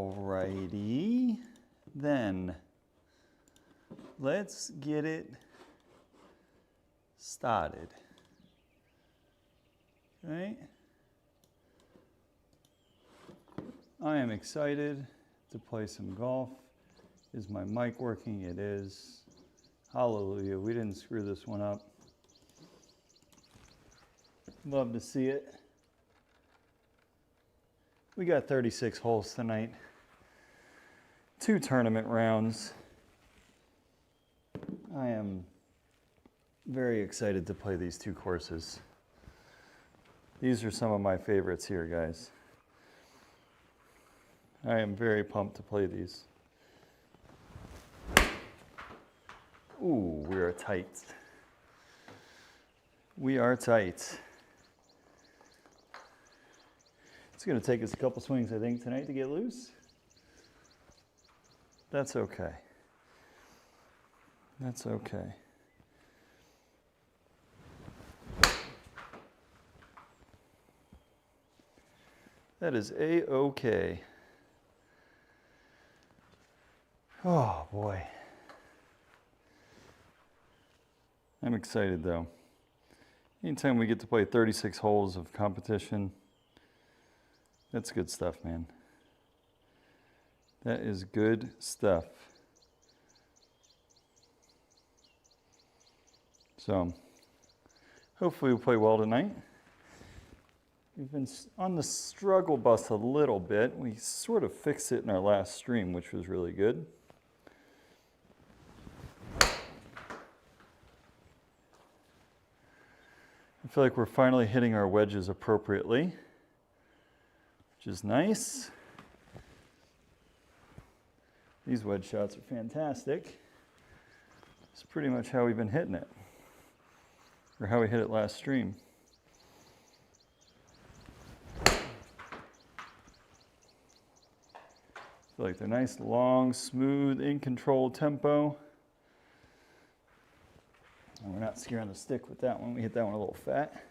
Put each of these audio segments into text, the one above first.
Alrighty, then let's get it started. Okay. I am excited to play some golf. Is my mic working? It is. Hallelujah, we didn't screw this one up. Love to see it. We got 36 holes tonight. 2 tournament rounds. I am very excited to play these 2 courses. These are some of my favorites here, guys. I am very pumped to play these. Ooh, we are tight. We are tight. It's going to take us a couple swings, I think, tonight to get loose. That's okay. That's okay. That is A-okay. Oh, boy. I'm excited, though. Anytime we get to play 36 holes of competition, that's good stuff, man. That is good stuff. So, hopefully we'll play well tonight. We've been on the struggle bus a little bit. We sort of fixed it in our last stream, which was really good. I feel like we're finally hitting our wedges appropriately, which is nice. These wedge shots are fantastic. It's pretty much how we've been hitting it, or how we hit it last stream. I feel like they're nice, long, smooth, in control tempo. And we're not scaring the stick with that one. We hit that one a little fat.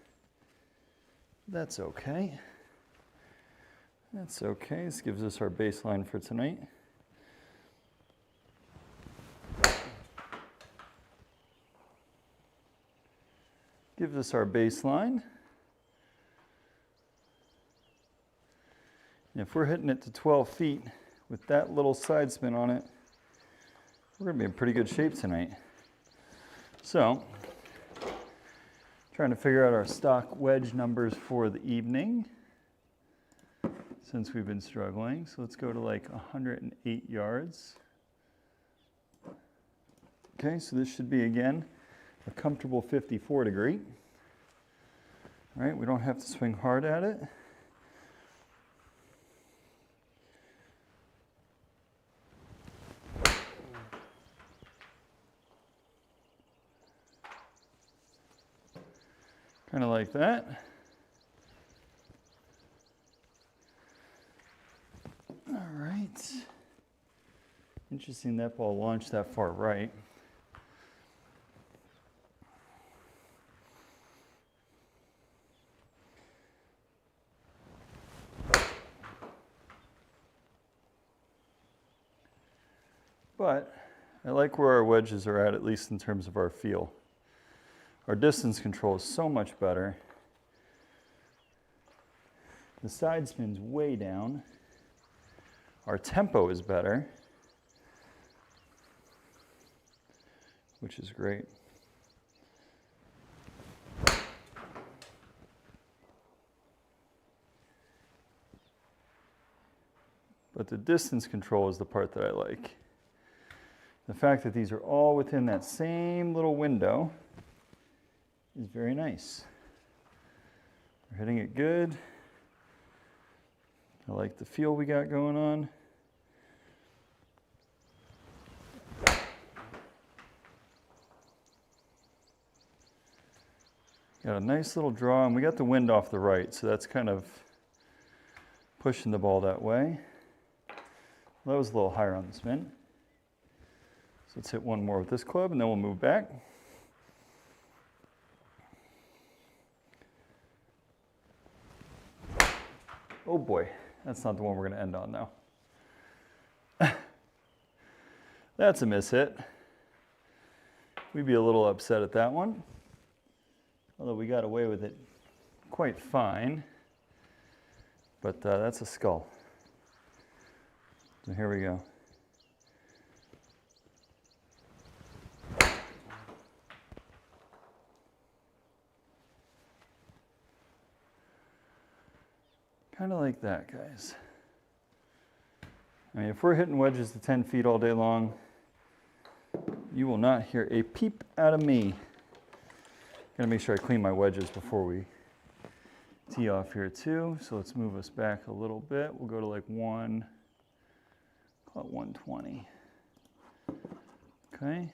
That's okay. That's okay. This gives us our baseline for tonight. Gives us our baseline. And if we're hitting it to 12 feet with that little side spin on it, we're going to be in pretty good shape tonight. So, trying to figure out our stock wedge numbers for the evening since we've been struggling. So let's go to like 108 yards. Okay, so this should be, again, a comfortable 54 degree. All right, we don't have to swing hard at it. Kind of like that. All right. Interesting that ball launched that far right. But I like where our wedges are at least in terms of our feel. Our distance control is so much better. The side spin's way down. Our tempo is better, which is great. But the distance control is the part that I like. The fact that these are all within that same little window is very nice. We're hitting it good. I like the feel we got going on. Got a nice little draw, and we got the wind off the right, so that's kind of pushing the ball that way. Well, that was a little higher on the spin. So let's hit one more with this club, and then we'll move back. Oh boy, that's not the one we're going to end on now. That's a miss hit. We'd be a little upset at that one, although we got away with it quite fine. But that's a skull. So here we go. Kind of like that, guys. I mean, if we're hitting wedges to 10 feet all day long, you will not hear a peep out of me. Gotta make sure I clean my wedges before we tee off here too. So let's move us back a little bit. We'll go to like call it 120. Okay.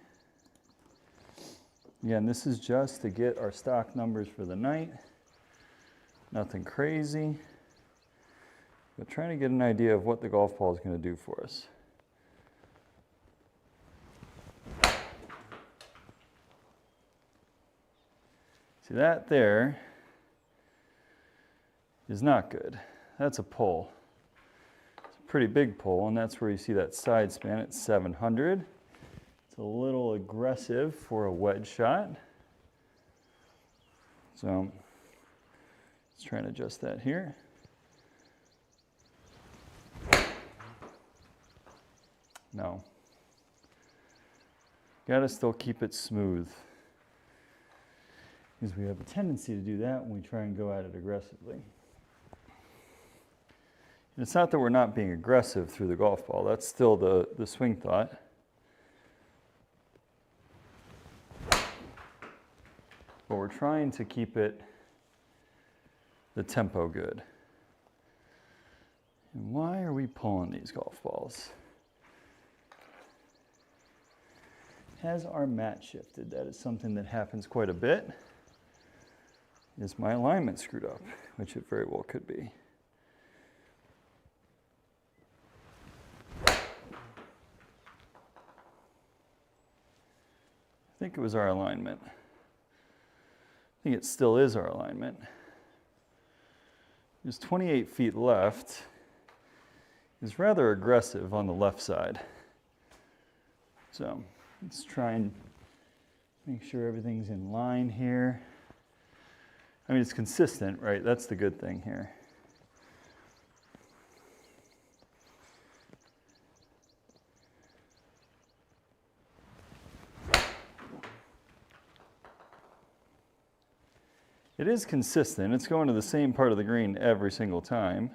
Again, this is just to get our stock numbers for the night. Nothing crazy. But trying to get an idea of what the golf ball is going to do for us. See, that there is not good. That's a pull. It's a pretty big pull, and that's where you see that side span at 700. It's a little aggressive for a wedge shot. So let's try and adjust that here. No. Gotta still keep it smooth. Because we have a tendency to do that when we try and go at it aggressively. And it's not that we're not being aggressive through the golf ball. That's still the swing thought. But we're trying to keep it, the tempo good. And why are we pulling these golf balls? Has our mat shifted? That is something that happens quite a bit. Is my alignment screwed up? Which it very well could be. I think it was our alignment. I think it still is our alignment. There's 28 feet left. It's rather aggressive on the left side. So let's try and make sure everything's in line here. I mean, it's consistent, right? That's the good thing here. It is consistent. It's going to the same part of the green every single time.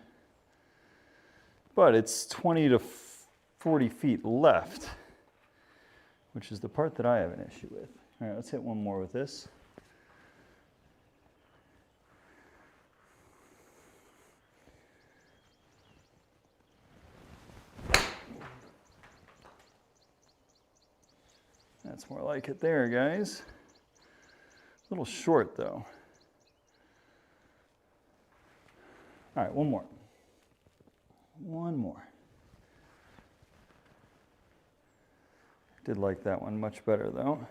But it's 20 to 40 feet left, which is the part that I have an issue with. All right, let's hit one more with this. That's more like it there, guys. A little short, though. All right, one more. One more. Did like that one much better, though.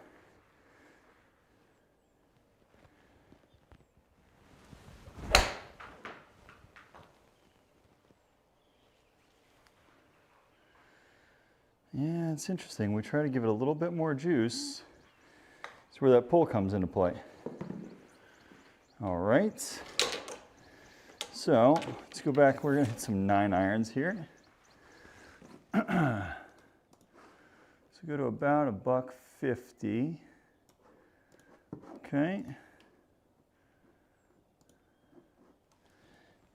Yeah, it's interesting. We try to give it a little bit more juice. That's where that pull comes into play. All right. So let's go back. We're going to hit some 9 irons here. So go to about $150. Okay. And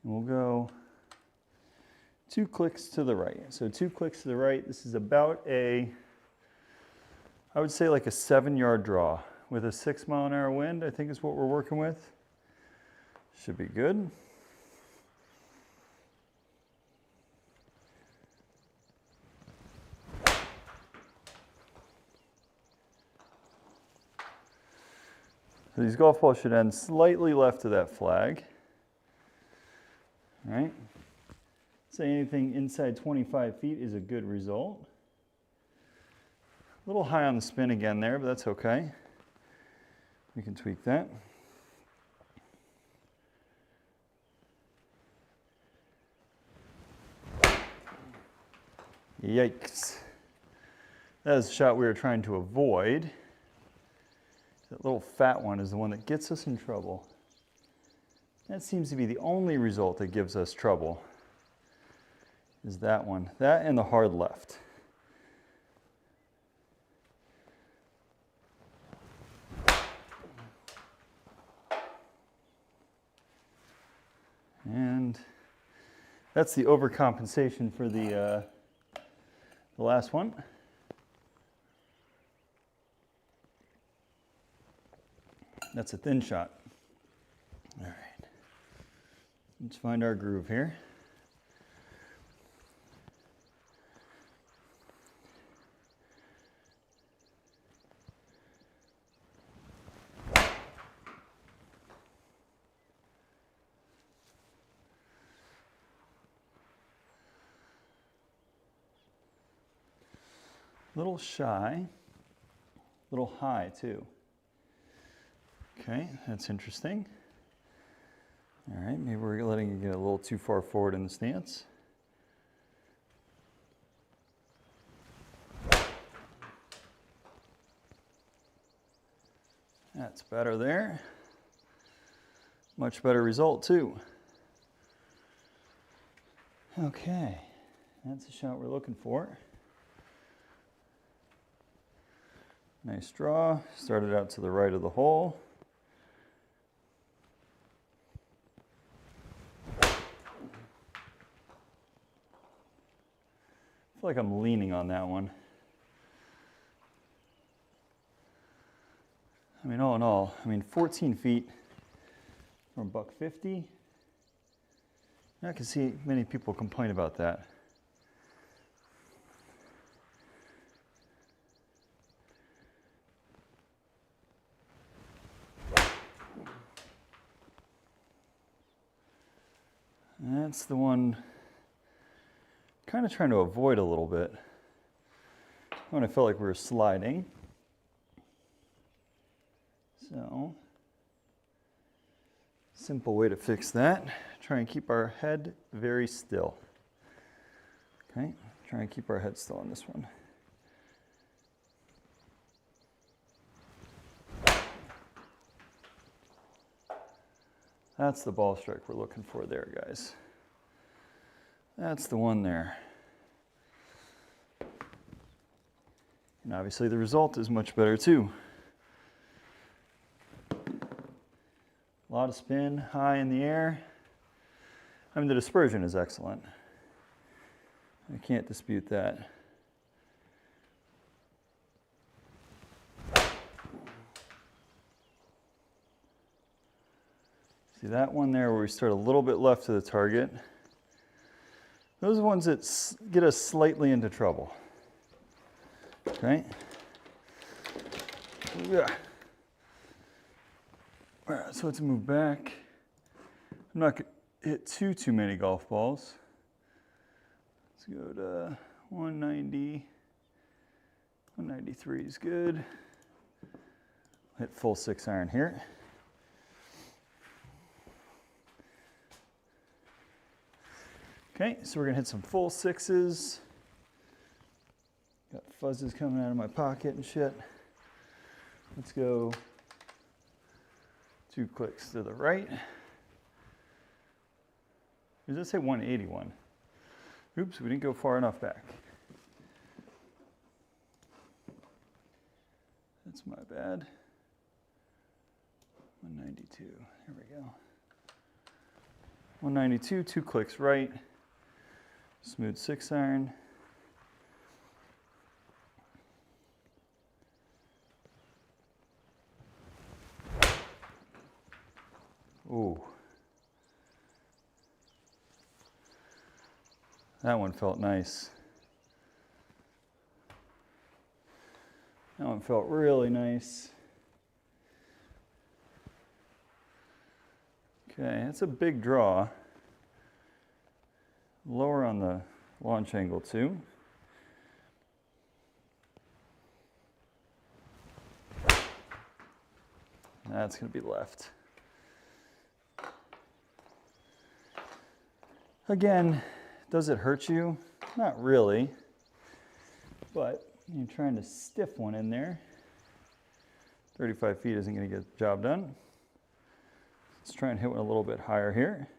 we'll go 2 clicks to the right. So 2 clicks to the right. This is about I would say like a 7-yard draw with a 6-mile-an-hour wind, I think is what we're working with. Should be good. So these golf balls should end slightly left of that flag. All right. Say anything inside 25 feet is a good result. A little high on the spin again there, but that's okay. We can tweak that. Yikes. That is the shot we were trying to avoid. That little fat one is the one that gets us in trouble. That seems to be the only result that gives us trouble, is that one. That and the hard left. And that's the overcompensation for the last one. That's a thin shot. All right, let's find our groove here. Little shy, little high too. Okay, that's interesting. All right, maybe we're letting it get a little too far forward in the stance. That's better there. Much better result too. Okay, that's the shot we're looking for. Nice draw, started out to the right of the hole. I feel like I'm leaning on that one. I mean, all in all, 14 feet from $150. I can see many people complain about that. That's the one kind of trying to avoid a little bit when I felt like we were sliding. So, simple way to fix that, try and keep our head very still. Okay, try and keep our head still on this one. That's the ball strike we're looking for there, guys. That's the one there. And obviously the result is much better too. A lot of spin, high in the air. The dispersion is excellent. I can't dispute that. See that one there where we start a little bit left of the target? Those are the ones that get us slightly into trouble. Okay? Yeah. All right, so let's move back. I'm not going to hit too many golf balls. Let's go to 190. 193 is good. Hit full 6-iron here. Okay, so we're gonna hit some full 6s. Got fuzzes coming out of my pocket and shit. Let's go 2 clicks to the right. Does it say 181? Oops, we didn't go far enough back. That's my bad. 192, here we go. 192, 2 clicks right. Smooth 6-iron. Ooh. That one felt nice. That one felt really nice. Okay, that's a big draw. Lower on the launch angle too. That's going to be left. Again, does it hurt you? Not really, but You're trying to stiff one in there. 35 feet isn't going to get the job done. Let's try and hit one a little bit higher here.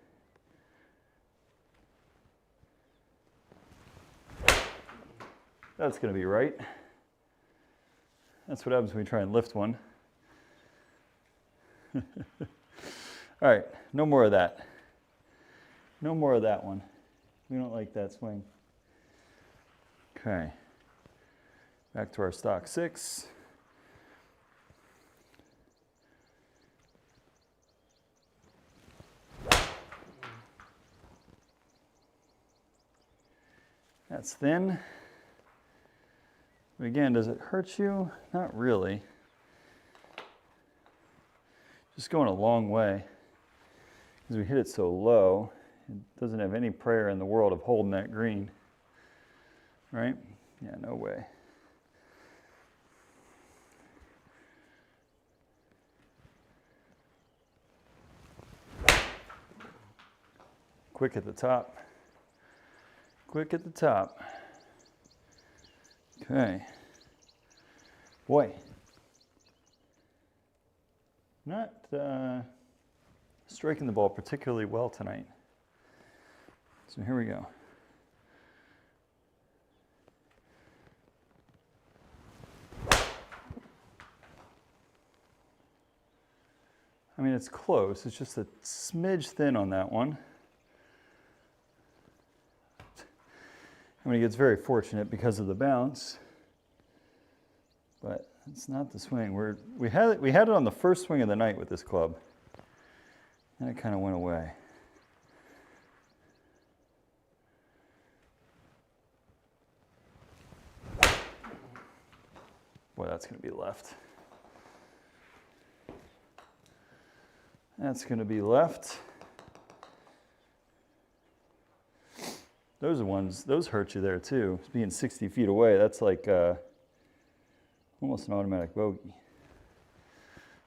That's going to be right. That's what happens when we try and lift one. All right, no more of that. No more of that one. We don't like that swing. Okay, back to our stock 6. That's thin. But again, does it hurt you? Not really. Just going a long way. Because we hit it so low, it doesn't have any prayer in the world of holding that green. Right? Yeah, no way. Quick at the top. Quick at the top. Okay. Boy. Not striking the ball particularly well tonight. So here we go. I mean, it's close. It's just a smidge thin on that one. I mean, he gets very fortunate because of the bounce, but it's not the swing. We had it on the first swing of the night with this club, and it kind of went away. Boy, that's going to be left. That's going to be left. Those are ones, those hurt you there too. Being 60 feet away, that's like almost an automatic bogey.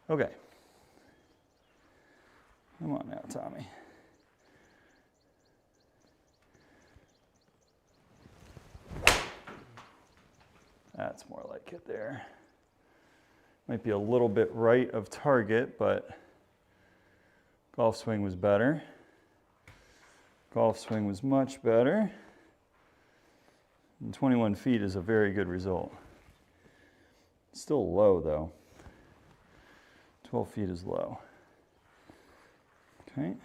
Okay. Come on now, Tommy. That's more like it there. Might be a little bit right of target, but golf swing was better. Golf swing was much better. And 21 feet is a very good result. Still low though. 12 feet is low. Okay.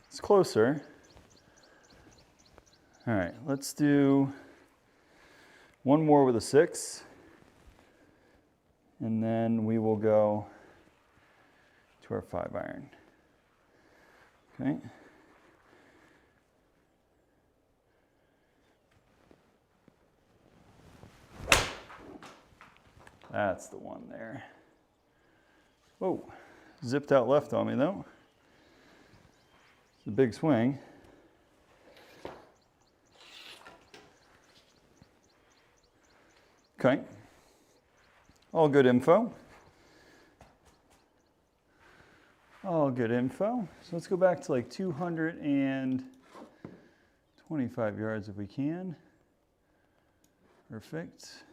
It's closer. All right, let's do one more with a 6, and then we will go to our 5-iron. Okay. That's the one there. Whoa, zipped out left on me though. It's a big swing. Okay, all good info. All good info. So let's go back to like 225 yards if we can. Perfect.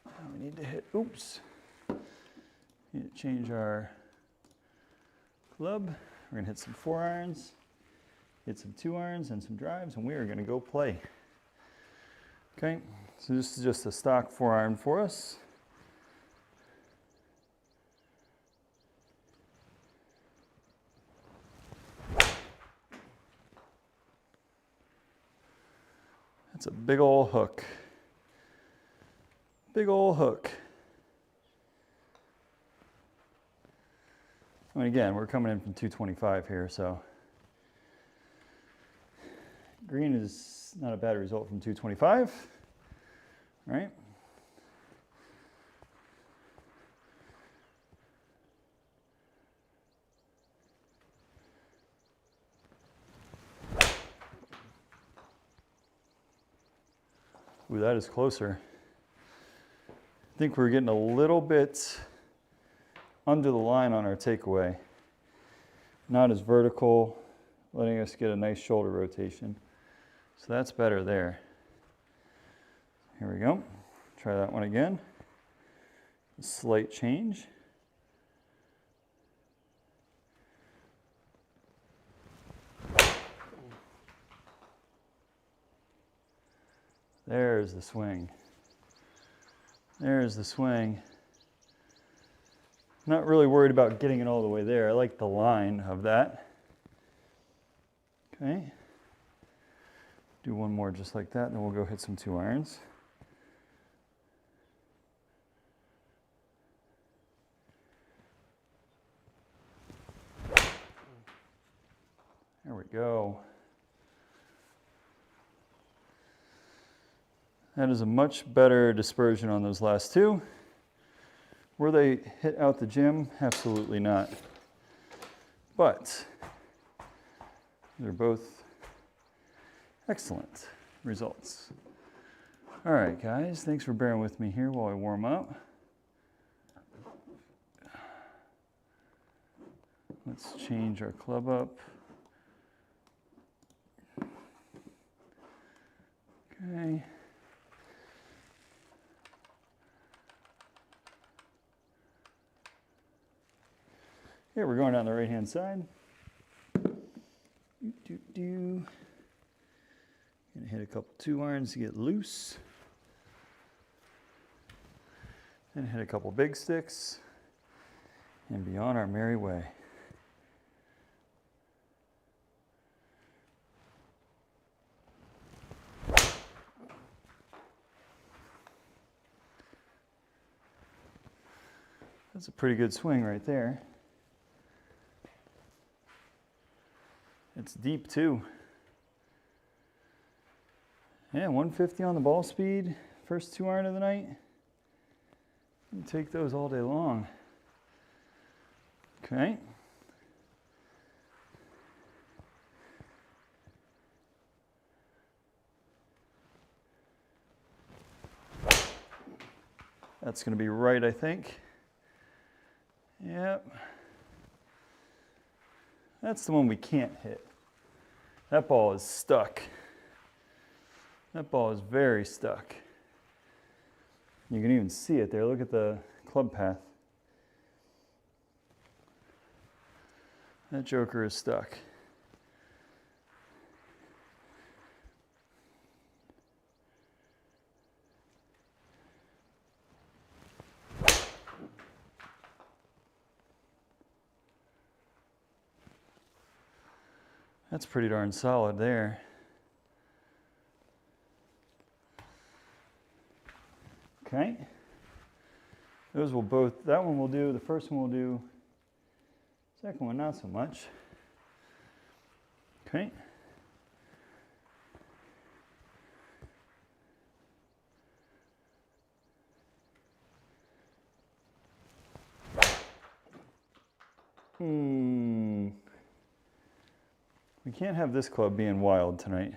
Now we need to hit, oops. Need to change our club. We're gonna hit some 4-irons. Hit some 2-irons and some drives, and we are going to go play. Okay, so this is just a stock 4-iron for us. That's a big old hook. Big old hook. I mean, again, we're coming in from 225 here, so green is not a bad result from 225, right? Ooh, that is closer. I think we're getting a little bit under the line on our takeaway. Not as vertical, letting us get a nice shoulder rotation. So that's better there. Here we go. Try that one again. A slight change. There's the swing. There's the swing. Not really worried about getting it all the way there. I like the line of that. Okay. Do one more just like that, then we'll go hit some 2 irons. There we go. That is a much better dispersion on those last 2. Were they hit out the gym? Absolutely not. But they're both excellent results. All right, guys, thanks for bearing with me here while I warm up. Let's change our club up. Okay. Here, we're going down the right-hand side. Gonna hit a couple 2 irons to get loose. Then hit a couple big sticks. And be on our merry way. That's a pretty good swing right there. It's deep too. Yeah, 150 on the ball speed. First 2 iron of the night. You take those all day long. Okay. That's going to be right, I think. Yep. That's the one we can't hit. That ball is stuck. That ball is very stuck. You can even see it there. Look at the club path. That joker is stuck. That's pretty darn solid there. Okay. Those will both, that one will do, the first one will do, second one not so much. Okay. We can't have this club being wild tonight.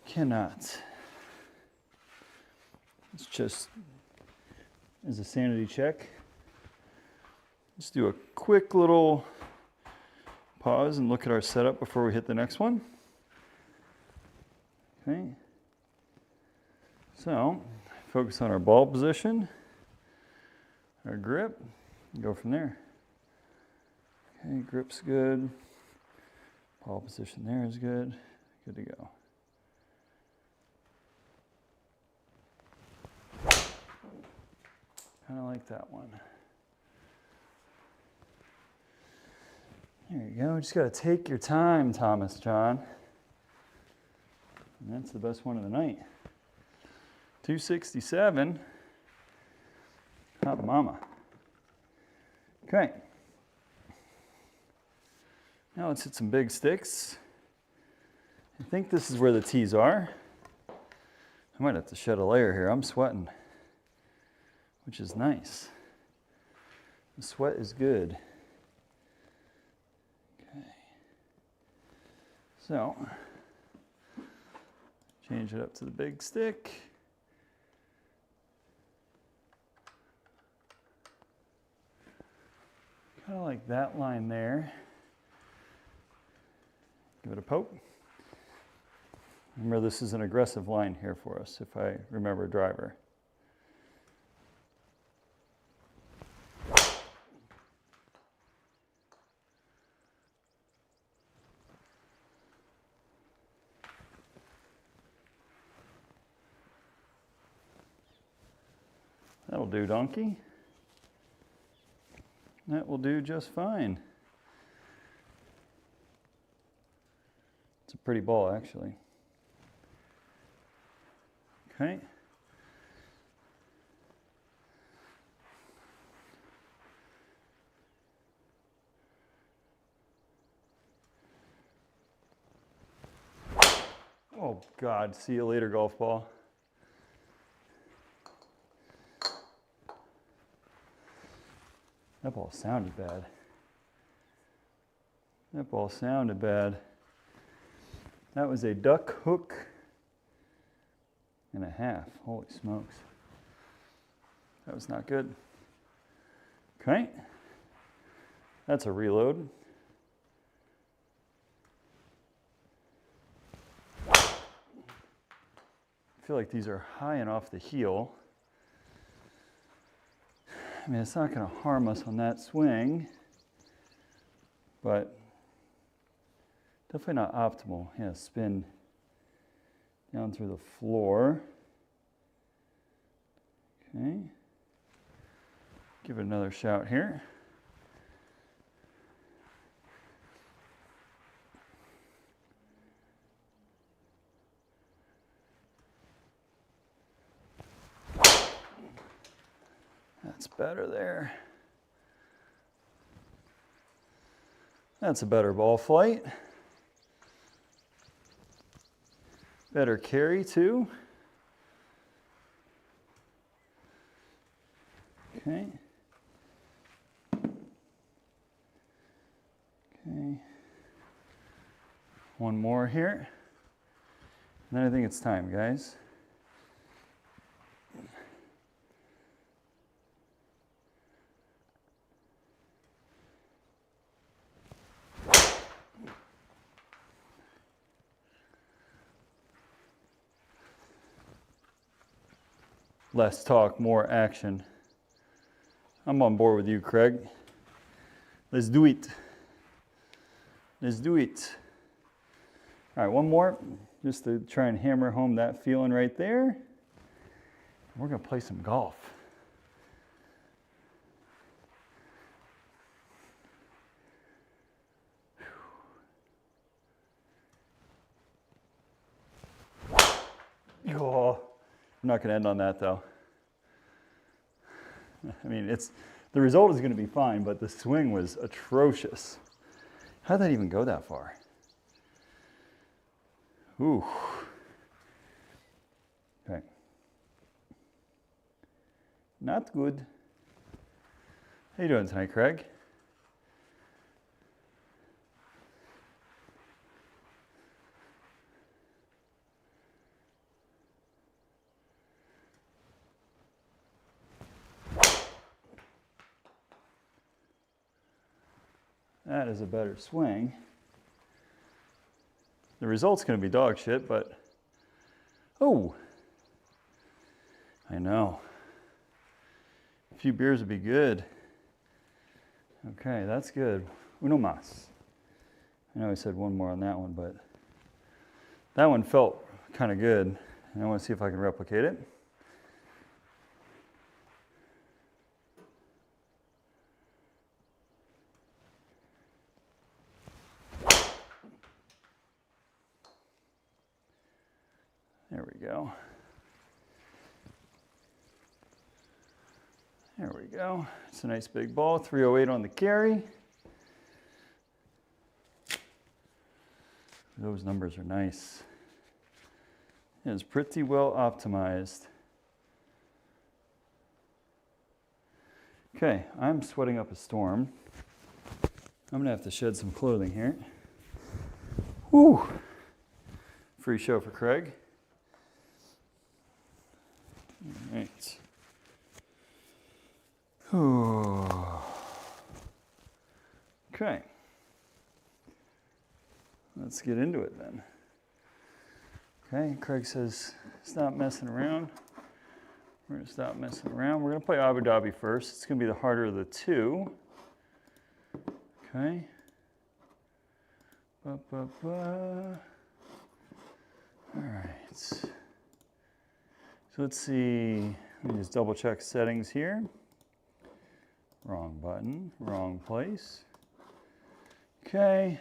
Cannot. Let's just, as a sanity check, let's do a quick little pause and look at our setup before we hit the next one. Okay. So, focus on our ball position, our grip, and go from there. Okay, grip's good. Ball position there is good. Good to go. Kind of like that one. There you go. Just got to take your time, Thomas John. And that's the best one of the night. 267. Hot mama. Okay. Now let's hit some big sticks. I think this is where the tees are. I might have to shed a layer here. I'm sweating, which is nice. The sweat is good. Okay. So, change it up to the big stick. kind of like that line there. Give it a poke. Remember, this is an aggressive line here for us, if I remember driver. That'll do, donkey. That will do just fine. It's a pretty ball, actually. Okay. Oh God, see you later, golf ball. That ball sounded bad. That ball sounded bad. That was a duck hook and a half. Holy smokes. That was not good. Okay. That's a reload. I feel like these are high and off the heel. I mean, it's not going to harm us on that swing, but definitely not optimal. Yeah, spin down through the floor. Okay. Give it another shout here. That's better there. That's a better ball flight. Better carry too. Okay. Okay. One more here. And then I think it's time, guys. Less talk, more action. I'm on board with you, Craig. Let's do it. Let's do it. All right, one more, just to try and hammer home that feeling right there. We're gonna play some golf. Oh, I'm not gonna end on that though. I mean, the result is gonna be fine, but the swing was atrocious. How did that even go that far? Ooh. Okay. Not good. How you doing tonight, Craig? That is a better swing. The result's going to be dog shit, but oh, I know. A few beers would be good. Okay, that's good. Uno más. I know I said one more on that one, but that one felt kind of good. And I want to see if I can replicate it. There we go. There we go. It's a nice big ball, 308 on the carry. Those numbers are nice. It is pretty well optimized. Okay, I'm sweating up a storm. I'm gonna have to shed some clothing here. Woo! Free show for Craig. All right. Okay. Let's get into it then. Okay, Craig says stop messing around. We're going to stop messing around. We're going to play Abu Dhabi first. It's going to be the harder of the two. Okay. All right. So let's see. Let me just double check settings here. Wrong button, wrong place. Okay.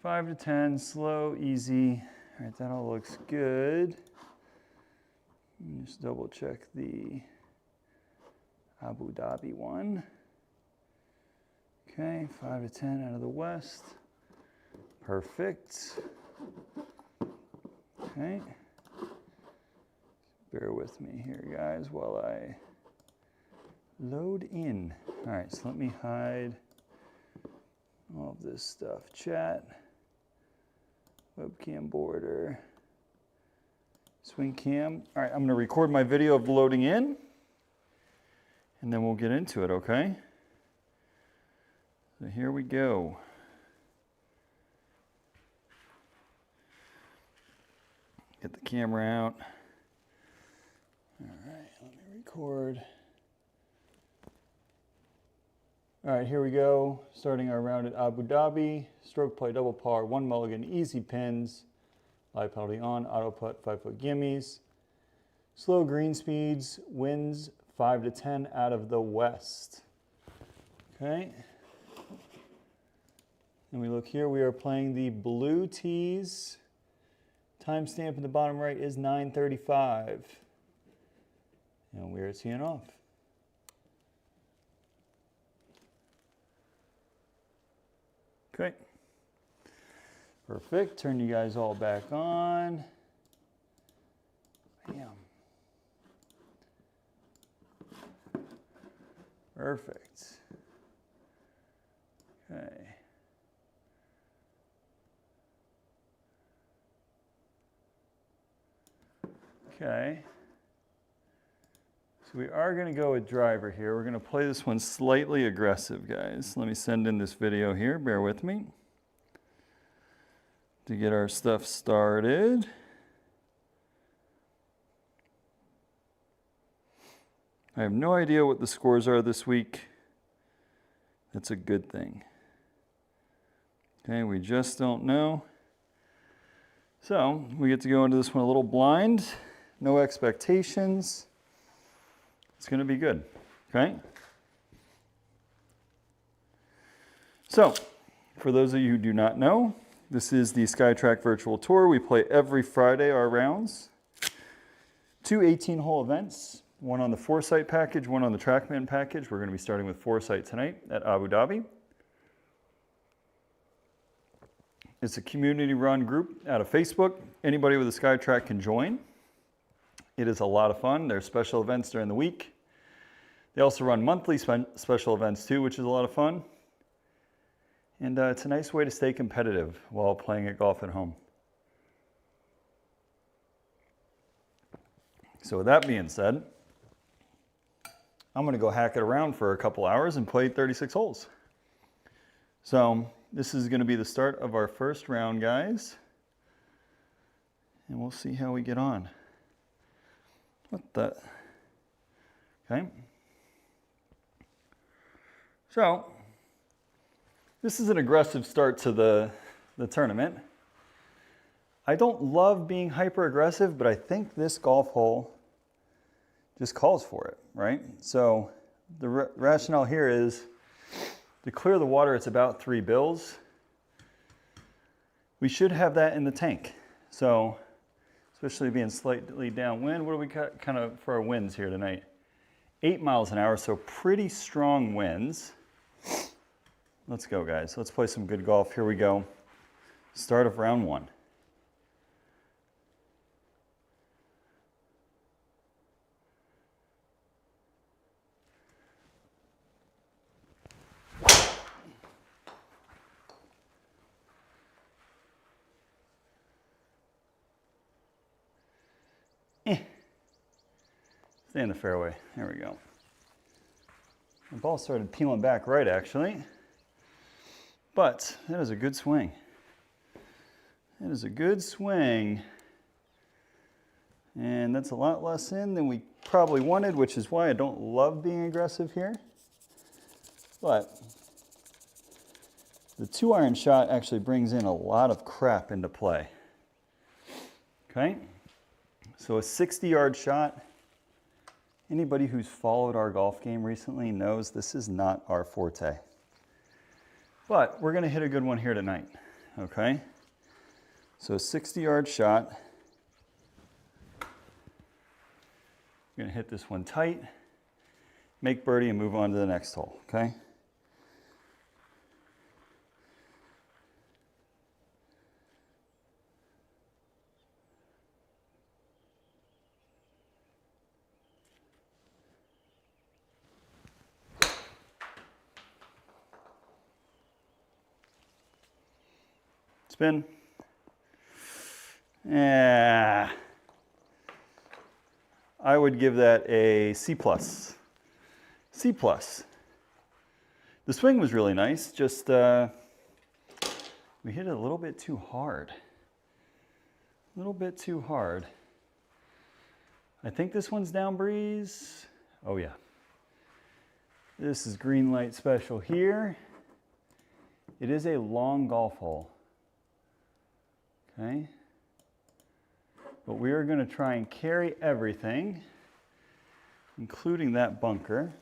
5 to 10, slow, easy. All right, that all looks good. Let me just double check the Abu Dhabi one. Okay, 5 to 10 out of the west. Perfect. Okay. Bear with me here, guys, while I load in. All right, so let me hide all of this stuff. Chat, webcam border, swing cam. All right, I'm gonna record my video of loading in, and then we'll get into it, okay? So here we go. Get the camera out. All right, let me record. All right, here we go. Starting our round at Abu Dhabi. Stroke play, double par, 1 mulligan, easy pins. Live penalty on, auto putt, 5-foot gimmies. Slow green speeds, winds 5 to 10 out of the west. Okay. And we look here, we are playing the blue tees. Timestamp in the bottom right is 9:35. And we are teeing off. Okay. Perfect. Turn you guys all back on. Bam. Perfect. Okay. Okay. So we are going to go with driver here. We're going to play this one slightly aggressive, guys. Let me send in this video here. Bear with me to get our stuff started. I have no idea what the scores are this week. That's a good thing. Okay, we just don't know. So we get to go into this one a little blind. No expectations. It's going to be good, okay? So, for those of you who do not know, this is the SkyTrak Virtual Tour. We play every Friday our rounds. 2 18-hole events, one on the Foresight package, one on the Trackman package. We're going to be starting with Foresight tonight at Abu Dhabi. It's a community-run group out of Facebook. Anybody with a SkyTrak can join. It is a lot of fun. There's special events during the week. They also run monthly special events too, which is a lot of fun. And it's a nice way to stay competitive while playing at golf at home. So with that being said, I'm going to go hack it around for a couple hours and play 36 holes. So this is going to be the start of our first round, guys. And we'll see how we get on. What the? Okay. So, this is an aggressive start to the tournament. I don't love being hyper aggressive, but I think this golf hole just calls for it, right? So, the rationale here is to clear the water, it's about 3 bills. We should have that in the tank. So, especially being slightly downwind. What do we got kind of for our winds here tonight? 8 miles an hour, so pretty strong winds. Let's go, guys. Let's play some good golf. Here we go. Start of round 1. Stay in the fairway. There we go. The ball started peeling back right, actually. But that is a good swing. That is a good swing. And that's a lot less in than we probably wanted, which is why I don't love being aggressive here. But the 2-iron shot actually brings in a lot of crap into play. Okay? So a 60-yard shot. Anybody who's followed our golf game recently knows this is not our forte. But we're going to hit a good one here tonight. Okay? So a 60-yard shot. We're going to hit this one tight, make birdie, and move on to the next hole. Okay? Spin. Yeah. I would give that a C+. C+. The swing was really nice, just we hit it a little bit too hard. A little bit too hard. I think this one's down breeze. Oh yeah. This is green light special here. It is a long golf hole. Okay. But we are going to try and carry everything, including that bunker.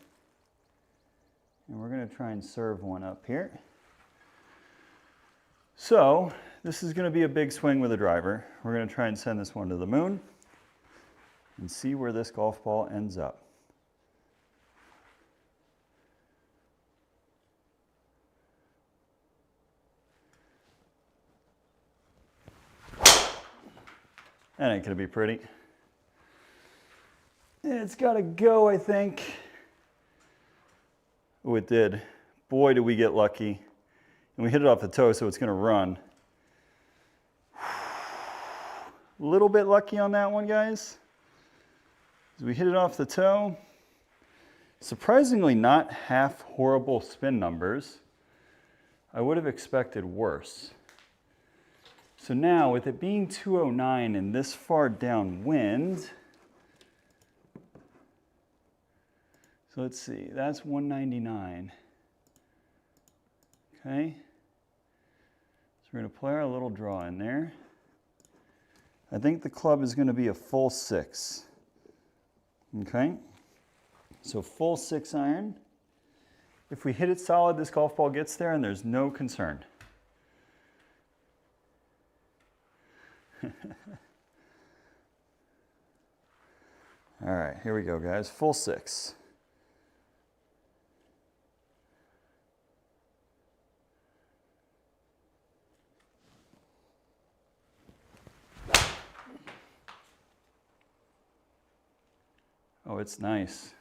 And we're going to try and serve one up here. So this is going to be a big swing with a driver. We're going to try and send this one to the moon and see where this golf ball ends up. That ain't gonna be pretty. It's gotta go, I think. Oh, it did. Boy, did we get lucky. And we hit it off the toe, so it's gonna run. A little bit lucky on that one, guys. We hit it off the toe. Surprisingly, not half horrible spin numbers. I would have expected worse. So now, with it being 209 and this far downwind, so let's see, that's 199. Okay. So we're going to play our little draw in there. I think the club is going to be a full 6. Okay. So full 6-iron. If we hit it solid, this golf ball gets there and there's no concern. All right, here we go, guys. Full 6. Oh, it's nice.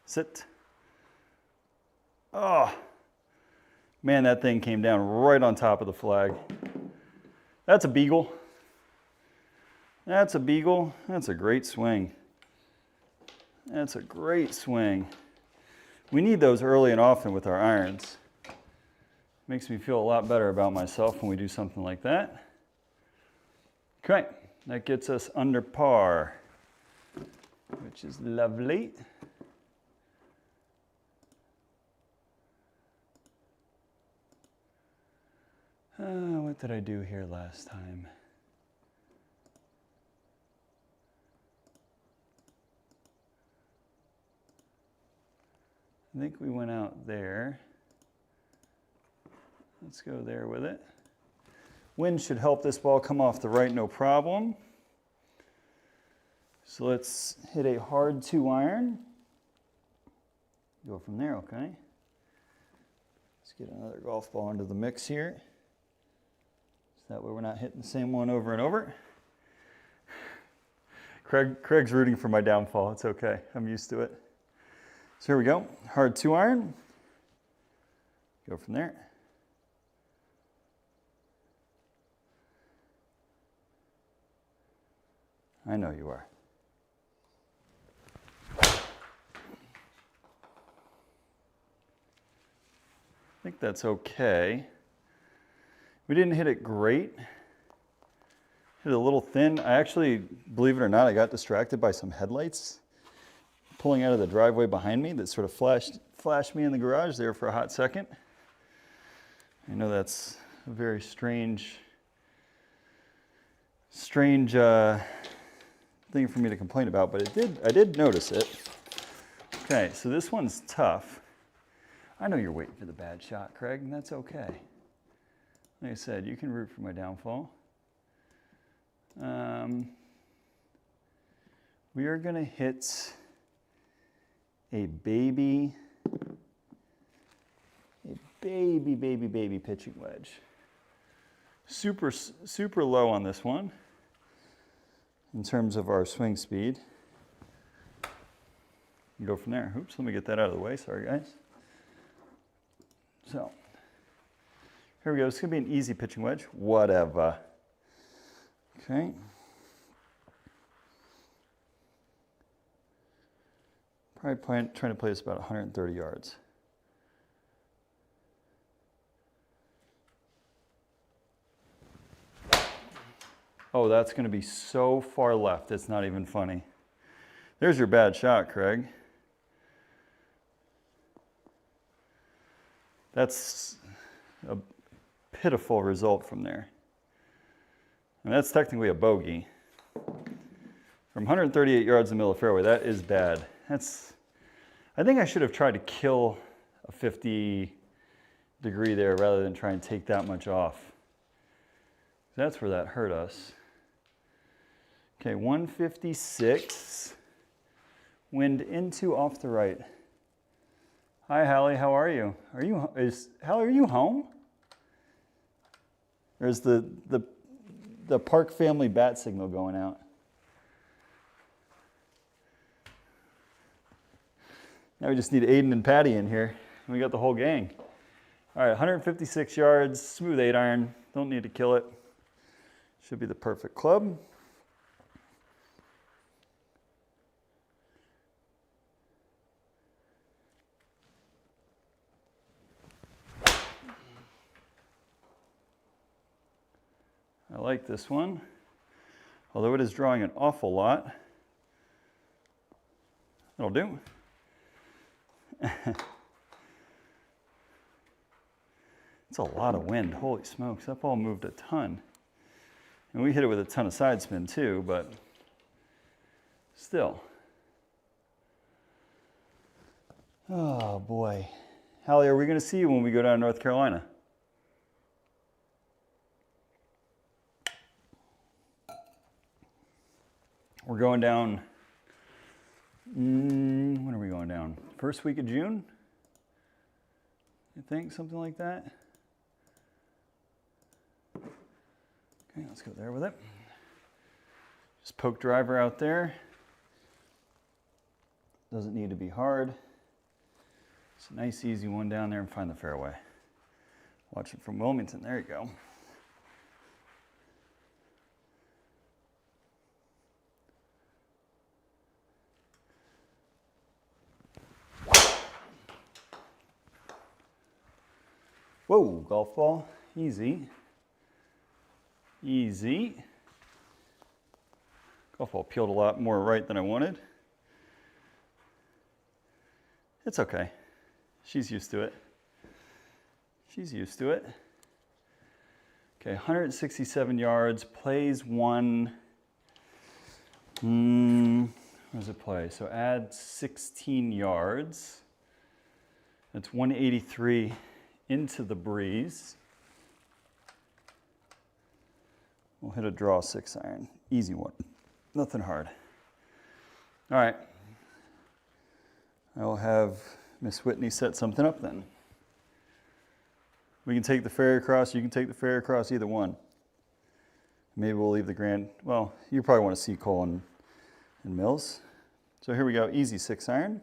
Sit. Oh, man, that thing came down right on top of the flag. That's a beagle. That's a beagle. That's a great swing. That's a great swing. We need those early and often with our irons. Makes me feel a lot better about myself when we do something like that. Okay, that gets us under par, which is lovely. What did I do here last time? I think we went out there. Let's go there with it. Wind should help this ball come off the right, no problem. So let's hit a hard 2-iron. Go from there, okay? Let's get another golf ball into the mix here. So that way we're not hitting the same one over and over. Craig's rooting for my downfall. It's okay. I'm used to it. So here we go. Hard 2-iron. Go from there. I know you are. think that's okay. We didn't hit it great. Hit it a little thin. I actually, believe it or not, I got distracted by some headlights pulling out of the driveway behind me that sort of flashed me in the garage there for a hot second. I know that's a very strange thing for me to complain about, but I did notice it. Okay, so this one's tough. I know you're waiting for the bad shot, Craig, and that's okay. Like I said, you can root for my downfall. We are gonna hit a baby pitching wedge. Super low on this one in terms of our swing speed. You go from there. Oops, let me get that out of the way. Sorry, guys. So, here we go. It's going to be an easy pitching wedge. Whatever. Okay. Probably trying to play this about 130 yards. Oh, that's going to be so far left, it's not even funny. There's your bad shot, Craig. That's a pitiful result from there. And that's technically a bogey. From 138 yards in the middle of the fairway, that is bad. I think I should have tried to kill a 50 degree there rather than try and take that much off. That's where that hurt us. Okay, 156. Wind into off the right. Hi, Hallie, how are you? Hallie, are you home? There's the Park family bat signal going out. Now we just need Aiden and Patty in here. We got the whole gang. All right, 156 yards, smooth 8-iron. Don't need to kill it. Should be the perfect club. I like this one, although it is drawing an awful lot. That'll do. It's a lot of wind, holy smokes, that ball moved a ton. And we hit it with a ton of side spin too, but still. Oh boy. Hallie, are we gonna see you when we go down to North Carolina? We're going down, when are we going down? First week of June? I think, something like that. Okay, let's go there with it. Just poke driver out there. Doesn't need to be hard. It's a nice, easy one down there and find the fairway. Watch it from Wilmington, there you go. Whoa, golf ball, easy. Easy. Golf ball peeled a lot more right than I wanted. It's okay. She's used to it. She's used to it. Okay, 167 yards, plays one. Where does it play? So add 16 yards. That's 183 into the breeze. We'll hit a draw 6-iron. Easy one. Nothing hard. All right. I will have Miss Whitney set something up then. We can take the ferry across. You can take the ferry across, either one. Maybe we'll leave the grand. Well, you probably want to see Cole and Mills. So here we go. Easy 6-iron.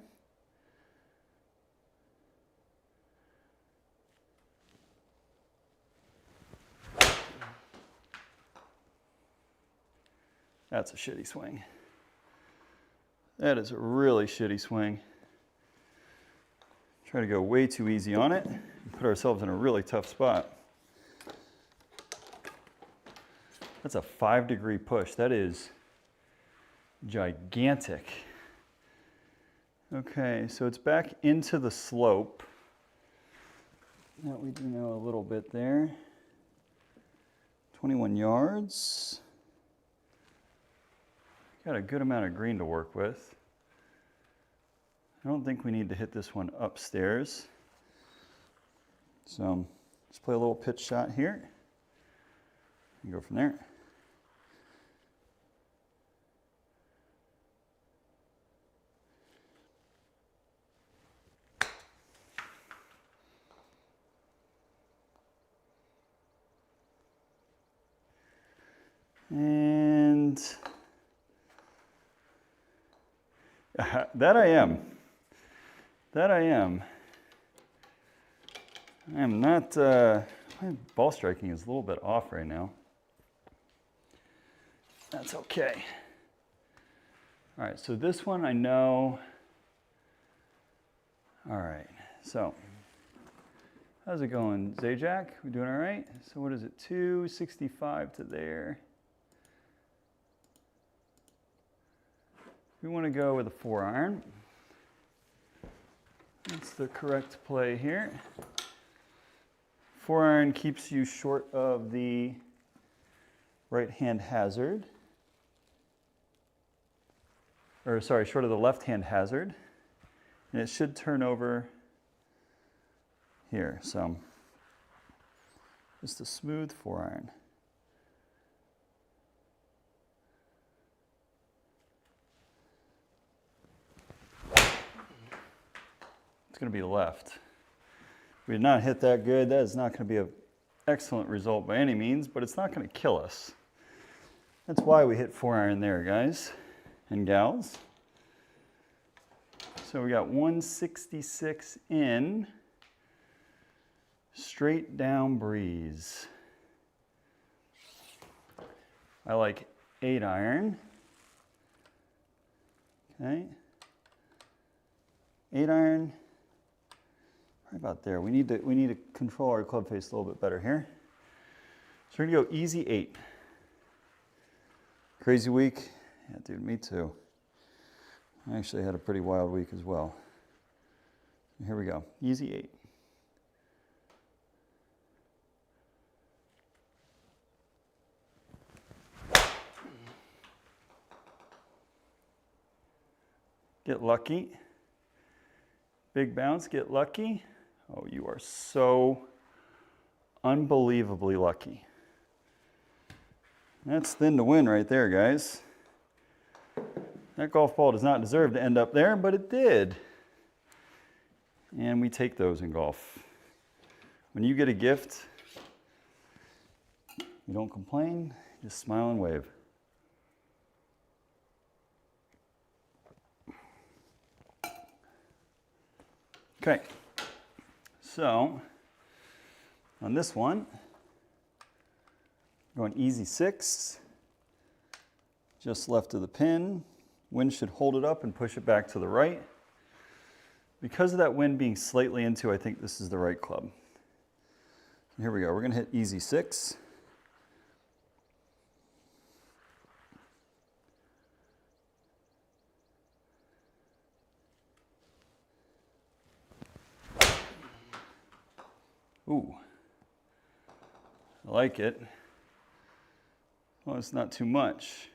That's a shitty swing. That is a really shitty swing. try to go way too easy on it and put ourselves in a really tough spot. That's a 5-degree push. That is gigantic. Okay, so it's back into the slope. That we do know a little bit there. 21 yards. Got a good amount of green to work with. I don't think we need to hit this one upstairs. So let's play a little pitch shot here and go from there. And that I am. I am not, my ball striking is a little bit off right now. That's okay. All right, so this one I know. All right, so how's it going, Zajac? We doing all right? So what is it, 265 to there. We want to go with a 4-iron. That's the correct play here. 4-iron keeps you short of the right-hand hazard. Or sorry, short of the left-hand hazard. And it should turn over here. So just a smooth 4-iron. Going to be left. If we did not hit that good, that is not going to be an excellent result by any means, but it's not going to kill us. That's why we hit 4-iron there, guys and gals. So we got 166 in, straight down breeze. I like 8-iron. Okay. 8-iron. Right about there. We need to control our club face a little bit better here. So we're gonna go easy 8. Crazy week? Yeah, dude, me too. I actually had a pretty wild week as well. Here we go. Easy 8. Get lucky. Big bounce, get lucky. Oh, you are so unbelievably lucky. That's thin to win right there, guys. That golf ball does not deserve to end up there, but it did. And we take those in golf. When you get a gift, you don't complain, just smile and wave. Okay, so on this one, going easy 6, just left of the pin. Wind should hold it up and push it back to the right. Because of that wind being slightly into, I think this is the right club. Here we go, we're gonna hit easy 6. Ooh, I like it. Well, it's not too much.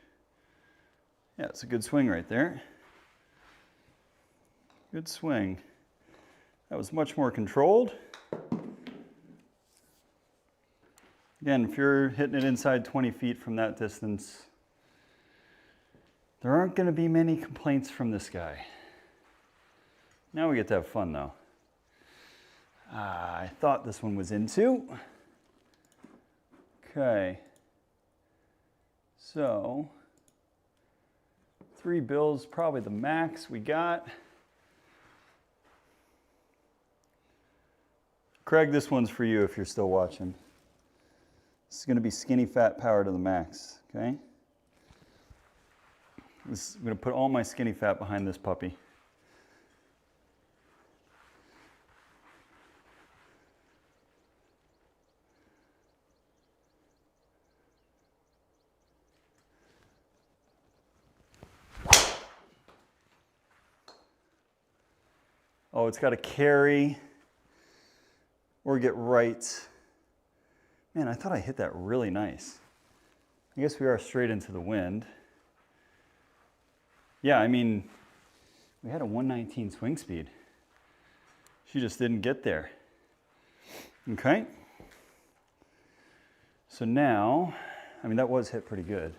Yeah, it's a good swing right there. Good swing. That was much more controlled. Again, if you're hitting it inside 20 feet from that distance, there aren't going to be many complaints from this guy. Now we get to have fun though. I thought this one was into. Okay. So, 3 bills, probably the max we got. Craig, this one's for you if you're still watching. This is going to be skinny fat power to the max, okay? I'm going to put all my skinny fat behind this puppy. Oh, it's got to carry or get right. Man, I thought I hit that really nice. I guess we are straight into the wind. Yeah, I mean, we had a 119 swing speed. She just didn't get there. Okay. So now, I mean, that was hit pretty good.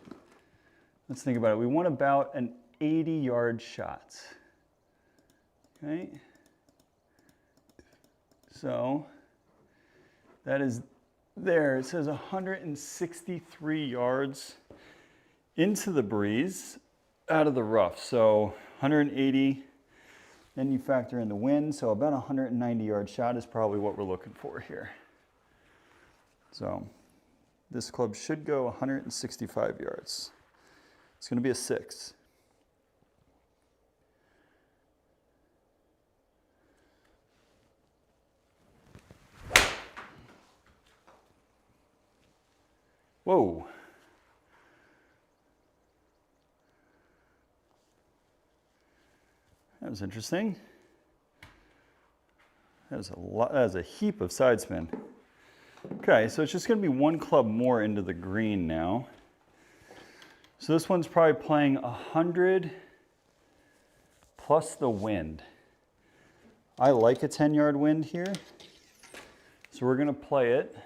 Let's think about it. We want about an 80-yard shot. Okay. So that is there. It says 163 yards into the breeze out of the rough. So 180, then you factor in the wind. So about a 190-yard shot is probably what we're looking for here. So this club should go 165 yards. It's going to be a 6. Whoa. That was interesting. That was a lot. That was a heap of side spin. Okay, so it's just going to be one club more into the green now. So this one's probably playing 100 plus the wind. I like a 10-yard wind here. So we're going to play it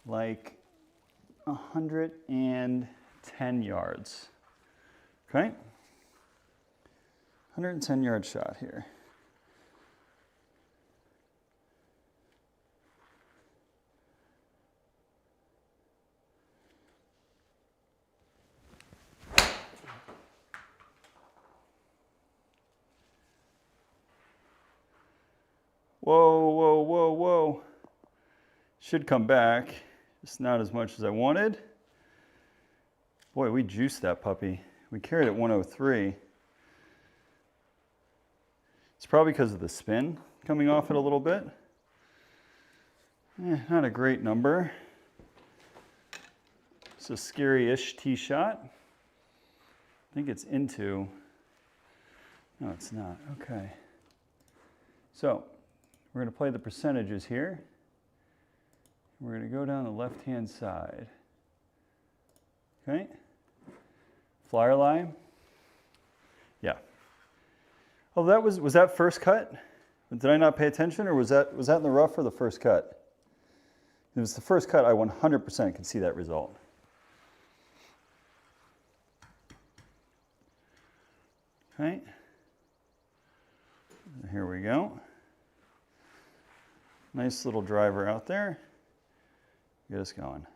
like 110 yards. Okay? 110-yard shot here. Whoa, whoa, whoa, whoa. Should come back. Just not as much as I wanted. Boy, we juiced that puppy. We carried it 103. It's probably because of the spin coming off it a little bit. Not a great number. It's a scary-ish tee shot. I think it's into. No, it's not. Okay. So we're going to play the percentages here. We're going to go down the left-hand side. Okay. Flyer lie. Yeah. Oh, was that first cut? Did I not pay attention, or was that in the rough or the first cut? If it was the first cut, I 100% could see that result. Okay. Here we go. Nice little driver out there. Get us going.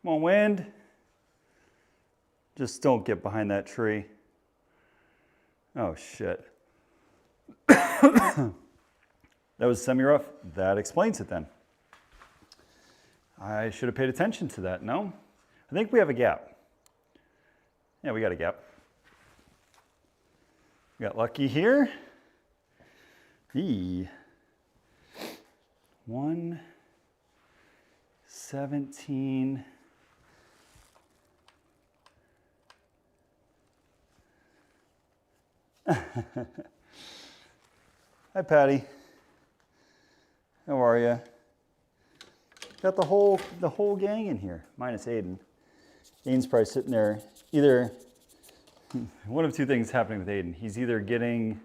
Come on, wind. Just don't get behind that tree. Oh, shit. That was semi-rough. That explains it then. I should have paid attention to that, no? I think we have a gap. Yeah, we got a gap. We got lucky here. 117. Hi, Patty. How are you? Got the whole gang in here, minus Aiden. Aiden's probably sitting there. Either one of two things happening with Aiden. He's either getting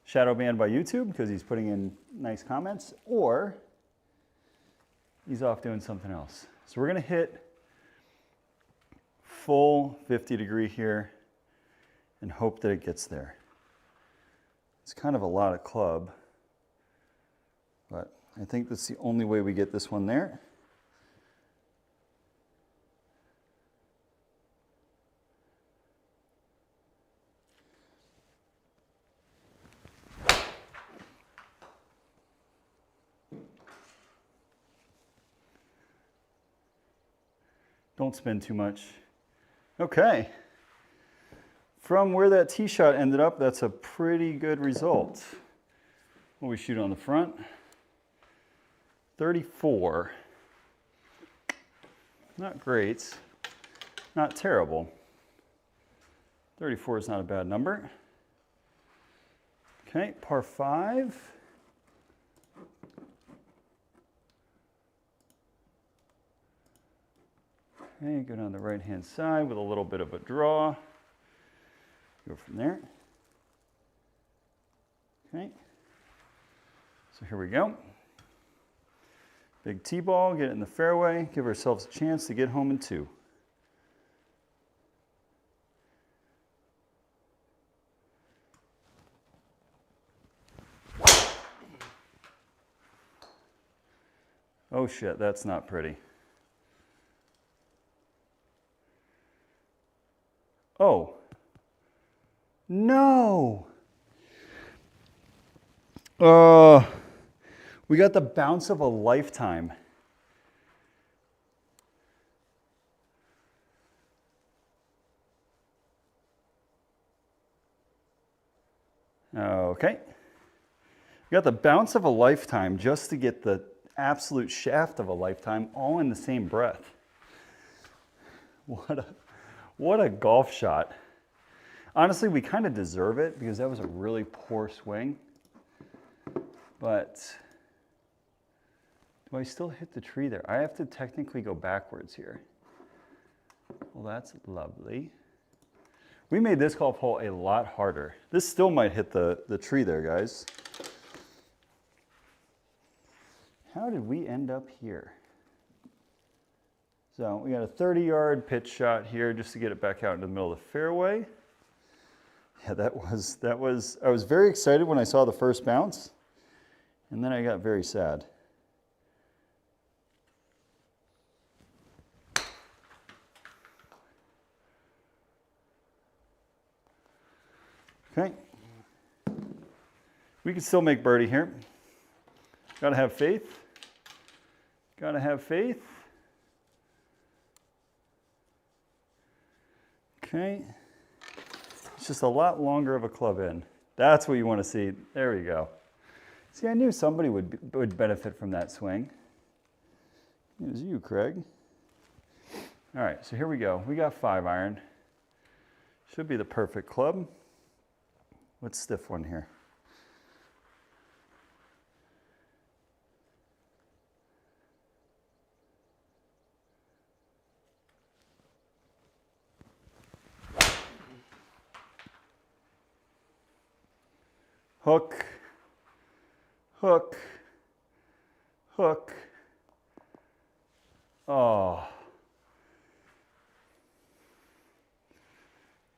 shadow banned by YouTube because he's putting in nice comments, or he's off doing something else. So we're gonna hit full 50-degree here and hope that it gets there. It's kind of a lot of club, but I think that's the only way we get this one there. Don't spin too much. Okay. From where that tee shot ended up, that's a pretty good result. What we shoot on the front? 34. Not great, not terrible. 34 is not a bad number. Okay, par 5. Okay, go down the right-hand side with a little bit of a draw. Go from there. Okay. So here we go. Big tee ball, get it in the fairway, give ourselves a chance to get home in 2. Oh shit, that's not pretty. Oh. No. We got the bounce of a lifetime. Okay. We got the bounce of a lifetime just to get the absolute shaft of a lifetime all in the same breath. What a golf shot. Honestly, we kind of deserve it because that was a really poor swing. But do I still hit the tree there? I have to technically go backwards here. Well, that's lovely. We made this golf hole a lot harder. This still might hit the tree there, guys. How did we end up here? So we got a 30-yard pitch shot here just to get it back out into the middle of the fairway. Yeah, that was, I was very excited when I saw the first bounce, and then I got very sad. Okay. We can still make birdie here. Gotta have faith. Gotta have faith. Okay. It's just a lot longer of a club in. That's what you want to see. There we go. See, I knew somebody would benefit from that swing. It was you, Craig. All right, so here we go. We got 5-iron. Should be the perfect club. Let's stiff one here. Hook, hook, hook. Oh.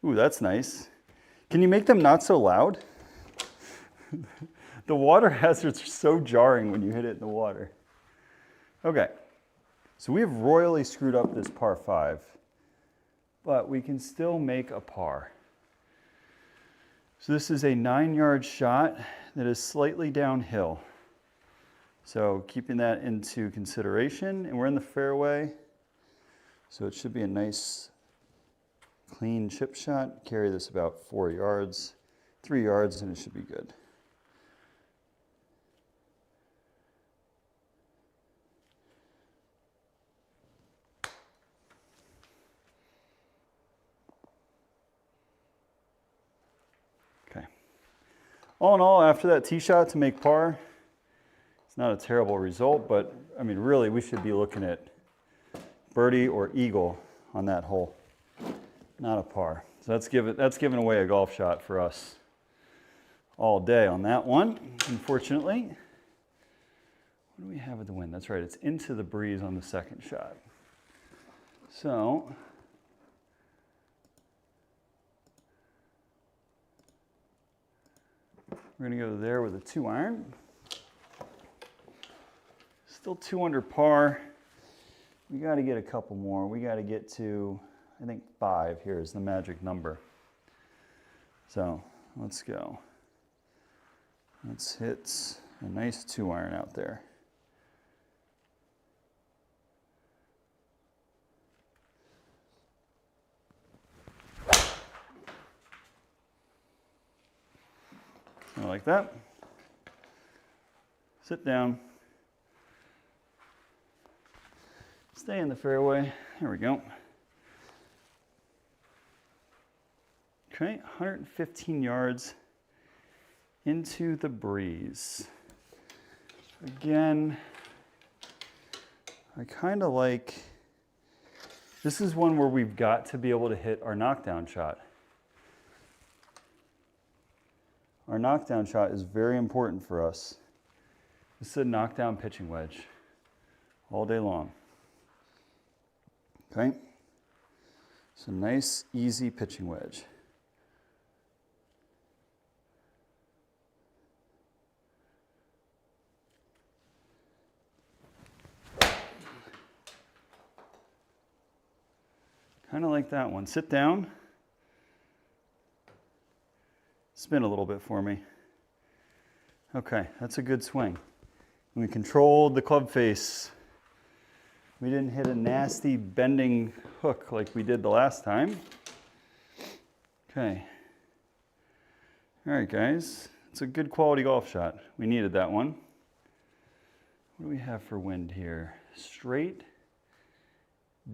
Ooh, that's nice. Can you make them not so loud? The water hazards are so jarring when you hit it in the water. Okay, so we have royally screwed up this par 5, but we can still make a par. So this is a 9-yard shot that is slightly downhill. So keeping that into consideration, and we're in the fairway, so it should be a nice clean chip shot. Carry this about 4 yards, 3 yards, and it should be good. All in all, after that tee shot to make par, it's not a terrible result, but I mean, really, we should be looking at birdie or eagle on that hole, not a par. So that's giving away a golf shot for us all day on that one, unfortunately. What do we have with the wind? That's right, it's into the breeze on the second shot. So we're going to go there with a 2-iron. Still 2 under par. We got to get a couple more. We got to get to, I think 5 here is the magic number. So let's go. Let's hit a nice 2-iron out there. Like that. Sit down. Stay in the fairway. There we go. Okay, 115 yards into the breeze. Again, I kind of like, this is one where we've got to be able to hit our knockdown shot. Our knockdown shot is very important for us. This is a knockdown pitching wedge all day long. Okay, it's a nice, easy pitching wedge. Kind of like that one. Sit down. Spin a little bit for me. Okay, that's a good swing. We controlled the club face. We didn't hit a nasty bending hook like we did the last time. Okay. All right, guys. It's a good quality golf shot. We needed that one. What do we have for wind here? Straight,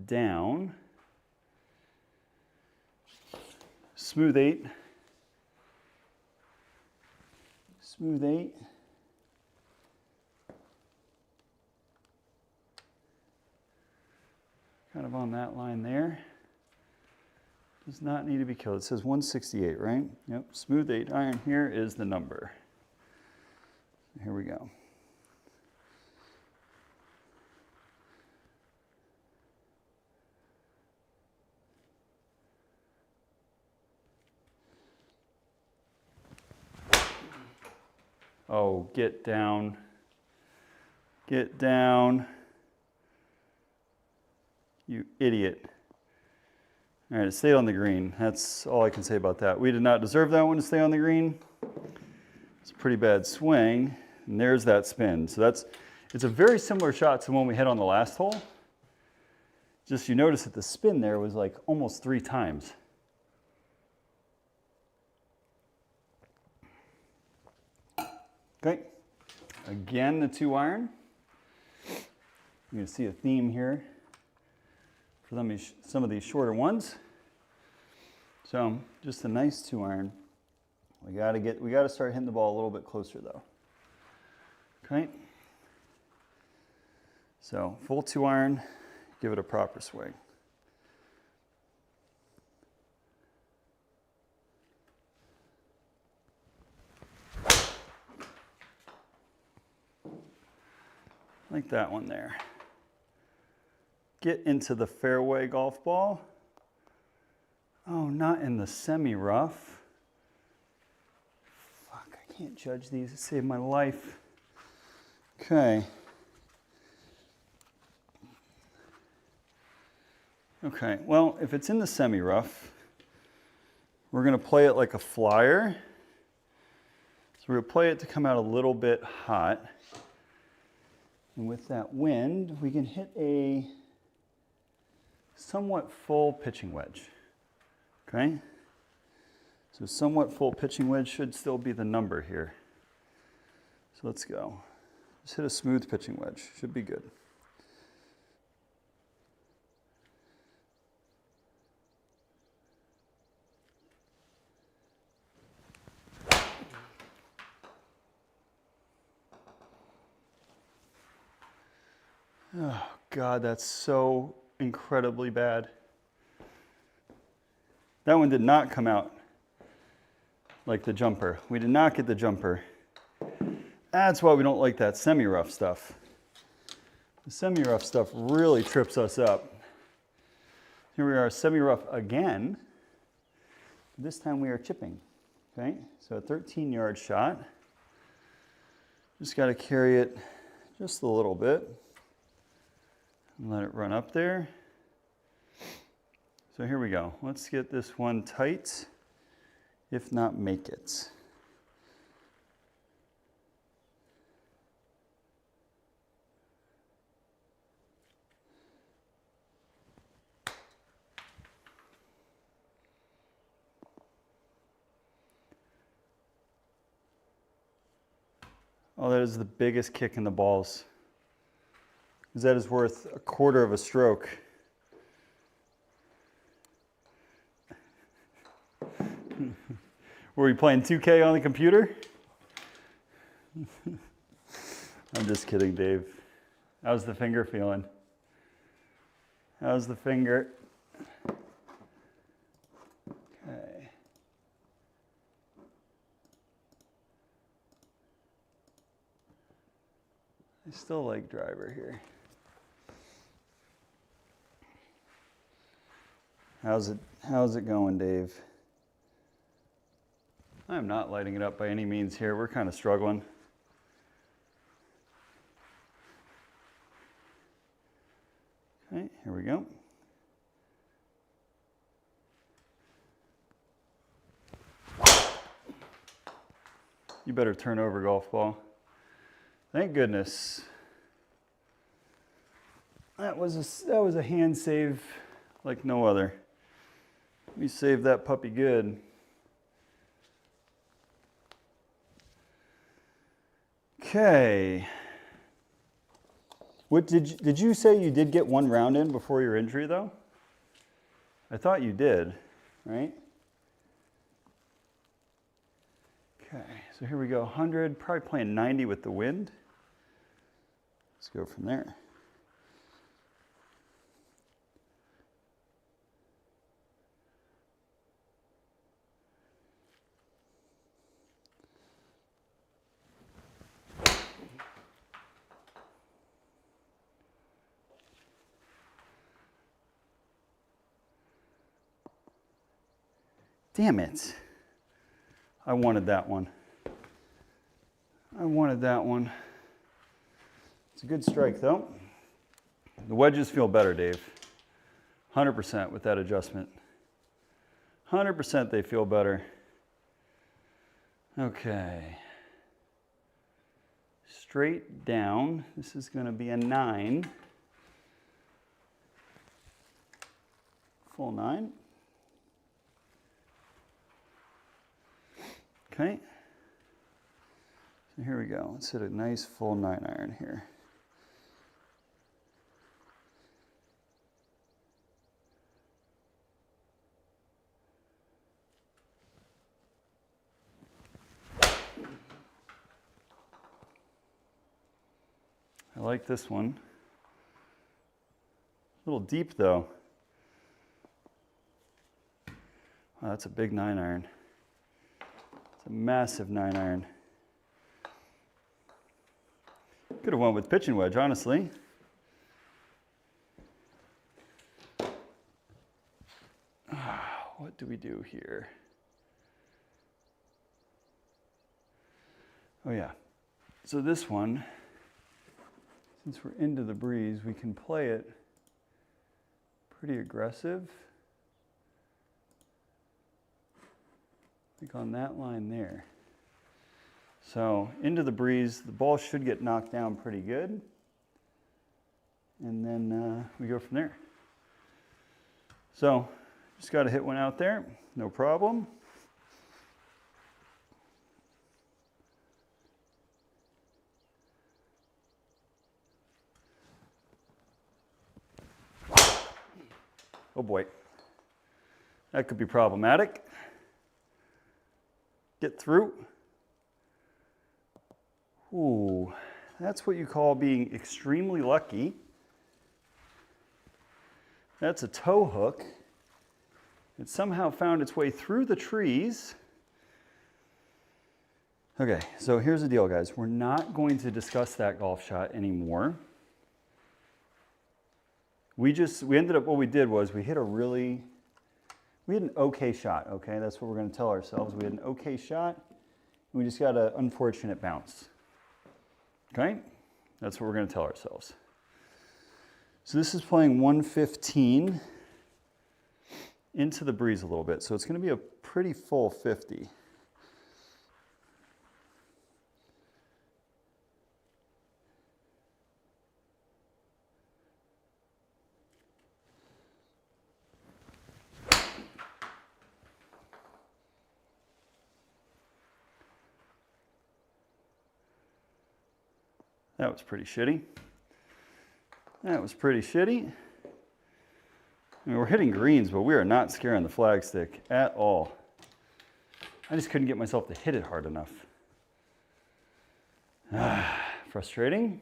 down, smooth 8. Smooth 8. Kind of on that line there. Does not need to be killed. It says 168, right? Yep, smooth 8 iron here is the number. Here we go. Oh, get down. Get down. You idiot. All right, it stayed on the green. That's all I can say about that. We did not deserve that one to stay on the green. It's a pretty bad swing. And there's that spin. So it's a very similar shot to one we hit on the last hole. Just you notice that the spin there was like almost 3 times. Okay, again, the 2 iron. You can see a theme here for some of these shorter ones. So just a nice 2 iron. We got to start hitting the ball a little bit closer though. Okay. So full 2 iron, give it a proper swing. Like that one there. Get into the fairway golf ball. Oh, not in the semi-rough. Fuck, I can't judge these. It saved my life. Okay. Okay, well, if it's in the semi-rough, we're gonna play it like a flyer. So we're gonna play it to come out a little bit hot. And with that wind, we can hit a somewhat full pitching wedge, okay? So somewhat full pitching wedge should still be the number here. So let's go. Just hit a smooth pitching wedge, should be good. Oh God, that's so incredibly bad. That one did not come out like the jumper. We did not get the jumper. That's why we don't like that semi-rough stuff. The semi-rough stuff really trips us up. Here we are, semi-rough again. This time we are chipping, okay? So a 13-yard shot. Just got to carry it just a little bit. And let it run up there. So here we go. Let's get this one tight, if not make it. Oh, that is the biggest kick in the balls. Because that is worth 1/4 of a stroke. Were we playing 2K on the computer? I'm just kidding, Dave. How's the finger feeling? How's the finger? Okay. I still like driver here. How's it going, Dave? I'm not lighting it up by any means here. We're kind of struggling. Okay, here we go. You better turn over, golf ball. Thank goodness. That was a hand save like no other. We saved that puppy good. Okay. What did you say you did get one round in before your injury though? I thought you did, right? Okay, so here we go, 100, probably playing 90 with the wind. Let's go from there. Damn it. I wanted that one. I wanted that one. It's a good strike though. The wedges feel better, Dave. 100% with that adjustment. 100% they feel better. Okay. Straight down. This is going to be a 9. Full 9. Okay, so here we go. Let's hit a nice full 9-iron here. I like this one. A little deep though. Wow, that's a big 9-iron. It's a massive 9-iron. Could have went with pitching wedge, honestly. What do we do here? Oh yeah. So this one, since we're into the breeze, we can play it pretty aggressive. Like on that line there. So into the breeze, the ball should get knocked down pretty good. And then we go from there. So just got to hit one out there, no problem. Oh boy, that could be problematic. Get through. Ooh, that's what you call being extremely lucky. That's a tow hook. It somehow found its way through the trees. Okay, so here's the deal, guys. We're not going to discuss that golf shot anymore. We ended up, what we did was we hit an okay shot, okay? That's what we're going to tell ourselves. We had an okay shot. We just got an unfortunate bounce. Okay? That's what we're going to tell ourselves. So this is playing 115 into the breeze a little bit. So it's going to be a pretty full 50. That was pretty shitty. That was pretty shitty. I mean, we're hitting greens, but we are not scaring the flagstick at all. I just couldn't get myself to hit it hard enough. Frustrating.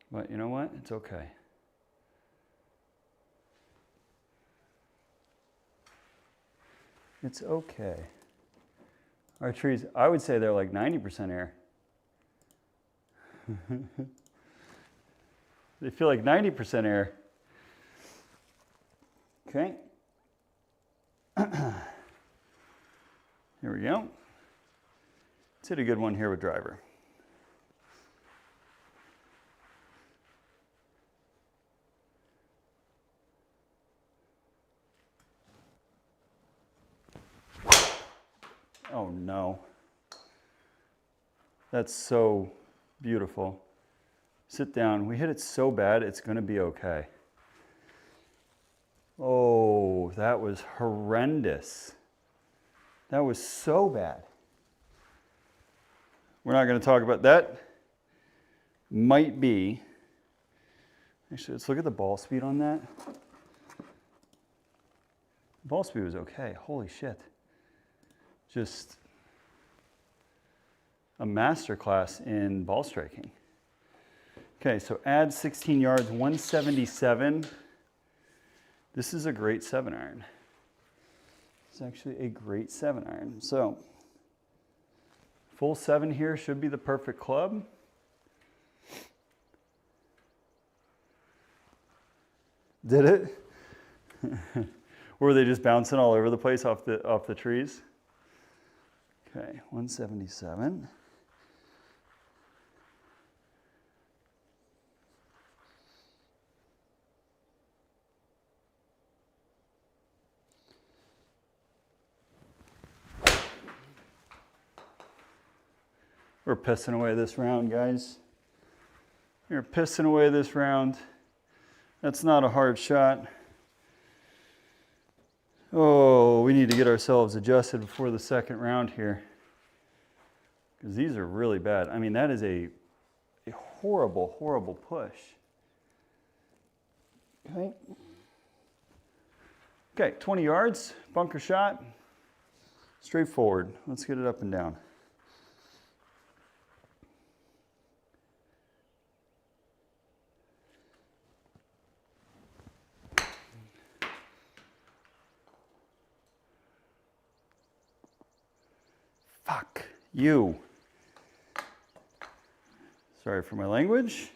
But you know what? It's okay. It's okay. Our trees, I would say they're like 90% air. They feel like 90% air. Okay. Here we go. Let's hit a good one here with driver. Oh no. That's so beautiful. Sit down. We hit it so bad, it's going to be okay. Oh, that was horrendous. That was so bad. We're not going to talk about that. Might be. Actually, let's look at the ball speed on that. Ball speed was okay. Holy shit. Just a masterclass in ball striking. Okay, so add 16 yards, 177. This is a great 7-iron. It's actually a great 7-iron. So, full 7 here should be the perfect club. Did it? Or were they just bouncing all over the place off the trees? Okay, 177. We're pissing away this round, guys. We're pissing away this round. That's not a hard shot. Oh, we need to get ourselves adjusted before the second round here. Because these are really bad. I mean, that is a horrible, horrible push. Okay. Okay, 20 yards, bunker shot. Straightforward. Let's get it up and down. Fuck you. Sorry for my language.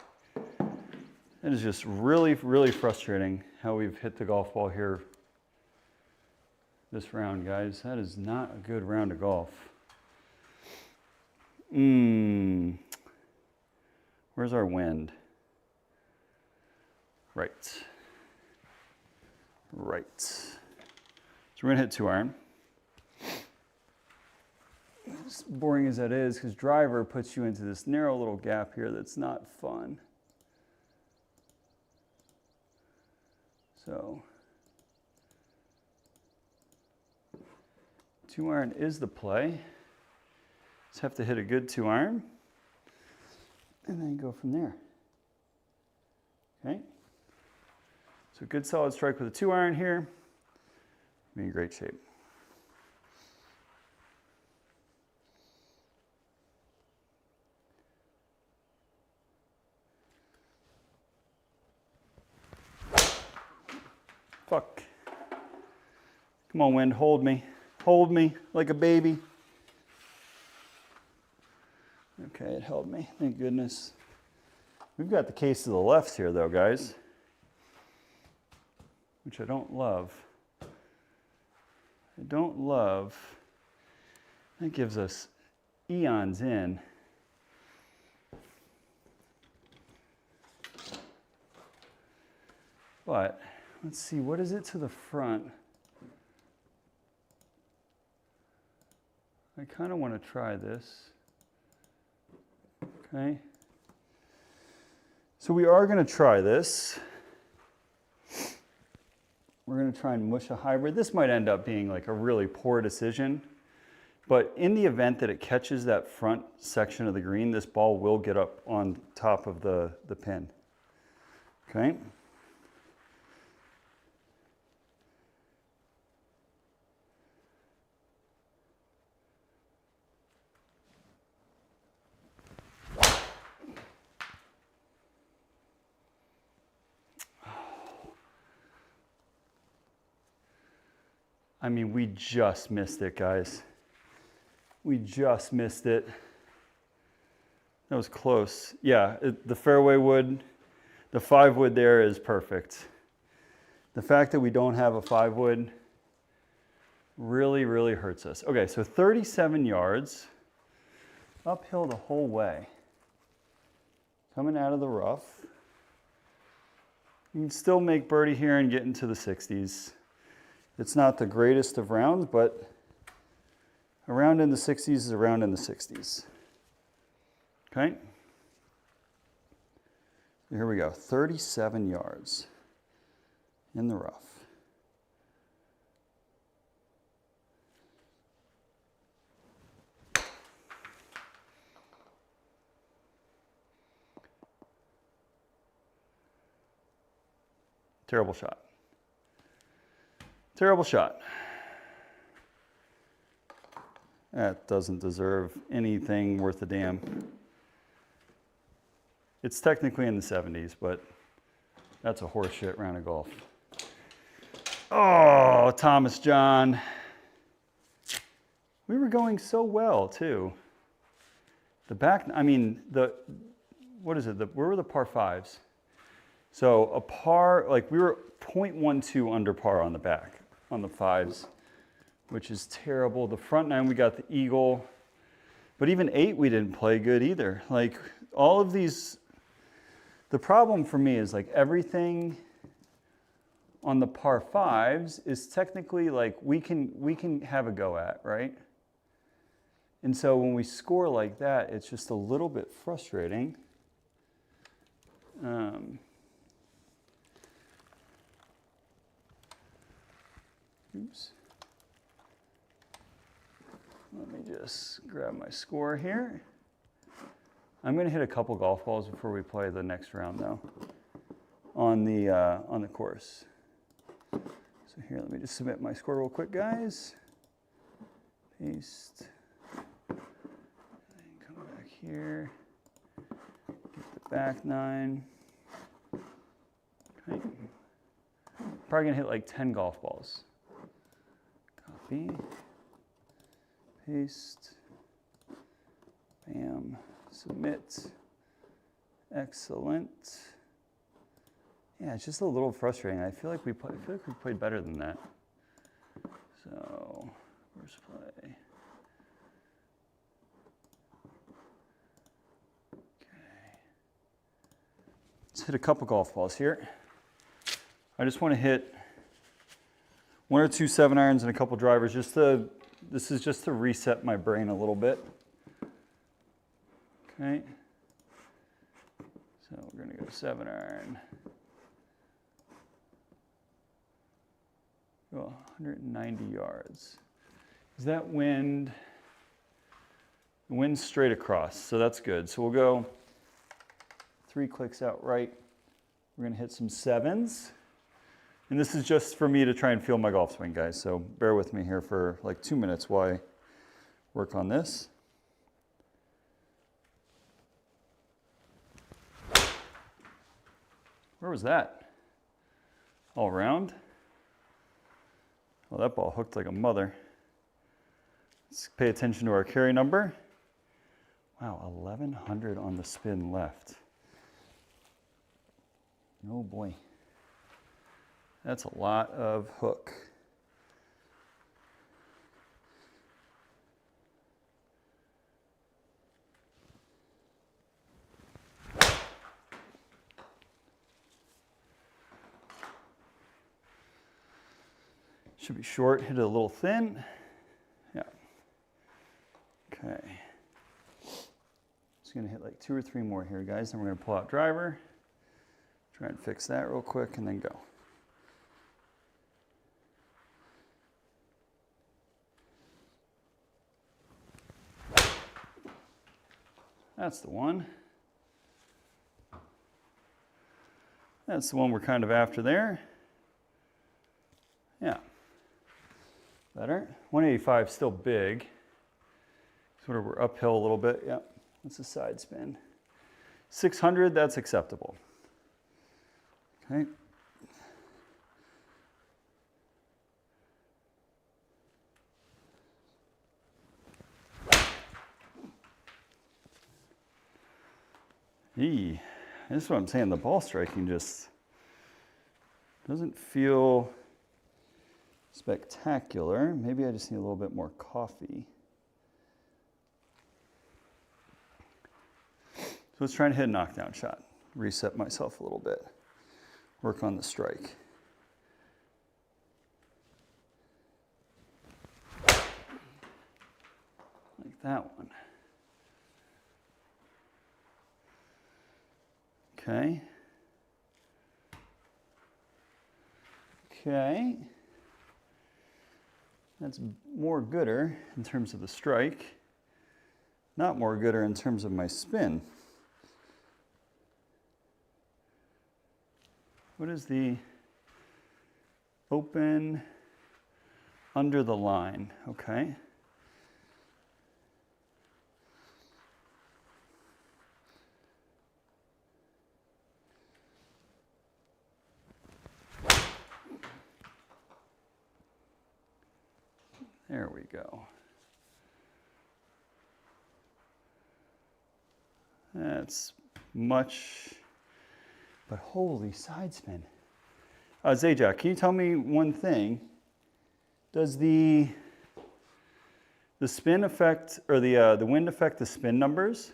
It is just really, really frustrating how we've hit the golf ball here this round, guys. That is not a good round of golf. Where's our wind? Right. Right. So we're gonna hit 2-iron. As boring as that is, because driver puts you into this narrow little gap here that's not fun. So 2-iron is the play. Just have to hit a good 2-iron and then go from there. Okay. So good solid strike with a 2-iron here. Be in great shape. Fuck. Come on, wind, hold me. Hold me like a baby. Okay, it held me, thank goodness. We've got the case to the left here though, guys, which I don't love. I don't love. That gives us eons in. But let's see, what is it to the front? I kind of want to try this. Okay. So we are going to try this. We're going to try and mush a hybrid. This might end up being like a really poor decision, but in the event that it catches that front section of the green, this ball will get up on top of the pin. Okay. I mean, we just missed it, guys. We just missed it. That was close. Yeah, the fairway wood, the 5 wood there is perfect. The fact that we don't have a 5 wood really, really hurts us. Okay, so 37 yards, uphill the whole way. Coming out of the rough. You can still make birdie here and get into the 60s. It's not the greatest of rounds, but a round in the 60s is a round in the 60s. Okay? Here we go, 37 yards in the rough. Terrible shot. Terrible shot. That doesn't deserve anything worth a damn. It's technically in the 70s, but that's a horseshit round of golf. Oh, Thomas John. We were going so well, too. The back, I mean, what is it? Where were the par 5s? So a par, like we were 0.12 under par on the back, on the 5s, which is terrible. The front 9, we got the eagle. But even 8, we didn't play good either. Like all of these, the problem for me is like everything on the par 5s is technically like we can have a go at, right? And so when we score like that, it's just a little bit frustrating. Oops. Let me just grab my score here. I'm going to hit a couple golf balls before we play the next round, though, on the course. So here, let me just submit my score real quick, guys. Paste. And come back here. Get the back 9. Okay. Probably going to hit like 10 golf balls. Copy. Paste. Bam. Submit. Excellent. Yeah, it's just a little frustrating. I feel like we played better than that. So, first play. Okay. Let's hit a couple golf balls here. I just want to hit 1 or 2 7-irons and a couple drivers. This is just to reset my brain a little bit. Okay. So we're going to go 7-iron. Go 190 yards. Is that wind? The wind's straight across, so that's good. So we'll go 3 clicks out right. We're going to hit some 7s. And this is just for me to try and feel my golf swing, guys. So bear with me here for like 2 minutes while I work on this. Where was that? All around? Well, that ball hooked like a mother. Let's pay attention to our carry number. Wow, 1100 on the spin left. Oh boy. That's a lot of hook. Should be short, hit it a little thin. Yeah. Okay. Just gonna hit like 2 or 3 more here, guys. Then we're gonna pull out driver. Try and fix that real quick and then go. That's the one. That's the one we're kind of after there. Yeah. Better. 185 still big. Sort of we're uphill a little bit. Yep. That's a side spin. 600, that's acceptable. Okay. This is what I'm saying, the ball striking just doesn't feel spectacular. Maybe I just need a little bit more coffee. So let's try and hit a knockdown shot. Reset myself a little bit. Work on the strike. Like that one. Okay. Okay. That's more gooder in terms of the strike. Not more gooder in terms of my spin. What is the open under the line? Okay. There we go. That's much, but holy side spin. Zajac, can you tell me one thing? Does the spin affect, or the wind affect the spin numbers?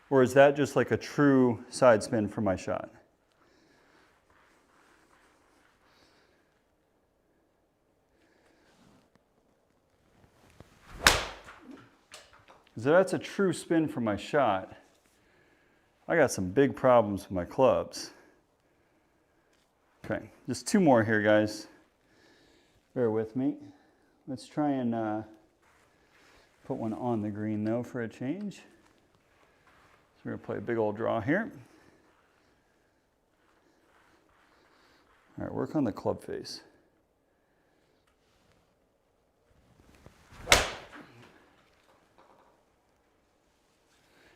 Or is that just like a true side spin for my shot? So that's a true spin for my shot. I got some big problems with my clubs. Okay, just two more here, guys. Bear with me. Let's try and put one on the green though for a change. So we're gonna play a big old draw here. All right, work on the club face.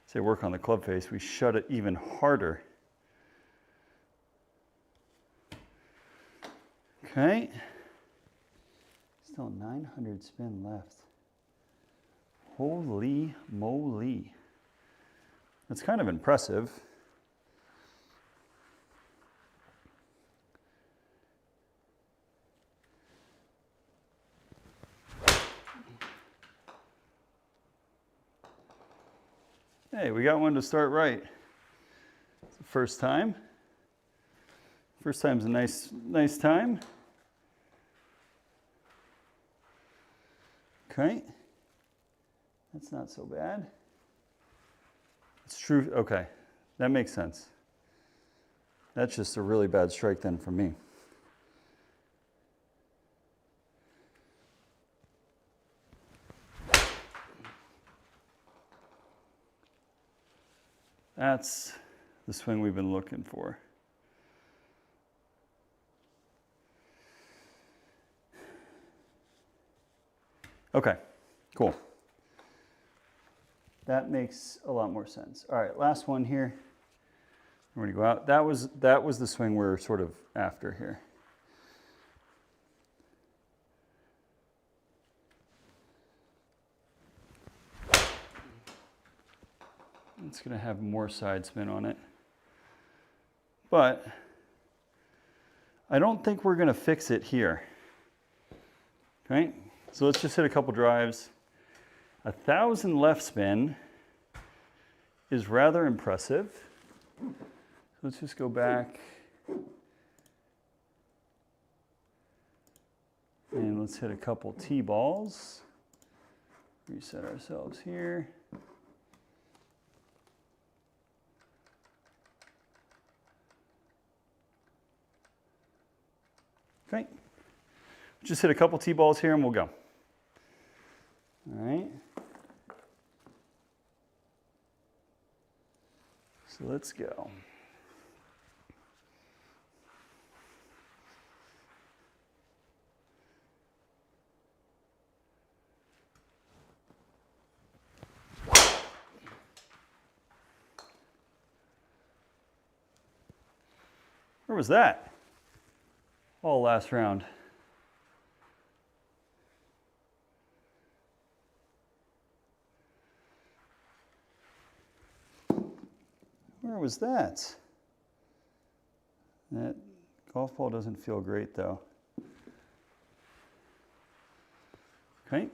Say work on the club face, we shut it even harder. Okay. Still 900 spin left. Holy moly. That's kind of impressive. Hey, we got one to start right. It's the first time. First time's a nice time. Okay. That's not so bad. It's true. Okay. That makes sense. That's just a really bad strike then for me. That's the swing we've been looking for. Okay, cool. That makes a lot more sense. All right, last one here. We're gonna go out. That was the swing we're sort of after here. It's gonna have more side spin on it. But I don't think we're gonna fix it here. Okay, so let's just hit a couple drives. 1,000 left spin is rather impressive. So let's just go back and let's hit a couple T-balls. Reset ourselves here. Okay, just hit a couple T-balls here and we'll go. All right. So let's go. Where was that? All last round. Where was that? That golf ball doesn't feel great though. Okay.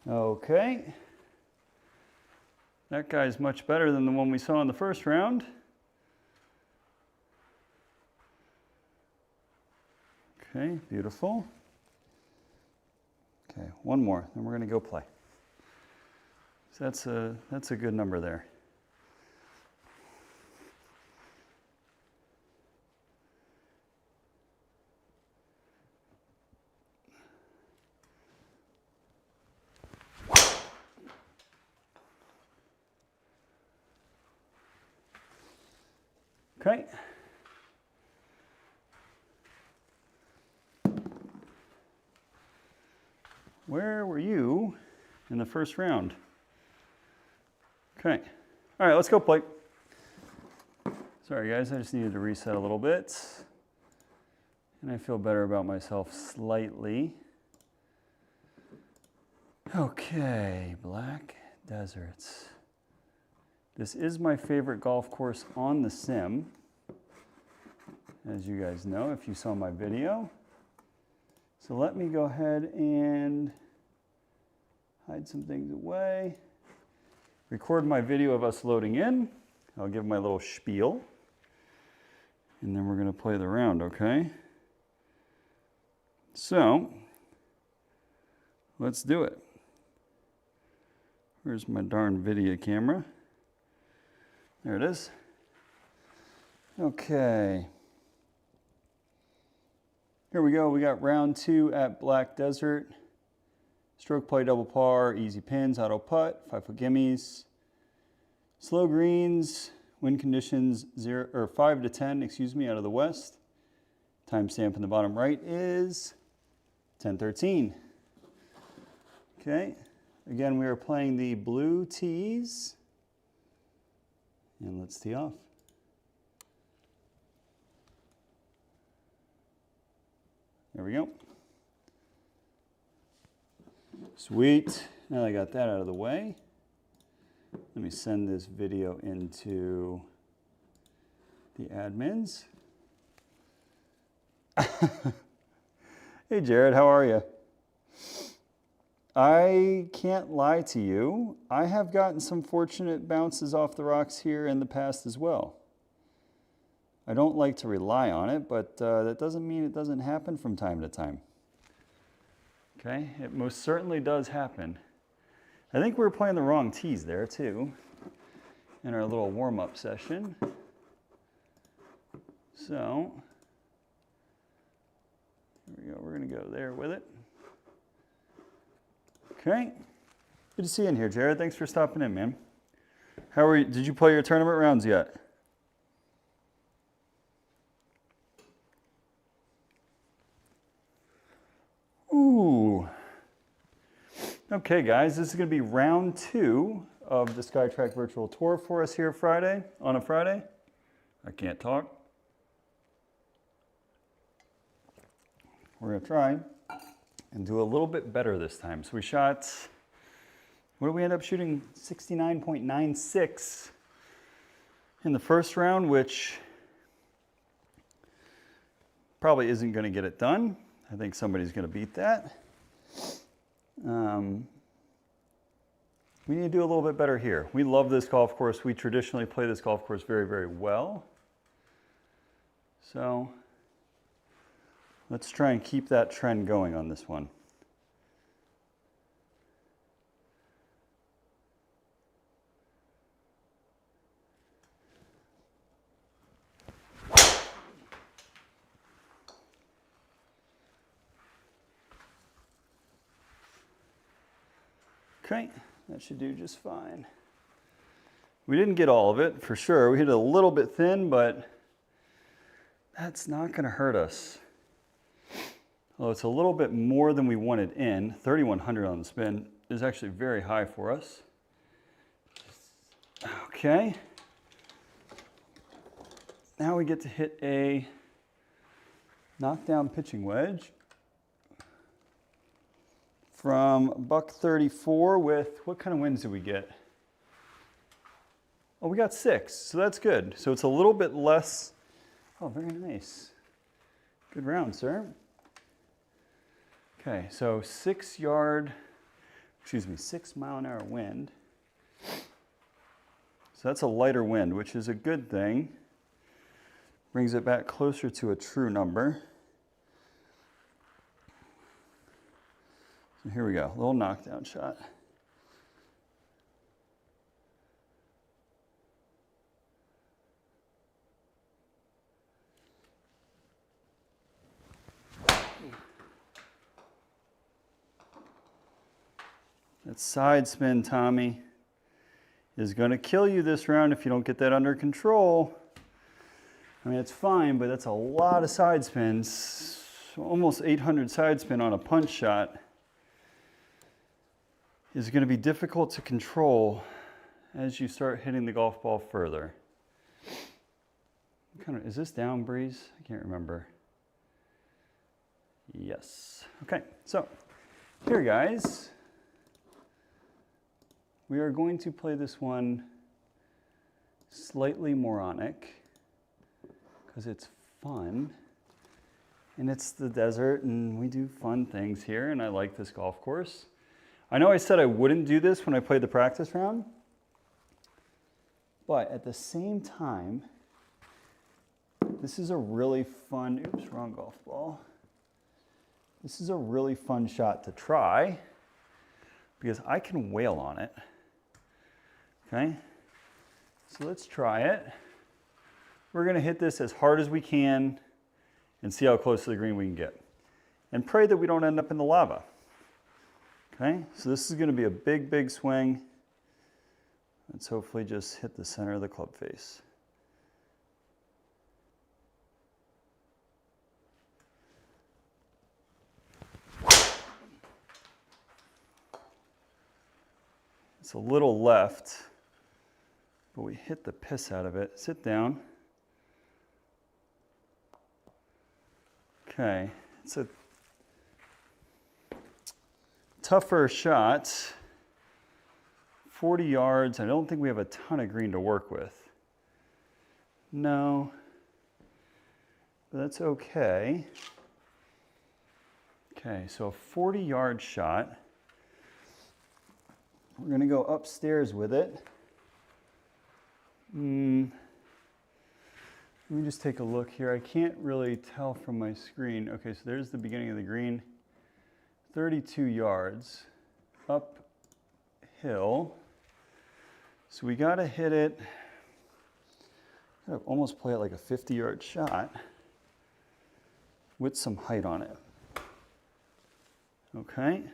Okay. That guy's much better than the one we saw in the first round. Okay, beautiful. Okay, one more, then we're going to go play. So that's a good number there. Okay. Where were you in the first round? Okay. All right, let's go play. Sorry guys, I just needed to reset a little bit. And I feel better about myself slightly. Okay, Black Deserts. This is my favorite golf course on the sim, as you guys know if you saw my video. So let me go ahead and hide some things away. Record my video of us loading in. I'll give my little spiel. And then we're going to play the round, okay? So, let's do it. Where's my darn video camera? There it is. Okay. Here we go. We got round 2 at Black Desert. Stroke play, double par, easy pins, auto putt, 5-foot gimmies. Slow greens, wind conditions 5 to 10, out of the west. Timestamp in the bottom right is 10:13. Okay. Again, we are playing the blue tees. And let's tee off. There we go. Sweet. Now that I got that out of the way, let me send this video into the admins. Hey Jared, how are you? I can't lie to you. I have gotten some fortunate bounces off the rocks here in the past as well. I don't like to rely on it, but that doesn't mean it doesn't happen from time to time. Okay, it most certainly does happen. I think we were playing the wrong tees there too in our little warm-up session. So, here we go, we're gonna go there with it. Okay, good to see you in here, Jared. Thanks for stopping in, man. How are you? Did you play your tournament rounds yet? Ooh. Okay, guys, this is going to be round 2 of the SkyTrak virtual tour for us here on a Friday. I can't talk. We're going to try and do a little bit better this time. So we shot, what did we end up shooting? 69.96 in the first round, which probably isn't going to get it done. I think somebody's going to beat that. We need to do a little bit better here. We love this golf course. We traditionally play this golf course very, very well. So let's try and keep that trend going on this one. Okay, that should do just fine. We didn't get all of it, for sure. We hit it a little bit thin, but that's not going to hurt us. Although it's a little bit more than we wanted in. 3,100 on the spin is actually very high for us. Okay. now we get to hit a knockdown pitching wedge from buck 34 with, what kind of winds did we get? Oh, we got 6, so that's good. So it's a little bit less. Oh, very nice. Good round, sir. Okay, so 6 mile an hour wind. So that's a lighter wind, which is a good thing. Brings it back closer to a true number. So here we go, a little knockdown shot. That side spin, Tommy, is going to kill you this round if you don't get that under control. I mean, it's fine, but that's a lot of side spins. Almost 800 side spin on a punch shot is going to be difficult to control as you start hitting the golf ball further. Is this down breeze? I can't remember. Yes. Okay, so here, guys. We are going to play this one slightly moronic because it's fun and it's the desert and we do fun things here and I like this golf course. I know I said I wouldn't do this when I played the practice round, but at the same time, this is a really fun, oops, wrong golf ball. This is a really fun shot to try because I can wail on it. Okay, so let's try it. We're going to hit this as hard as we can and see how close to the green we can get. And pray that we don't end up in the lava. Okay, so this is going to be a big, big swing. Let's hopefully just hit the center of the club face. It's a little left, but we hit the piss out of it. Sit down. Okay, it's a tougher shot. 40 yards. I don't think we have a ton of green to work with. No, but that's okay. Okay, so a 40-yard shot. We're going to go upstairs with it. Let me just take a look here. I can't really tell from my screen. Okay, so there's the beginning of the green. 32 yards uphill. So we got to hit it. Got to almost play it like a 50-yard shot with some height on it. Okay.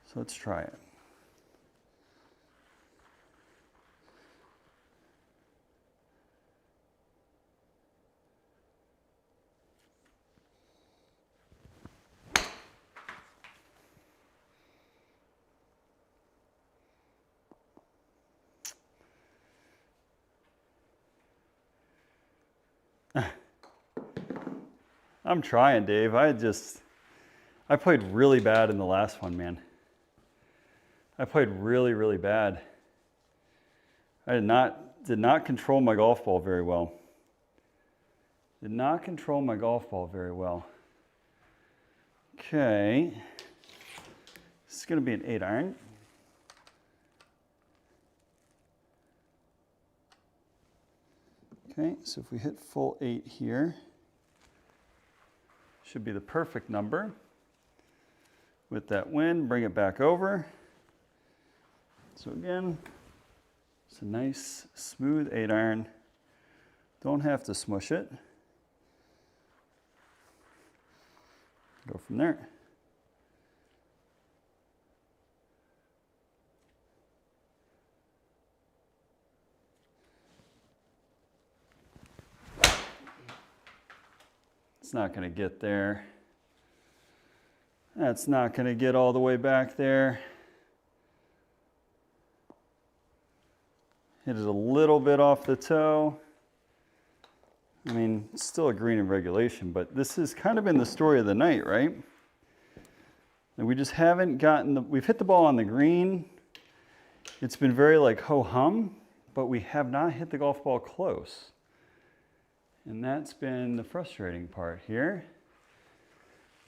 So let's try it. I'm trying, Dave. I played really bad in the last one, man. I played really, really bad. I did not control my golf ball very well. Did not control my golf ball very well. Okay. This is going to be an 8-iron. Okay, so if we hit full 8 here, should be the perfect number. With that wind, bring it back over. So again, it's a nice smooth 8-iron. Don't have to smush it. Go from there. It's not going to get there. That's not going to get all the way back there. Hit it a little bit off the toe. I mean, it's still a green in regulation, but this has kind of been the story of the night, right? And we just haven't gotten we've hit the ball on the green. It's been very like ho-hum, but we have not hit the golf ball close. And that's been the frustrating part here.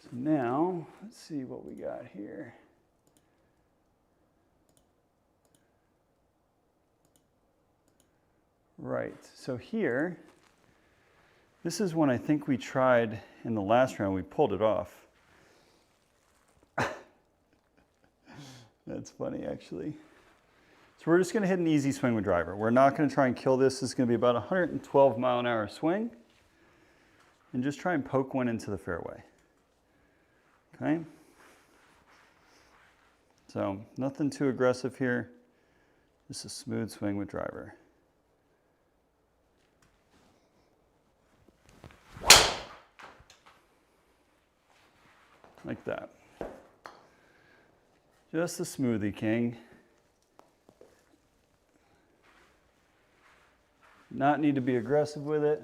So now, let's see what we got here. Right, so here, this is one I think we tried in the last round. We pulled it off. That's funny, actually. So we're just going to hit an easy swing with driver. We're not going to try and kill this. This is going to be about a 112 mile an hour swing. And just try and poke one into the fairway. Okay? So nothing too aggressive here. Just a smooth swing with driver. Like that. Just a smoothie, king. Not need to be aggressive with it.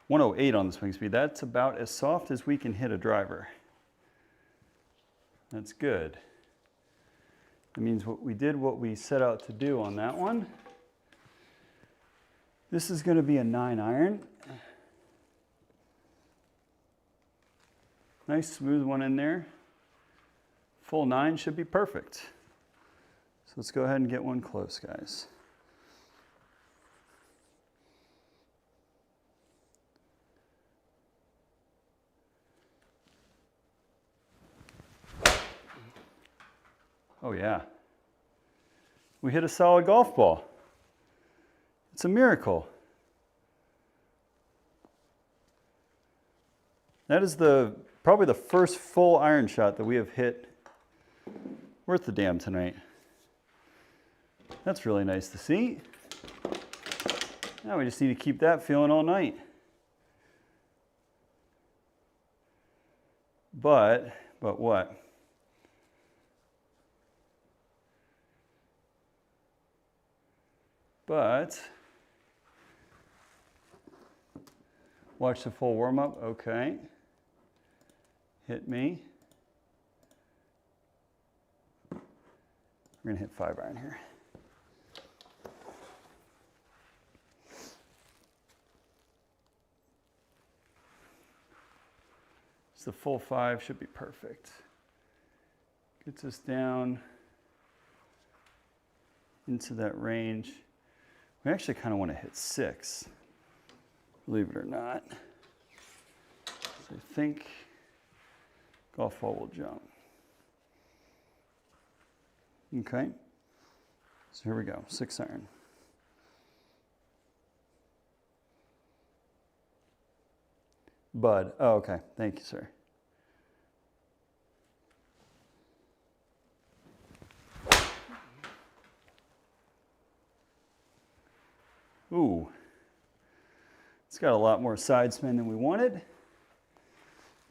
108 on the swing speed. That's about as soft as we can hit a driver. That's good. That means what we set out to do on that one. This is going to be a 9 iron. Nice smooth one in there. Full 9 should be perfect. So let's go ahead and get one close, guys. Oh yeah. We hit a solid golf ball. It's a miracle. That is probably the first full iron shot that we have hit worth the damn tonight. That's really nice to see. Now we just need to keep that feeling all night. But what? But watch the full warm-up. Okay. Hit me. We're going to hit 5 iron here. So the full 5 should be perfect. Gets us down into that range. We actually kind of want to hit 6, believe it or not. So I think golf ball will jump. Okay, so here we go, 6 iron. Bud, oh, okay, thank you, sir. Ooh, it's got a lot more side spin than we wanted.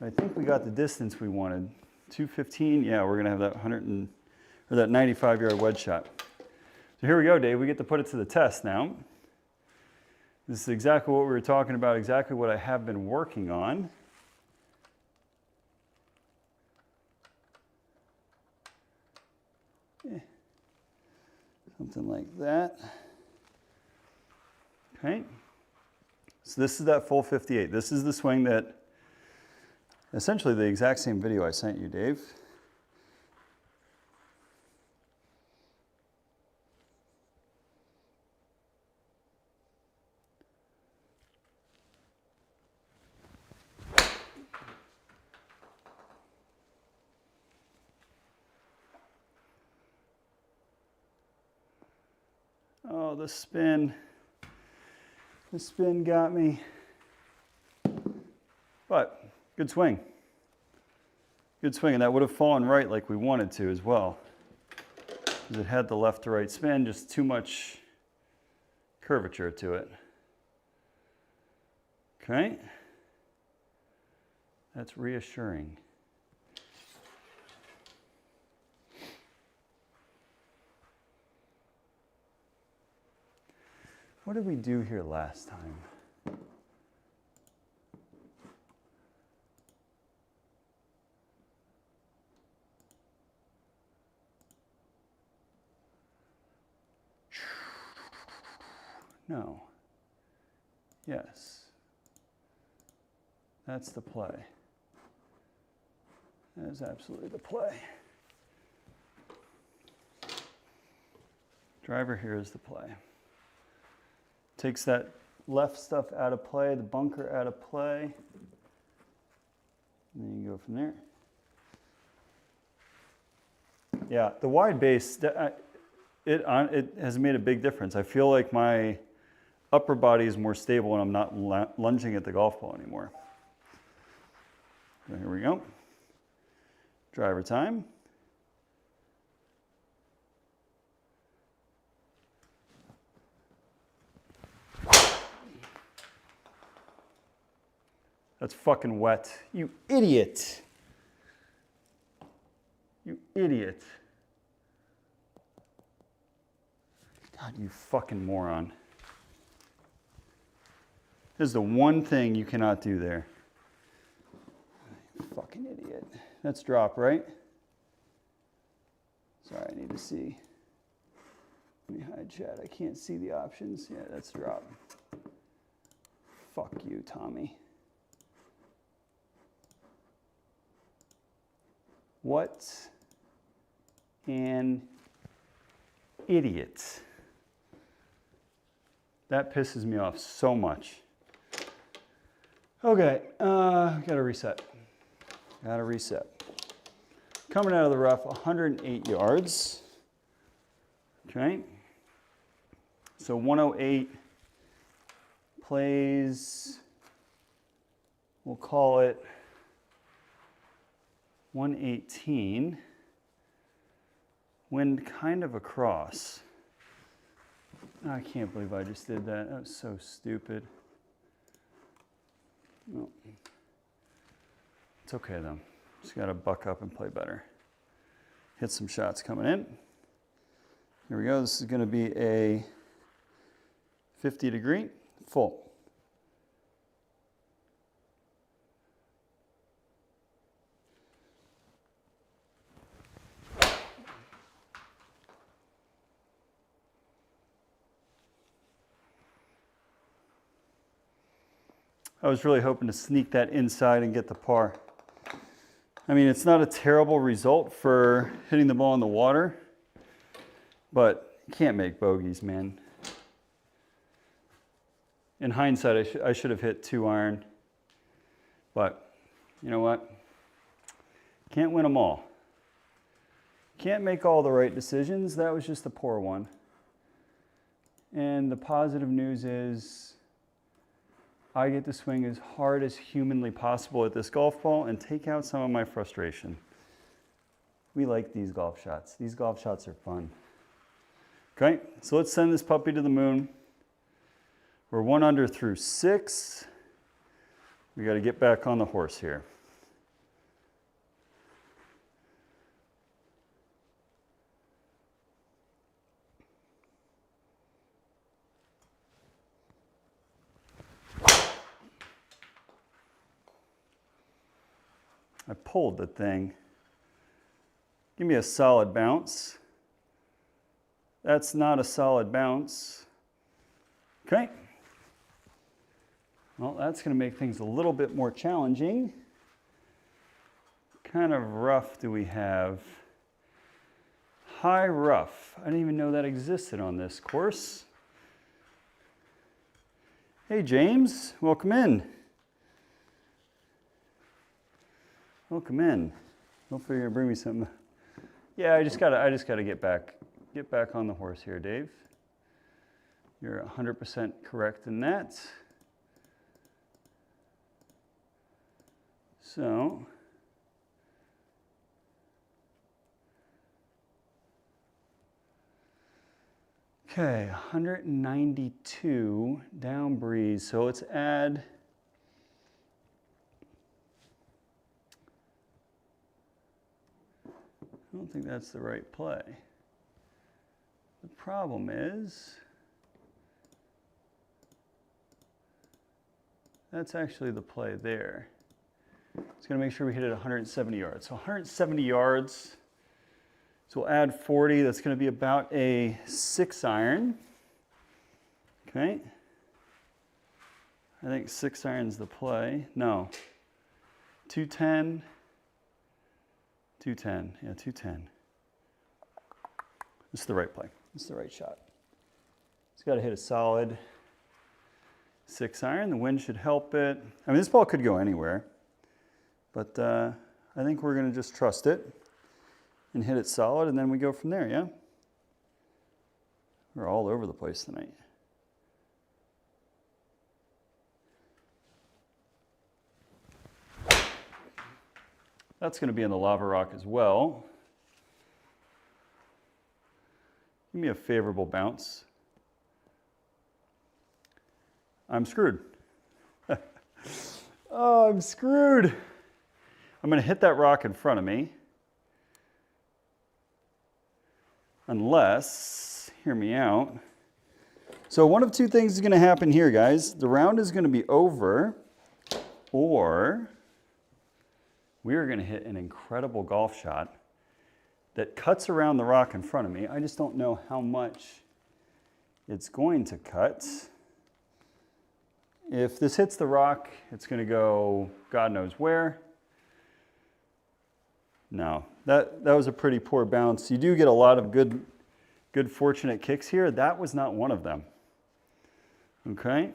I think we got the distance we wanted. 215, yeah, we're gonna have that that 95-yard wedge shot. So here we go, Dave. We get to put it to the test now. This is exactly what we were talking about, exactly what I have been working on. Something like that. Okay. So this is that full 58. This is the swing that, essentially the exact same video I sent you, Dave. Oh, the spin got me. But good swing. Good swing, and that would have fallen right like we wanted to as well. Because it had the left to right spin, just too much curvature to it. Okay. That's reassuring. What did we do here last time? No. Yes. That's the play. That is absolutely the play. Driver here is the play. Takes that left stuff out of play, the bunker out of play. And then you go from there. Yeah, the wide base, it has made a big difference. I feel like my upper body is more stable and I'm not lunging at the golf ball anymore. So here we go. Driver time. That's fucking wet. You idiot. You idiot. God, you fucking moron. This is the one thing you cannot do there. You fucking idiot. That's drop, right? Sorry, I need to see. Let me hide chat. I can't see the options. Yeah, that's drop. Fuck you, Tommy. What an idiot. That pisses me off so much. Okay, gotta reset. Gotta reset. Coming out of the rough, 108 yards. Okay. So 108 plays, we'll call it 118. Wind kind of across. I can't believe I just did that. That was so stupid. No. It's okay though. Just gotta buck up and play better. Hit some shots coming in. Here we go. This is gonna be a 50-degree full. I was really hoping to sneak that inside and get the par. I mean, it's not a terrible result for hitting the ball in the water, but you can't make bogeys, man. In hindsight, I should have hit 2-iron, but you know what? Can't win them all. Can't make all the right decisions. That was just a poor one. And the positive news is I get to swing as hard as humanly possible at this golf ball and take out some of my frustration. We like these golf shots. These golf shots are fun. Okay, so let's send this puppy to the moon. We're 1 under through 6. We got to get back on the horse here. I pulled the thing. Give me a solid bounce. That's not a solid bounce. Okay. Well, that's going to make things a little bit more challenging. What kind of rough do we have? High rough. I didn't even know that existed on this course. Hey, James, welcome in. Welcome in. Hopefully you're gonna bring me something. Yeah, I just gotta get back on the horse here, Dave. You're 100% correct in that. So, okay, 192 down breeze. So let's add. I don't think that's the right play. The problem is, that's actually the play there. It's going to make sure we hit it 170 yards. So 170 yards, so we'll add 40. That's going to be about a 6-iron. Okay. I think 6 iron's the play. No. 210. 210. Yeah, 210. This is the right play. This is the right shot. It's got to hit a solid 6 iron. The wind should help it. I mean, this ball could go anywhere, but I think we're going to just trust it and hit it solid, and then we go from there, yeah? We're all over the place tonight. That's going to be in the lava rock as well. Give me a favorable bounce. I'm screwed. Oh, I'm screwed. I'm going to hit that rock in front of me. Unless, hear me out. So one of two things is going to happen here, guys. The round is going to be over, or we are going to hit an incredible golf shot that cuts around the rock in front of me. I just don't know how much it's going to cut. If this hits the rock, it's going to go God knows where. No, that was a pretty poor bounce. You do get a lot of good fortunate kicks here. That was not one of them. Okay?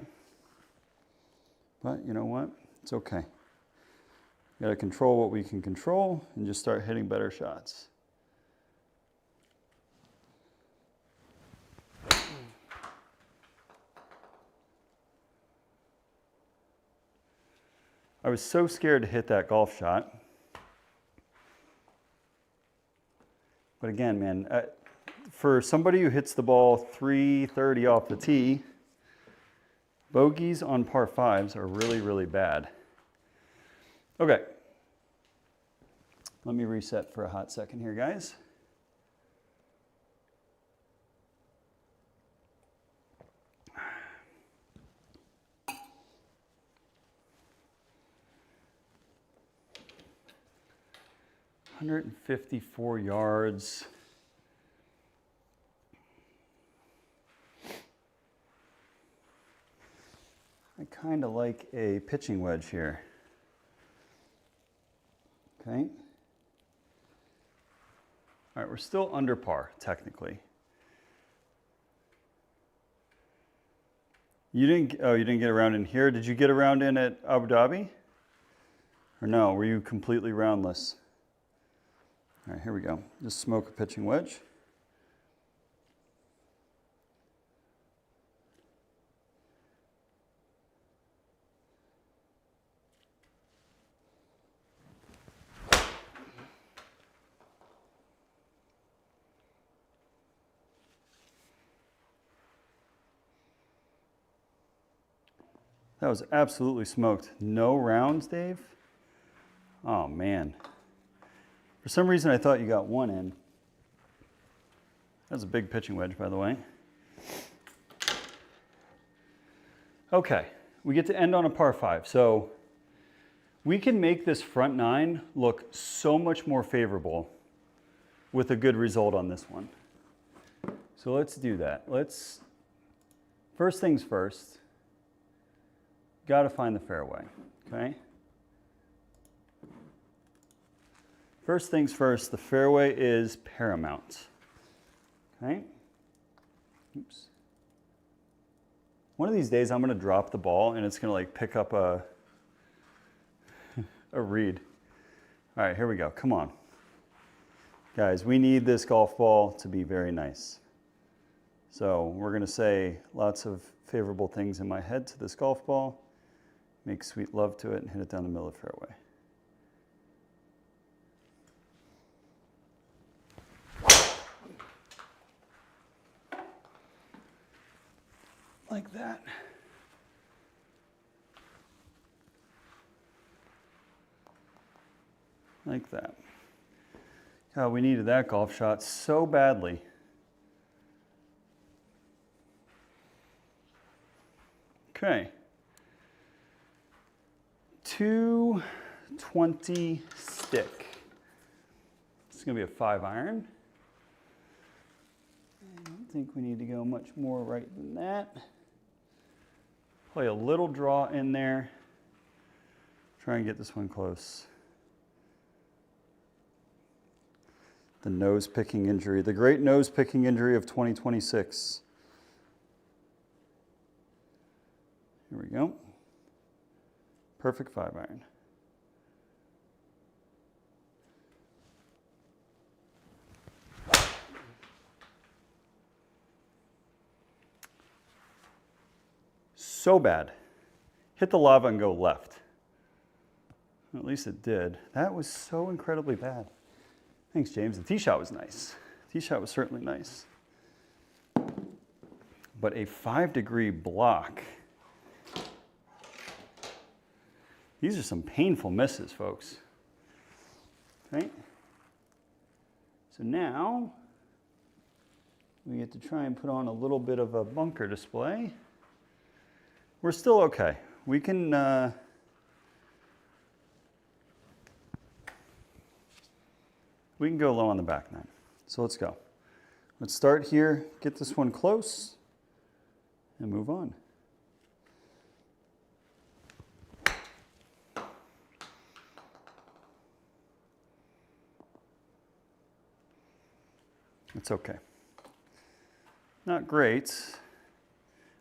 But you know what? It's okay. Got to control what we can control and just start hitting better shots. I was so scared to hit that golf shot. But again, man, for somebody who hits the ball 330 off the tee, bogeys on par 5s are really, really bad. Okay. Let me reset for a hot second here, guys. $154 yards. I kind of like a pitching wedge here. Okay. All right, we're still under par, technically. You didn't get around in here. Did you get around in at Abu Dhabi? Or no, were you completely roundless? All right, here we go. Just smoke a pitching wedge. That was absolutely smoked. No rounds, Dave? Oh, man. For some reason, I thought you got one in. That's a big pitching wedge, by the way. Okay, we get to end on a par 5. So we can make this front 9 look so much more favorable with a good result on this one. So let's do that. First things first, got to find the fairway, okay? First things first, the fairway is paramount, okay? Oops. One of these days I'm gonna drop the ball and it's gonna like pick up a reed. All right, here we go, come on. Guys, we need this golf ball to be very nice. So we're gonna say lots of favorable things in my head to this golf ball, make sweet love to it and hit it down the middle of the fairway. Like that. Like that. God, we needed that golf shot so badly. Okay. 220 stick. It's going to be a 5 iron. I don't think we need to go much more right than that. Play a little draw in there. Try and get this one close. The nose picking injury, the great nose picking injury of 2026. Here we go. Perfect 5-iron. So bad. Hit the lava and go left. At least it did. That was so incredibly bad. Thanks, James. The tee shot was nice. The tee shot was certainly nice. But a 5-degree block. These are some painful misses, folks. Okay. So now we get to try and put on a little bit of a bunker display. We're still okay. We can go low on the back nine. So let's go. Let's start here, get this one close, and move on. It's okay. Not great.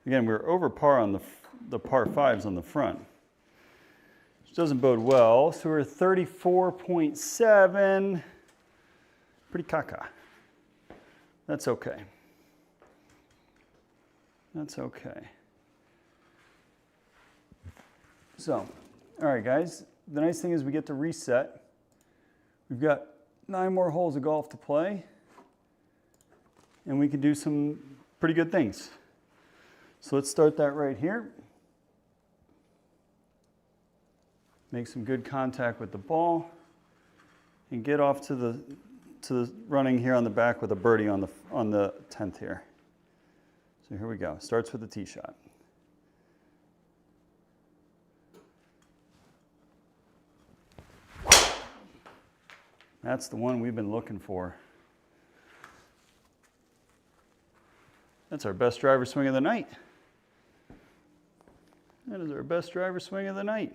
Again, we're over par on the par 5s on the front, which doesn't bode well. So we're 34.7. Pretty caca. That's okay. That's okay. So, all right, guys. The nice thing is we get to reset. We've got 9 more holes of golf to play, and we can do some pretty good things. So let's start that right here. Make some good contact with the ball and get off to the running here on the back with a birdie on the 10th here. So here we go. Starts with the tee shot. That's the one we've been looking for. That's our best driver swing of the night. That is our best driver swing of the night.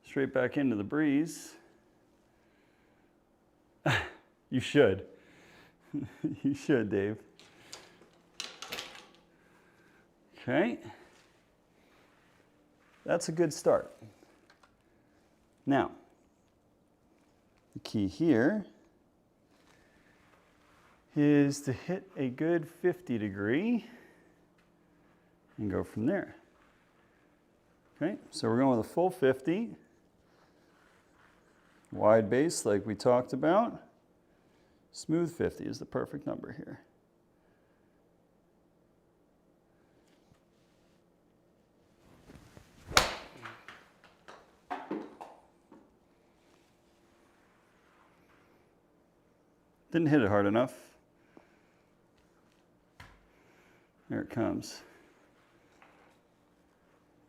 Straight back into the breeze. You should. You should, Dave. Okay. That's a good start. Now, the key here is to hit a good 50-degree and go from there. Okay, so we're going with a full 50. Wide base like we talked about. Smooth 50 is the perfect number here. Didn't hit it hard enough. There it comes.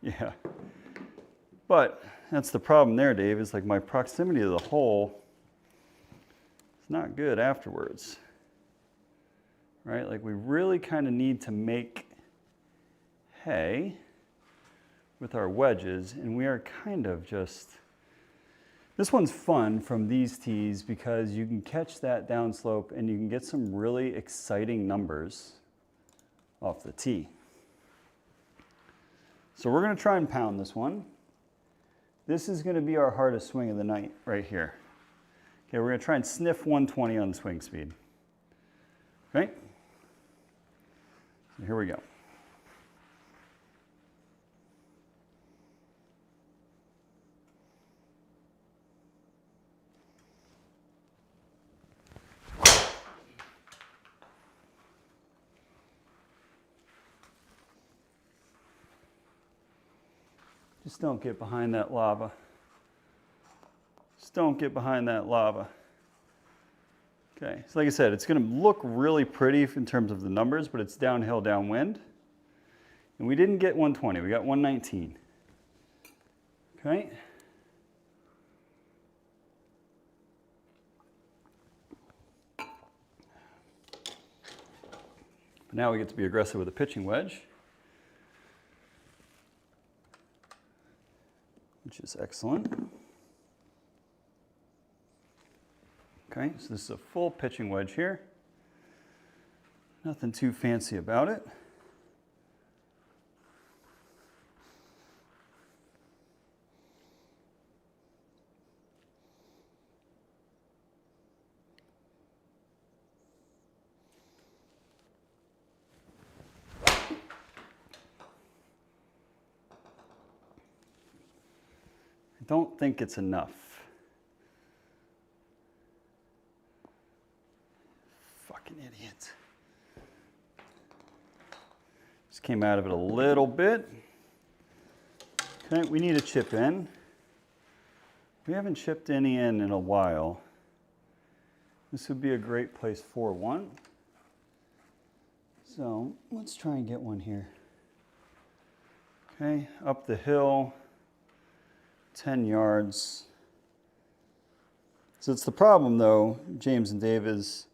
Yeah. But that's the problem there, Dave, is like my proximity to the hole is not good afterwards. Right? Like we really kind of need to make hay with our wedges, and we are kind of just, this one's fun from these tees because you can catch that downslope and you can get some really exciting numbers off the tee. So we're going to try and pound this one. This is going to be our hardest swing of the night right here. Okay, we're going to try and sniff 120 on the swing speed. Okay? So here we go. Just don't get behind that lava. Just don't get behind that lava. Okay, so like I said, it's going to look really pretty in terms of the numbers, but it's downhill, downwind. And we didn't get 120, we got 119. Okay. But now we get to be aggressive with a pitching wedge. which is excellent. Okay, so this is a full pitching wedge here. Nothing too fancy about it. I don't think it's enough. Fucking idiot. Just came out of it a little bit. Okay, we need a chip in. We haven't chipped any in a while. This would be a great place for one. So let's try and get one here. Okay, up the hill. 10 yards. So it's the problem though, James and Dave, is,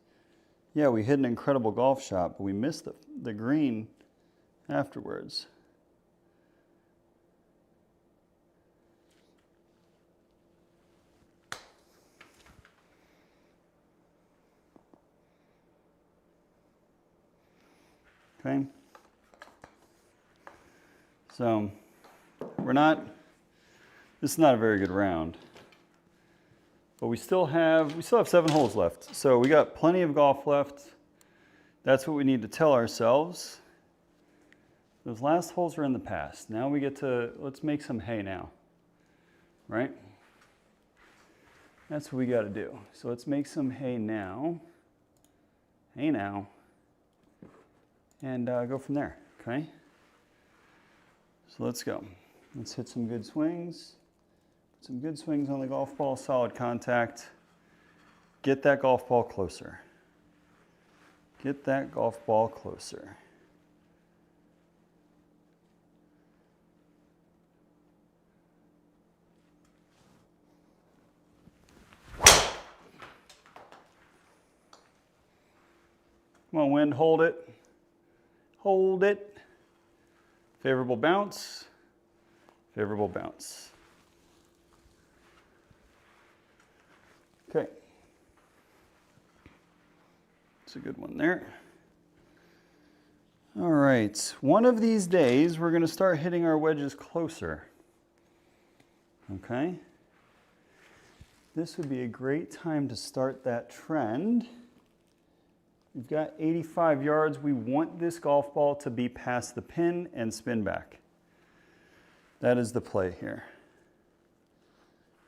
yeah, we hit an incredible golf shot, but we missed the green afterwards. Okay. So this is not a very good round, but we still have 7 holes left. So we got plenty of golf left. That's what we need to tell ourselves. Those last holes are in the past. Now we get to, let's make some hay now, right? That's what we got to do. So let's make some hay now, and go from there, okay? So let's go. Let's hit some good swings. Some good swings on the golf ball, solid contact. Get that golf ball closer. Get that golf ball closer. Come on, wind, hold it. Hold it. Favorable bounce. Favorable bounce. Okay. It's a good one there. All right. One of these days, we're going to start hitting our wedges closer. Okay. This would be a great time to start that trend. We've got 85 yards. We want this golf ball to be past the pin and spin back. That is the play here.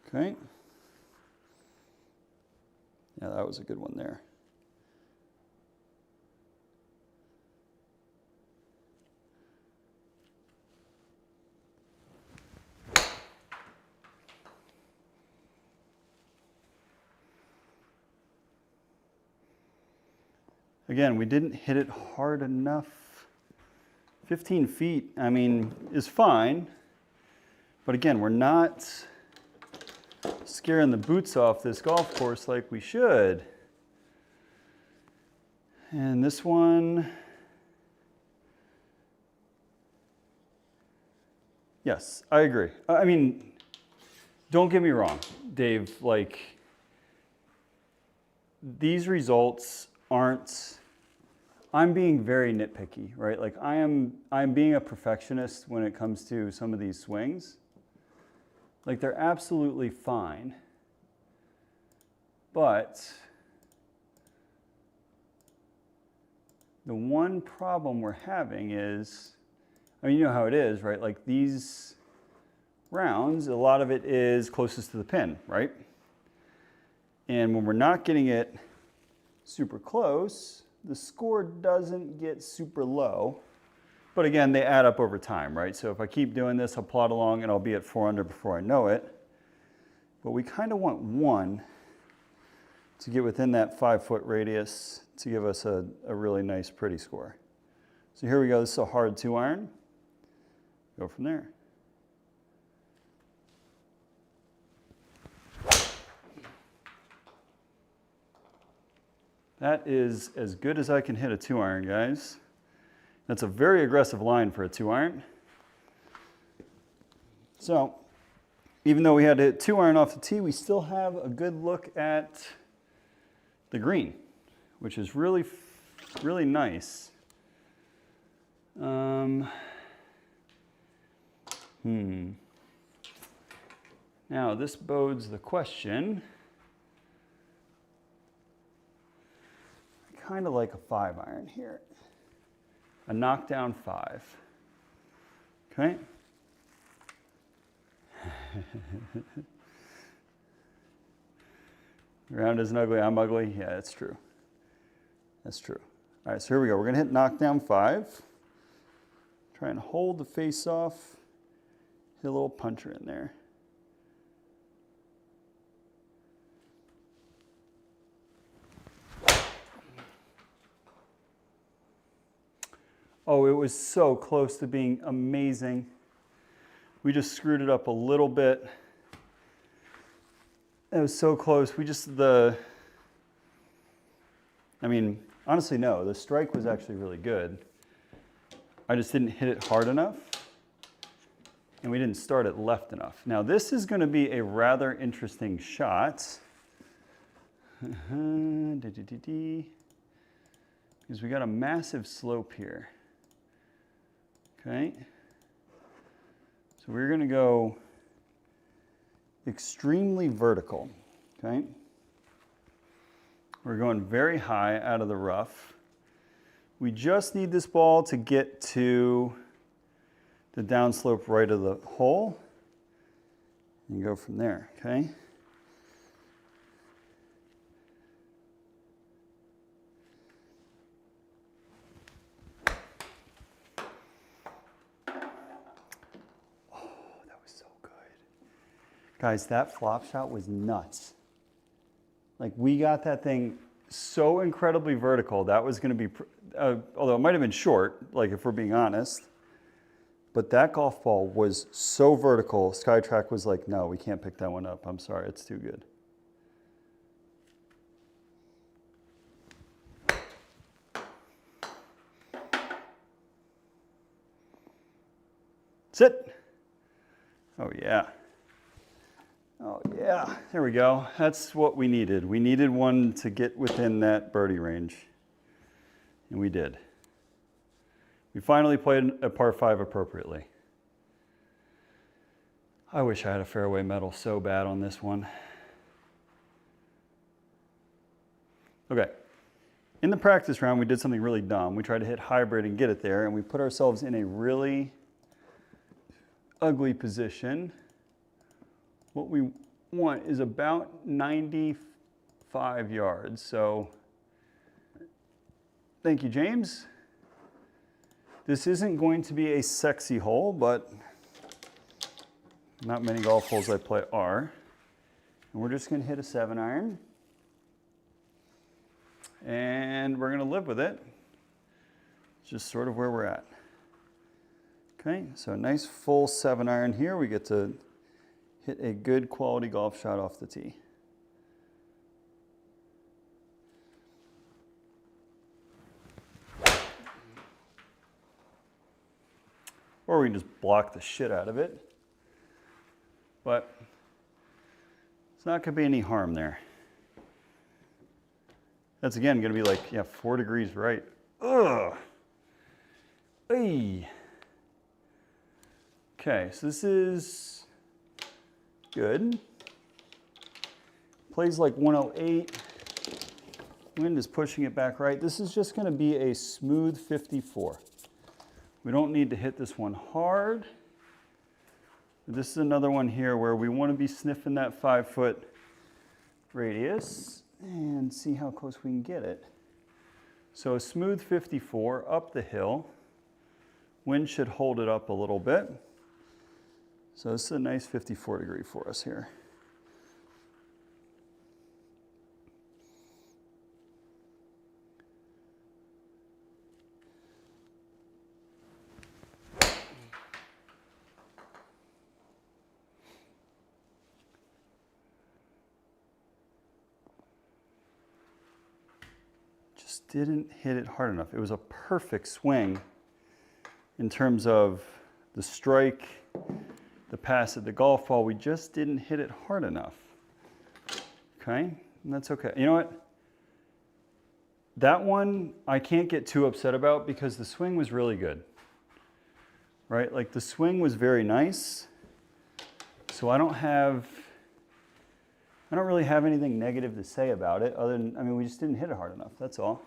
Okay. Yeah, that was a good one there. Again, we didn't hit it hard enough. 15 feet, I mean, is fine. But again, we're not scaring the boots off this golf course like we should. And this one, yes, I agree. I mean, don't get me wrong, Dave, like, these results aren't, I'm being very nitpicky, right? Like I'm being a perfectionist when it comes to some of these swings. Like they're absolutely fine, but the one problem we're having is, I mean, you know how it is, right? Like these rounds, a lot of it is closest to the pin, right? And when we're not getting it super close, the score doesn't get super low. But again, they add up over time, right? So if I keep doing this, I'll plod along and I'll be at 4 under before I know it. But we kind of want one to get within that 5-foot radius to give us a really nice, pretty score. So here we go. This is a hard 2-iron. Go from there. That is as good as I can hit a 2-iron, guys. That's a very aggressive line for a 2-iron. So even though we had to hit 2-iron off the tee, we still have a good look at the green, which is really, really nice. Now this bodes the question. I kind of like a 5-iron here. A knockdown 5. Okay. Round isn't ugly, I'm ugly. Yeah, that's true. That's true. All right, so here we go. We're gonna hit knockdown 5. Try and hold the face off. Hit a little puncher in there. Oh, it was so close to being amazing. We just screwed it up a little bit. It was so close. I mean, honestly, no, the strike was actually really good. I just didn't hit it hard enough, and we didn't start it left enough. Now, this is going to be a rather interesting shot. Because we got a massive slope here. Okay. So we're going to go extremely vertical. Okay. We're going very high out of the rough. We just need this ball to get to the downslope right of the hole and go from there, okay? Oh, that was so good. Guys, that flop shot was nuts. Like, we got that thing so incredibly vertical. That was going to be, although it might have been short, like if we're being honest, but that golf ball was so vertical. SkyTrak was like, no, we can't pick that one up. I'm sorry, it's too good. Sit. Oh, yeah. Oh, yeah. There we go. That's what we needed. We needed one to get within that birdie range, and we did. We finally played a par 5 appropriately. I wish I had a fairway medal so bad on this one. Okay. In the practice round, we did something really dumb. We tried to hit hybrid and get it there, and we put ourselves in a really ugly position. What we want is about 95 yards. So, thank you, James. This isn't going to be a sexy hole, but not many golf holes I play are. And we're just going to hit a 7-iron. And we're going to live with it. It's just sort of where we're at. Okay, so a nice full 7-iron here. We get to hit a good quality golf shot off the tee. Or we can just block the shit out of it. But it's not going to be any harm there. That's again going to be like, yeah, 4 degrees right. Ugh. Hey. Okay, so this is good. Plays like 108. Wind is pushing it back right. This is just going to be a smooth 54. We don't need to hit this one hard. This is another one here where we want to be sniffing that 5-foot radius and see how close we can get it. So a smooth 54 up the hill. Wind should hold it up a little bit. So this is a nice 54 degree for us here. Just didn't hit it hard enough. It was a perfect swing in terms of the strike the pass at the golf ball. We just didn't hit it hard enough. Okay, and that's okay. You know what? That one I can't get too upset about because the swing was really good. Right? Like the swing was very nice. So I don't really have anything negative to say about it other than, I mean, we just didn't hit it hard enough. That's all.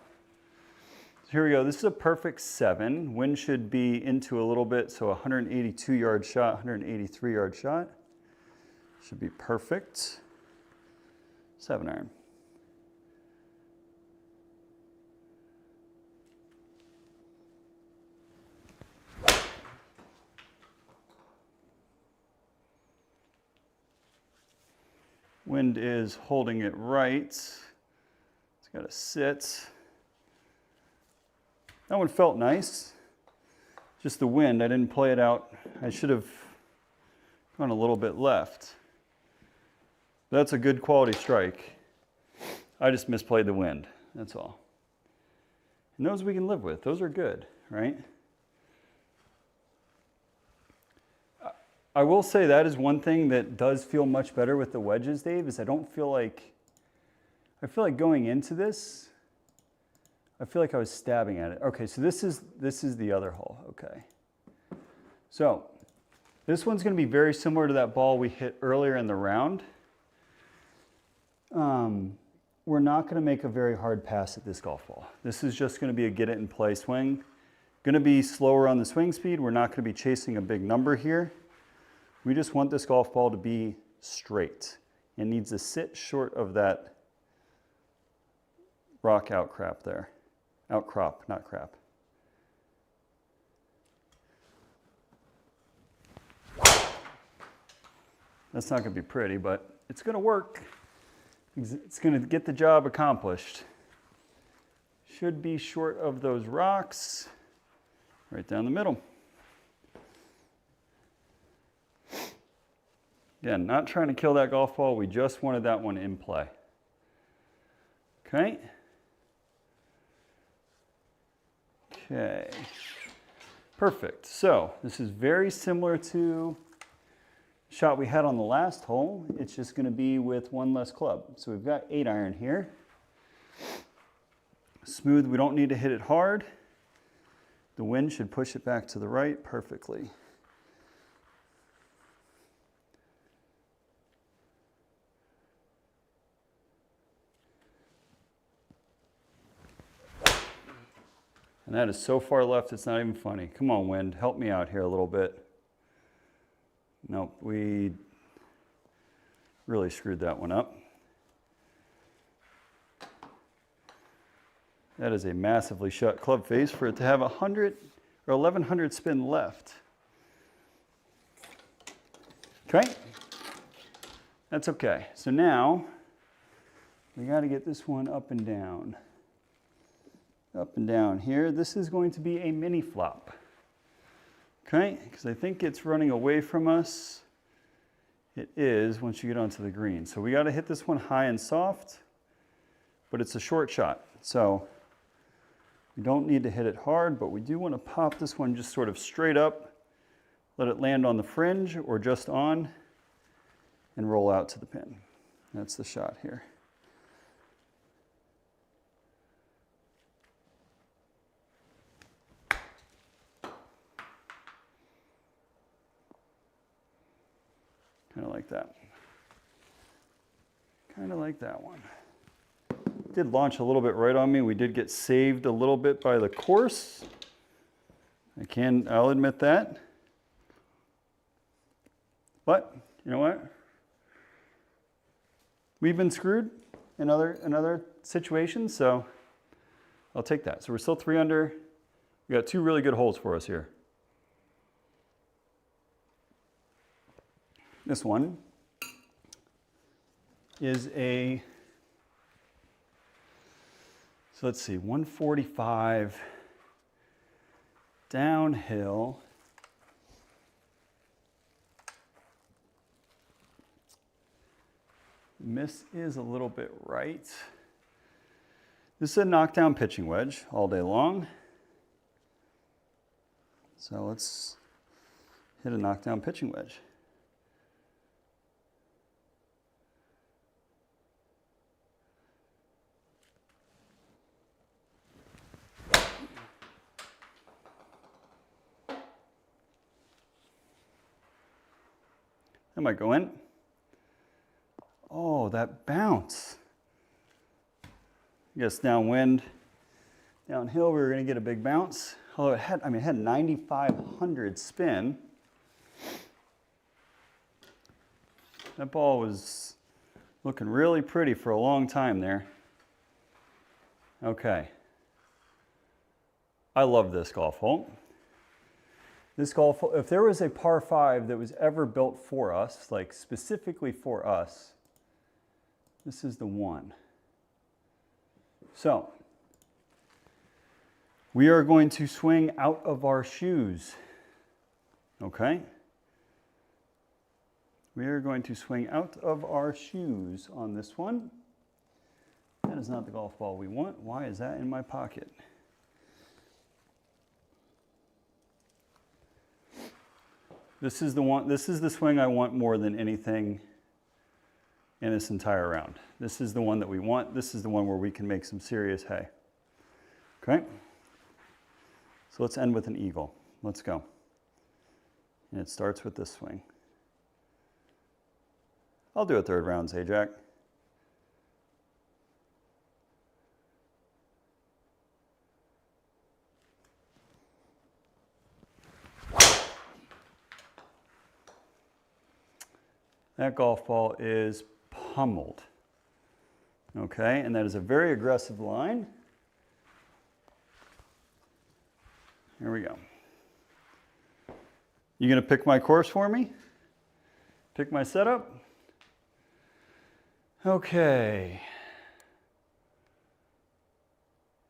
So here we go. This is a perfect 7. Wind should be into a little bit. So 182-yard shot, 183-yard shot. Should be perfect. 7-iron. Wind is holding it right. It's got to sit. That one felt nice. Just the wind, I didn't play it out. I should have gone a little bit left. That's a good quality strike. I just misplayed the wind, that's all. And those we can live with. Those are good, right? I will say that is one thing that does feel much better with the wedges, Dave, is I feel like going into this, I feel like I was stabbing at it. Okay, so this is the other hole, okay. So this one's gonna be very similar to that ball we hit earlier in the round. We're not gonna make a very hard pass at this golf ball. This is just gonna be a get it in play swing. Gonna be slower on the swing speed. We're not gonna be chasing a big number here. We just want this golf ball to be straight. It needs to sit short of that rock outcrop there. Outcrop, not crap. That's not going to be pretty, but it's going to work. It's going to get the job accomplished. Should be short of those rocks, right down the middle. Again, not trying to kill that golf ball. We just wanted that one in play. Okay. Okay. Perfect. So this is very similar to the shot we had on the last hole. It's just going to be with one less club. So we've got 8-iron here. Smooth. We don't need to hit it hard. The wind should push it back to the right perfectly. And that is so far left, it's not even funny. Come on, wind, help me out here a little bit. Nope, we really screwed that one up. That is a massively shut club face for it to have 100 or 1100 spin left. Okay, that's okay. So now we got to get this one up and down. Up and down here. This is going to be a mini flop. Okay, because I think it's running away from us. It is once you get onto the green. So we got to hit this one high and soft, but it's a short shot. So we don't need to hit it hard, but we do want to pop this one just sort of straight up, let it land on the fringe or just on, and roll out to the pin. That's the shot here. Kind of like that. Kind of like that one. Did launch a little bit right on me. We did get saved a little bit by the course. I'll admit that. But, you know what? We've been screwed in other situations, so I'll take that. So we're still 3 under. We got 2 really good holes for us here. This one is so let's see, 145 downhill. Miss is a little bit right. This is a knockdown pitching wedge all day long. So let's hit a knockdown pitching wedge. That might go in. Oh, that bounce. I guess downwind, downhill, we were going to get a big bounce. Although it had 9,500 spin. That ball was looking really pretty for a long time there. Okay. I love this golf hole. This golf hole, if there was a par 5 that was ever built for us, like specifically for us, this is the one. So, we are going to swing out of our shoes. Okay? We are going to swing out of our shoes on this one. That is not the golf ball we want. Why is that in my pocket? This is the one, this is the swing I want more than anything in this entire round. This is the one that we want. This is the one where we can make some serious hay. Okay? So let's end with an eagle. Let's go. And it starts with this swing. I'll do a third round, say Jack. That golf ball is pummeled. Okay, and that is a very aggressive line. Here we go. You gonna pick my course for me? Pick my setup? Okay.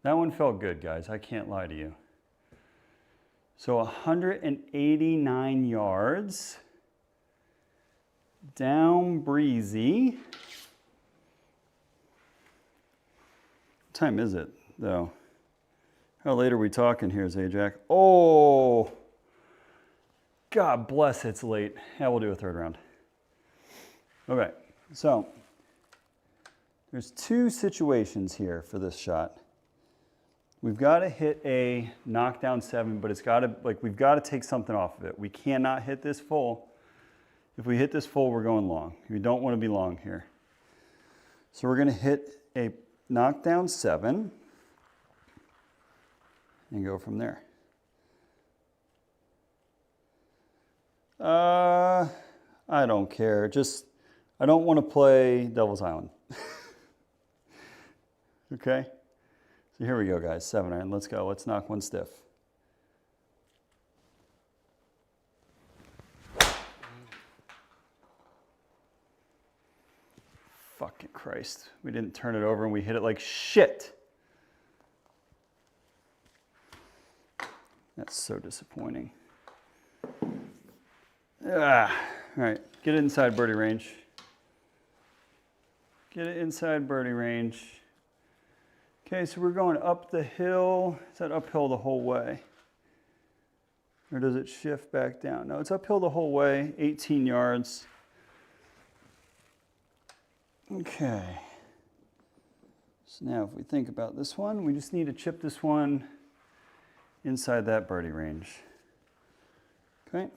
That one felt good, guys. I can't lie to you. So 189 yards. Down breezy. What time is it, though? How late are we talking here, Zajac? Oh, God bless it's late. Yeah, we'll do a third round. Okay, so there's two situations here for this shot. We've got to hit a knockdown 7, but it's got to, like, we've got to take something off of it. We cannot hit this full. If we hit this full, we're going long. We don't want to be long here. So we're going to hit a knockdown 7 and go from there. I don't care. Just, I don't want to play Devil's Island. Okay? So here we go, guys. 7-iron. Let's go. Let's knock one stiff. Fucking Christ. We didn't turn it over and we hit it like shit. That's so disappointing. Ah, all right, get it inside birdie range. Get it inside birdie range. Okay, so we're going up the hill. Is that uphill the whole way? Or does it shift back down? No, it's uphill the whole way, 18 yards. Okay. So now if we think about this one, we just need to chip this one inside that birdie range. Okay.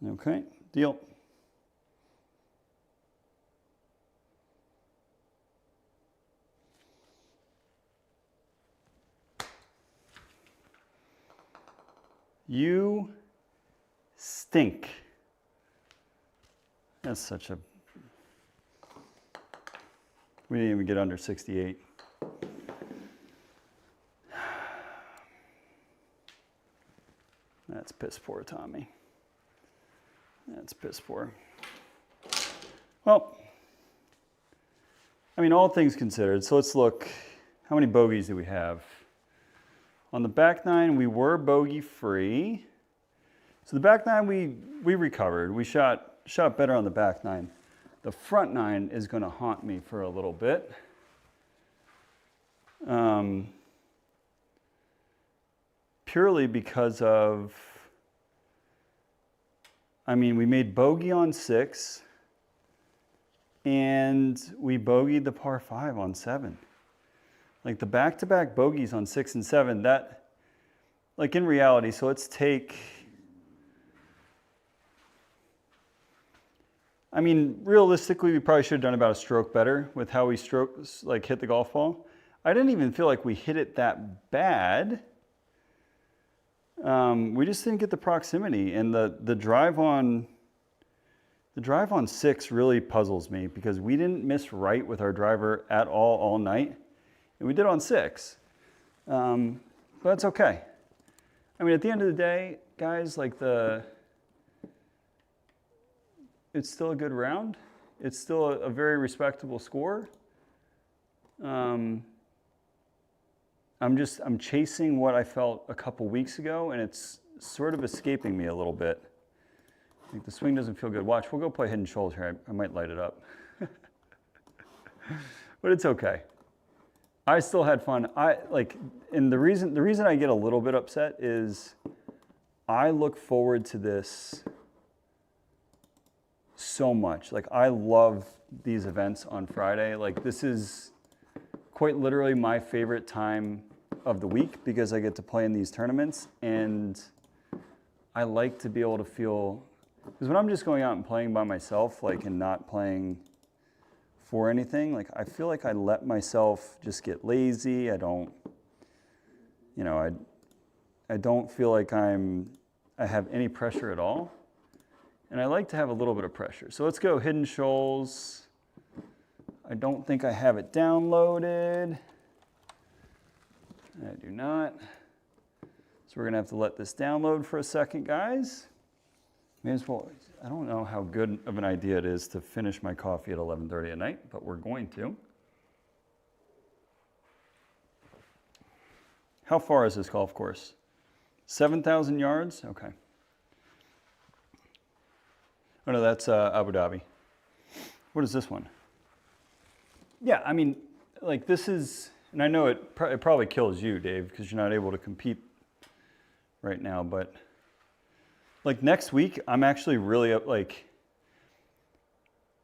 Okay, deal. You stink. That's such a... We didn't even get under 68. That's piss poor, Tommy. That's piss poor. Well, I mean, all things considered, so let's look. How many bogeys do we have? On the back nine, we were bogey free. So the back nine, we recovered. We shot better on the back nine. The front nine is going to haunt me for a little bit. Purely because of, I mean, we made bogey on 6, and we bogeyed the par 5 on 7. Like the back-to-back bogeys on 6 and 7, that, like in reality, so let's take, I mean, realistically, we probably should have done about a stroke better with how we hit the golf ball. I didn't even feel like we hit it that bad. We just didn't get the proximity, and the drive on 6 really puzzles me because we didn't miss right with our driver at all night, and we did on 6. But that's okay. I mean, at the end of the day, guys, like it's still a good round. It's still a very respectable score. I'm chasing what I felt a couple weeks ago, and it's sort of escaping me a little bit. I think the swing doesn't feel good. Watch, we'll go play Hidden Shoals here. I might light it up. But it's okay. I still had fun. And the reason I get a little bit upset is I look forward to this so much. Like, I love these events on Friday. Like, this is quite literally my favorite time of the week because I get to play in these tournaments, and I like to be able to feel, because when I'm just going out and playing by myself, like, and not playing for anything, like, I feel like I let myself just get lazy. I don't, you know, I don't feel like I have any pressure at all. And I like to have a little bit of pressure. So let's go Hidden Shoals. I don't think I have it downloaded. I do not. So we're gonna have to let this download for a second, guys. May as well, I don't know how good of an idea it is to finish my coffee at 11:30 at night, but we're going to. How far is this golf course? 7,000 yards? Okay. Oh no, that's Abu Dhabi. What is this one? Yeah, I mean, like, this is, and I know it probably kills you, Dave, because you're not able to compete right now, but like next week, I'm actually really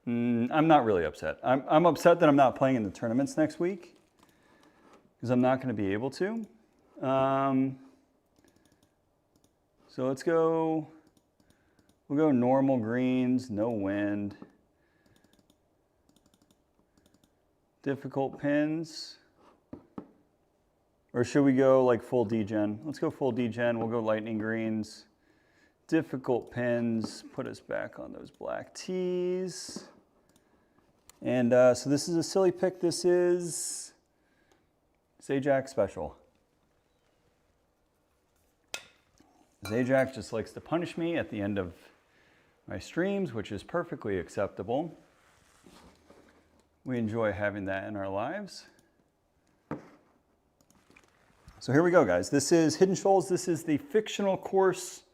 I'm not really upset. I'm upset that I'm not playing in the tournaments next week because I'm not going to be able to. So let's go, we'll go normal greens, no wind. Difficult pins. Or should we go like full degen? Let's go full degen. We'll go lightning greens. Difficult pins. Put us back on those black tees. And so this is a silly pick. This is Zajac Special. Zajac just likes to punish me at the end of my streams, which is perfectly acceptable. We enjoy having that in our lives. So here we go, guys. This is Hidden Shoals. This is the fictional course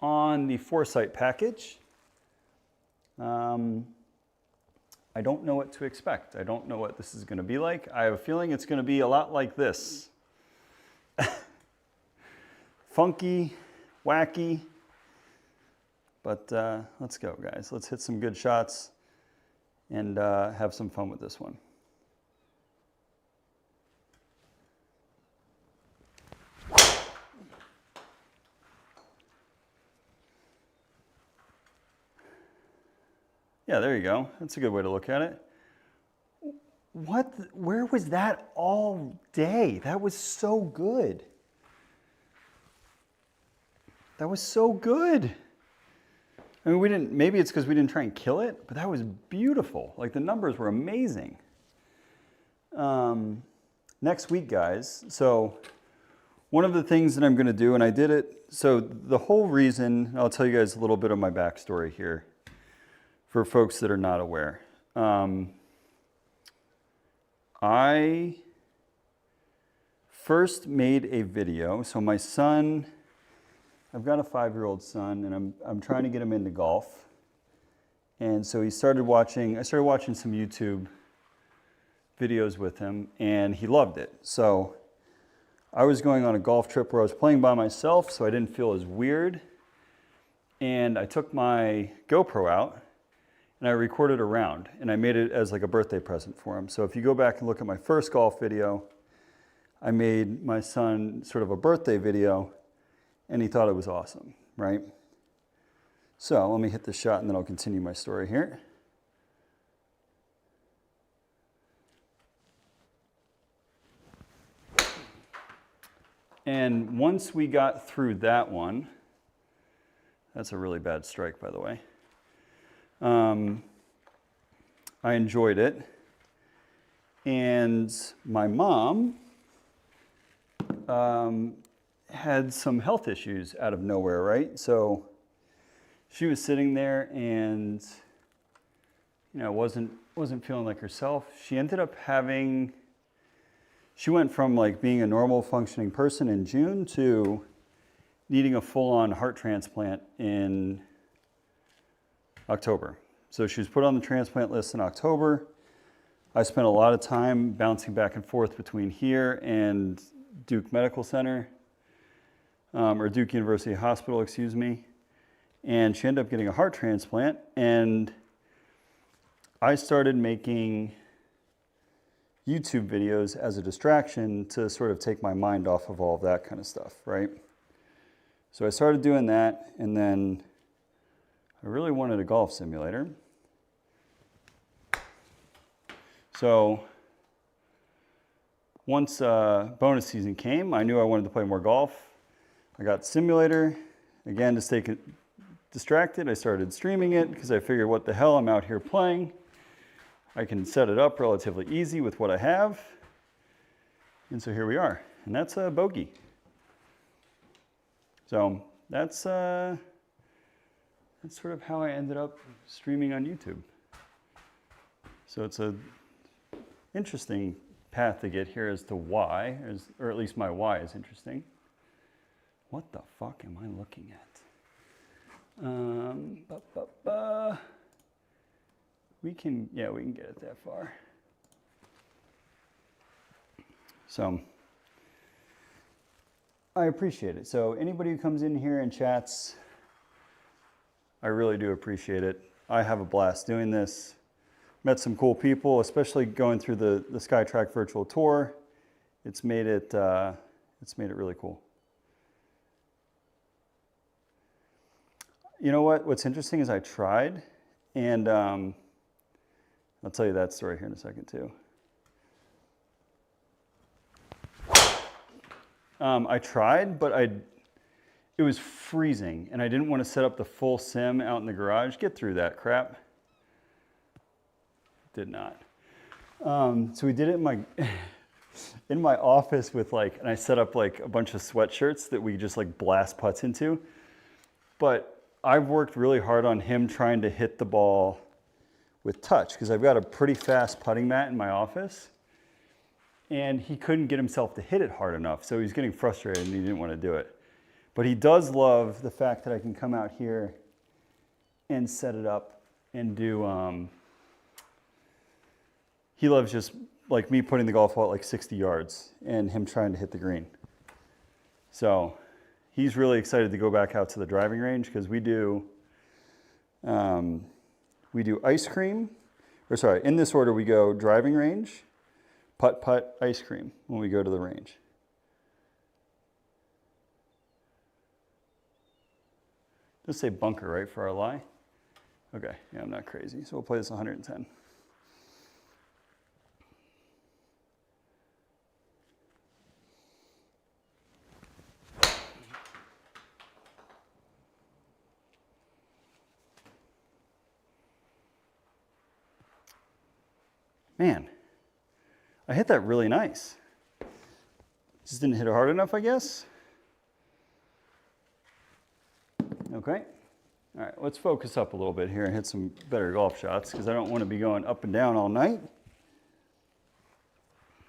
on the Foresight package. I don't know what to expect. I don't know what this is going to be like. I have a feeling it's going to be a lot like this. Funky, wacky. But let's go, guys. Let's hit some good shots and have some fun with this one. Yeah, there you go. That's a good way to look at it. Where was that all day? That was so good. That was so good. I mean, maybe it's because we didn't try and kill it, but that was beautiful. Like, the numbers were amazing. Next week, guys, so one of the things that I'm going to do, and I did it, so the whole reason, I'll tell you guys a little bit of my backstory here for folks that are not aware. I first made a video, so my son, I've got a 5-year-old son, and I'm trying to get him into golf. And so I started watching some YouTube videos with him, and he loved it. So I was going on a golf trip where I was playing by myself, so I didn't feel as weird. And I took my GoPro out, and I recorded a round, and I made it as like a birthday present for him. So if you go back and look at my first golf video, I made my son sort of a birthday video, and he thought it was awesome, right? So let me hit this shot, and then I'll continue my story here. And once we got through that one, that's a really bad strike, by the way. I enjoyed it. And my mom had some health issues out of nowhere, right? So she was sitting there and, you know, wasn't feeling like herself. She ended up having, she went from like being a normal functioning person in June to needing a full-on heart transplant in October. So she was put on the transplant list in October. I spent a lot of time bouncing back and forth between here and Duke Medical Center, or Duke University Hospital, excuse me. And she ended up getting a heart transplant, and I started making YouTube videos as a distraction to sort of take my mind off of all of that kind of stuff, right? So I started doing that, and then I really wanted a golf simulator. So once bonus season came, I knew I wanted to play more golf. I got the simulator. Again, to stay distracted, I started streaming it because I figured, what the hell, I'm out here playing. I can set it up relatively easy with what I have. And so here we are. And that's a bogey. So that's sort of how I ended up streaming on YouTube. So it's a interesting path to get here as to why, or at least my why is interesting. What the fuck am I looking at? We can get it that far. So I appreciate it. So anybody who comes in here and chats, I really do appreciate it. I have a blast doing this. Met some cool people, especially going through the SkyTrak virtual tour. It's made it really cool. You know what? What's interesting is I tried, and I'll tell you that story here in a second too. I tried, but it was freezing, and I didn't want to set up the full sim out in the garage. Get through that crap. Did not. So we did it in my office with and I set up like a bunch of sweatshirts that we just like blast putts into. But I've worked really hard on him trying to hit the ball with touch, because I've got a pretty fast putting mat in my office, and he couldn't get himself to hit it hard enough. So he's getting frustrated and he didn't want to do it. But he does love the fact that I can come out here and set it up and do, he loves just like me putting the golf ball at like 60 yards and him trying to hit the green. So he's really excited to go back out to the driving range, because we do ice cream, or sorry, in this order we go driving range, putt, putt, ice cream when we go to the range. Just say bunker, right, for our lie? Okay, yeah, I'm not crazy. So we'll play this 110. Man, I hit that really nice. Just didn't hit it hard enough, I guess. Okay. All right, let's focus up a little bit here and hit some better golf shots, because I don't want to be going up and down all night.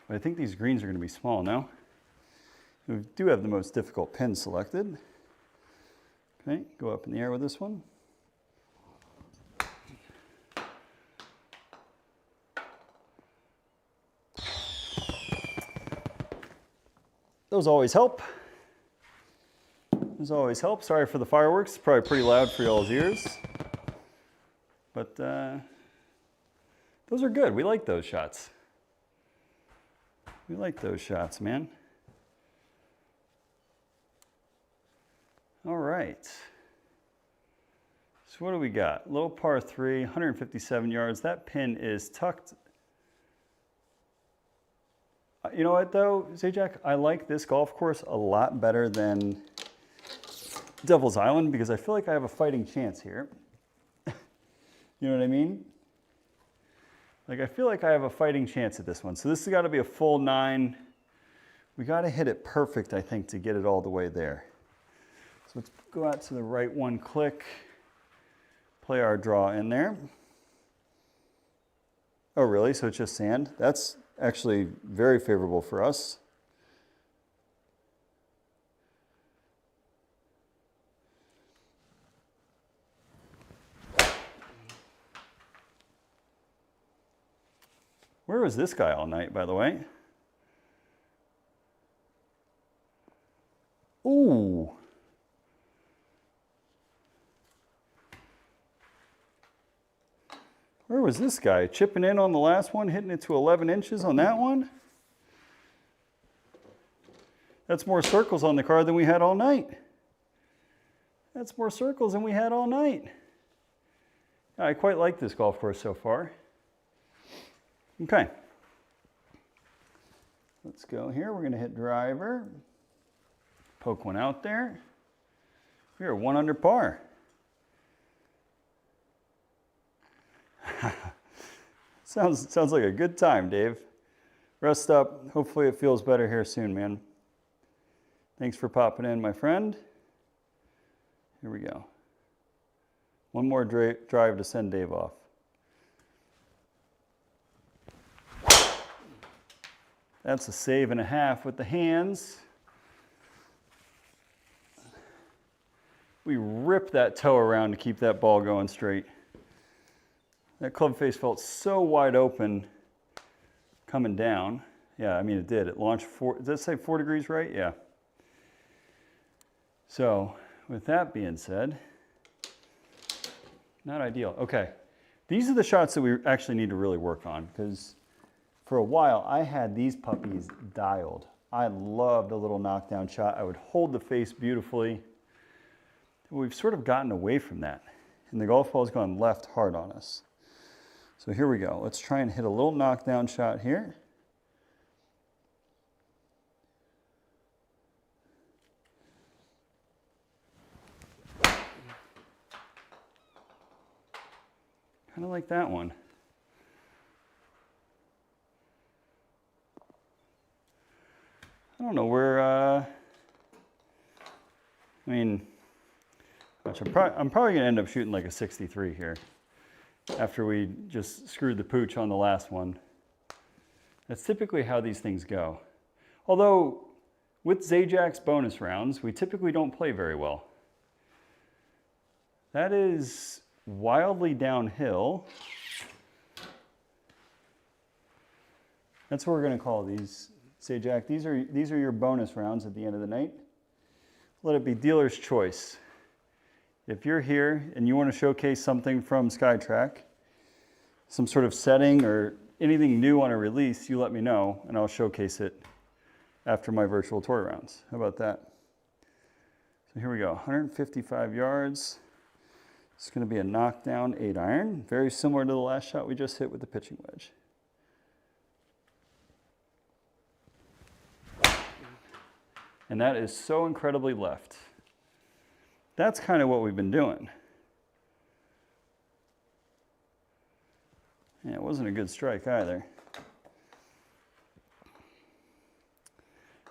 But I think these greens are going to be small now. We do have the most difficult pin selected. Okay, go up in the air with this one. Those always help. Those always help. Sorry for the fireworks. It's probably pretty loud for y'all's ears. But but those are good. We like those shots. We like those shots, man. All right. So what do we got? Low par 3, 157 yards. That pin is tucked. You know what though, Zajac? I like this golf course a lot better than Devil's Island because I feel like I have a fighting chance here. You know what I mean? Like I feel like I have a fighting chance at this one. So this has got to be a full 9. We got to hit it perfect, I think, to get it all the way there. So let's go out to the right one, click, play our draw in there. Oh, really? So it's just sand? That's actually very favorable for us. Where was this guy all night, by the way? Ooh. Where was this guy? Chipping in on the last one, hitting it to 11 inches on that one? That's more circles on the card than we had all night. That's more circles than we had all night. I quite like this golf course so far. Okay. Let's go here. We're going to hit driver. Poke one out there. We are 1 under par. Sounds like a good time, Dave. Rest up. Hopefully it feels better here soon, man. Thanks for popping in, my friend. Here we go. One more drive to send Dave off. That's a save and a half with the hands. We ripped that toe around to keep that ball going straight. That club face felt so wide open coming down. Yeah, I mean it did. It launched 4, does that say 4 degrees right? Yeah. So with that being said, not ideal. Okay, these are the shots that we actually need to really work on because for a while I had these puppies dialed. I loved a little knockdown shot. I would hold the face beautifully. We've sort of gotten away from that and the golf ball's gone left hard on us. So here we go. Let's try and hit a little knockdown shot here. Kind of like that one. I don't know where, I mean, I'm probably going to end up shooting like a 63 here after we just screwed the pooch on the last one. That's typically how these things go. Although with Zajac's bonus rounds, we typically don't play very well. That is wildly downhill. That's what we're going to call these. Zajac, these are your bonus rounds at the end of the night. Let it be dealer's choice. If you're here and you want to showcase something from SkyTrak, some sort of setting or anything new on a release, you let me know and I'll showcase it after my virtual tour rounds. How about that? So here we go, 155 yards. It's going to be a knockdown 8-iron, very similar to the last shot we just hit with the pitching wedge. And that is so incredibly left. That's kind of what we've been doing. Yeah, it wasn't a good strike either.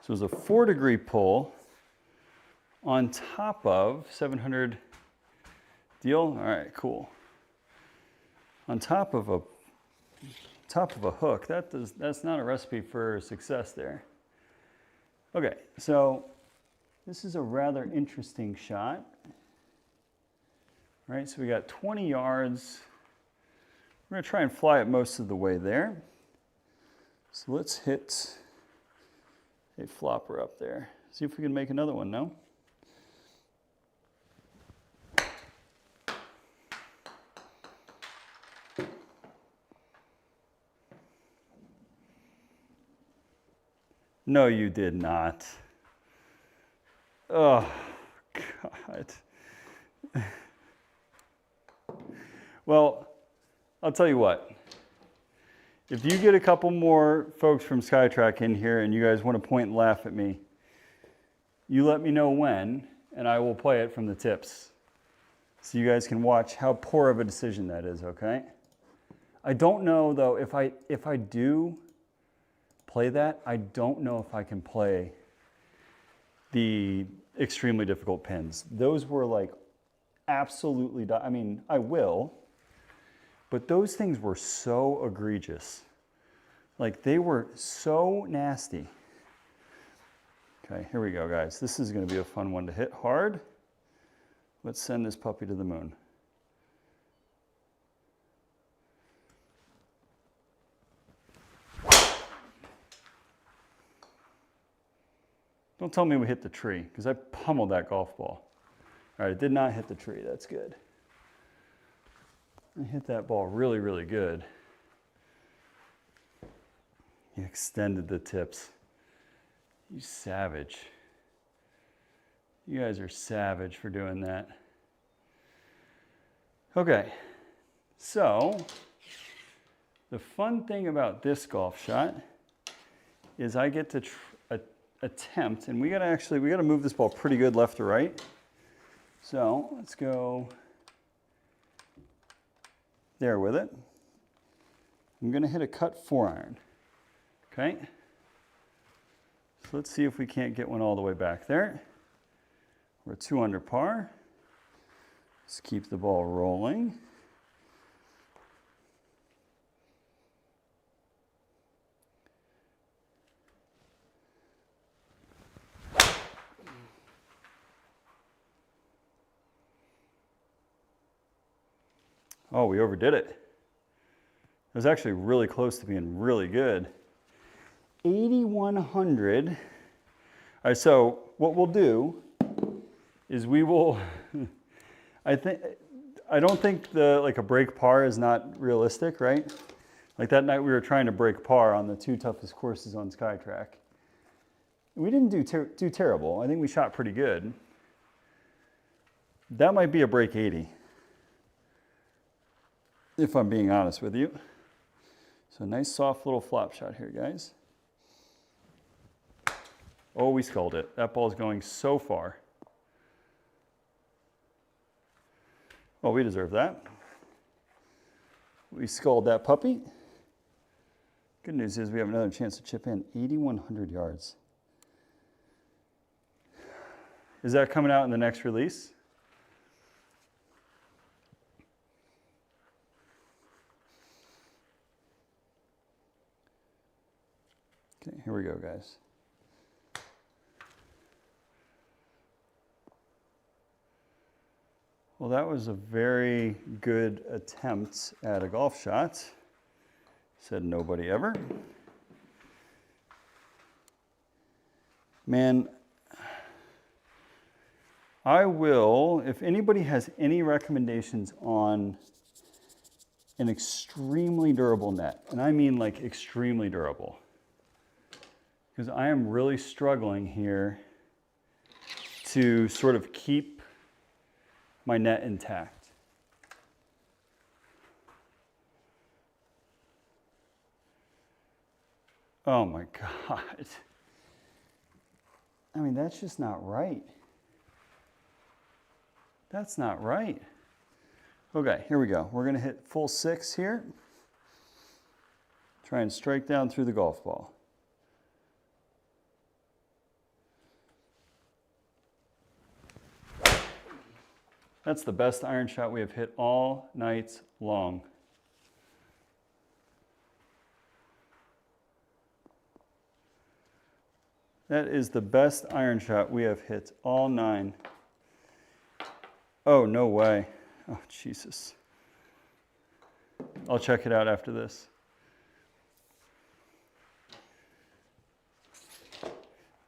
So it was a 4-degree pull on top of 700 deal. All right, cool. On top of a hook. That's not a recipe for success there. Okay, so this is a rather interesting shot. All right, so we got 20 yards. We're going to try and fly it most of the way there. So let's hit a flopper up there. See if we can make another one, no? No, you did not. Oh, God. Well, I'll tell you what. If you get a couple more folks from SkyTrak in here and you guys want to point and laugh at me, you let me know when, and I will play it from the tips. So you guys can watch how poor of a decision that is, okay? I don't know, though, if I do play that, I don't know if I can play the extremely difficult pins. Those were like absolutely, I mean, I will, but those things were so egregious. Like they were so nasty. Okay, here we go, guys. This is gonna be a fun one to hit hard. Let's send this puppy to the moon. Don't tell me we hit the tree, because I pummeled that golf ball. All right, it did not hit the tree. That's good. I hit that ball really, really good. You extended the tips. You savage. You guys are savage for doing that. Okay, so the fun thing about this golf shot is I get to attempt, and we gotta move this ball pretty good left to right. So let's go there with it. I'm gonna hit a cut 4-iron, okay? So let's see if we can't get one all the way back there. We're 2 under par. Let's keep the ball rolling. Oh, we overdid it. It was actually really close to being really good. 8,100. All right, so what we'll do is we will, I don't think like a break par is not realistic, right? Like that night we were trying to break par on the 2 toughest courses on SkyTrak. We didn't do terrible. I think we shot pretty good. That might be a break 80. If I'm being honest with you. So nice soft little flop shot here, guys. Oh, we sculled it. That ball's going so far. Oh, we deserve that. We sculled that puppy. Good news is we have another chance to chip in 8,100 yards. Is that coming out in the next release? Okay, here we go, guys. Well, that was a very good attempt at a golf shot. Said nobody ever. Man, I will, if anybody has any recommendations on an extremely durable net, and I mean like extremely durable, because I am really struggling here to sort of keep my net intact. Oh my God. I mean, that's just not right. That's not right. Okay, here we go. We're gonna hit full 6 here. Try and strike down through the golf ball. That's the best iron shot we have hit all night long. That is the best iron shot we have hit all 9. Oh, no way. Oh, Jesus. I'll check it out after this.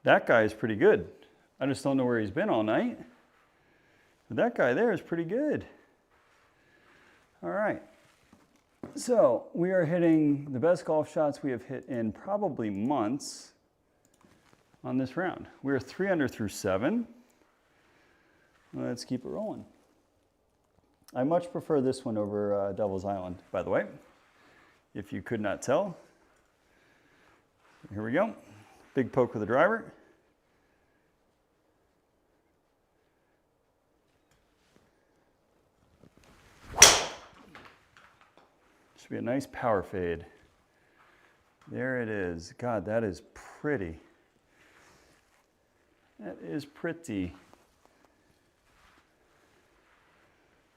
That guy is pretty good. I just don't know where he's been all night. But that guy there is pretty good. All right. So we are hitting the best golf shots we have hit in probably months. on this round. We're 3 under through 7. Let's keep it rolling. I much prefer this one over Devil's Island, by the way, if you could not tell. Here we go. Big poke with the driver. Should be a nice power fade. There it is. God, that is pretty. That is pretty.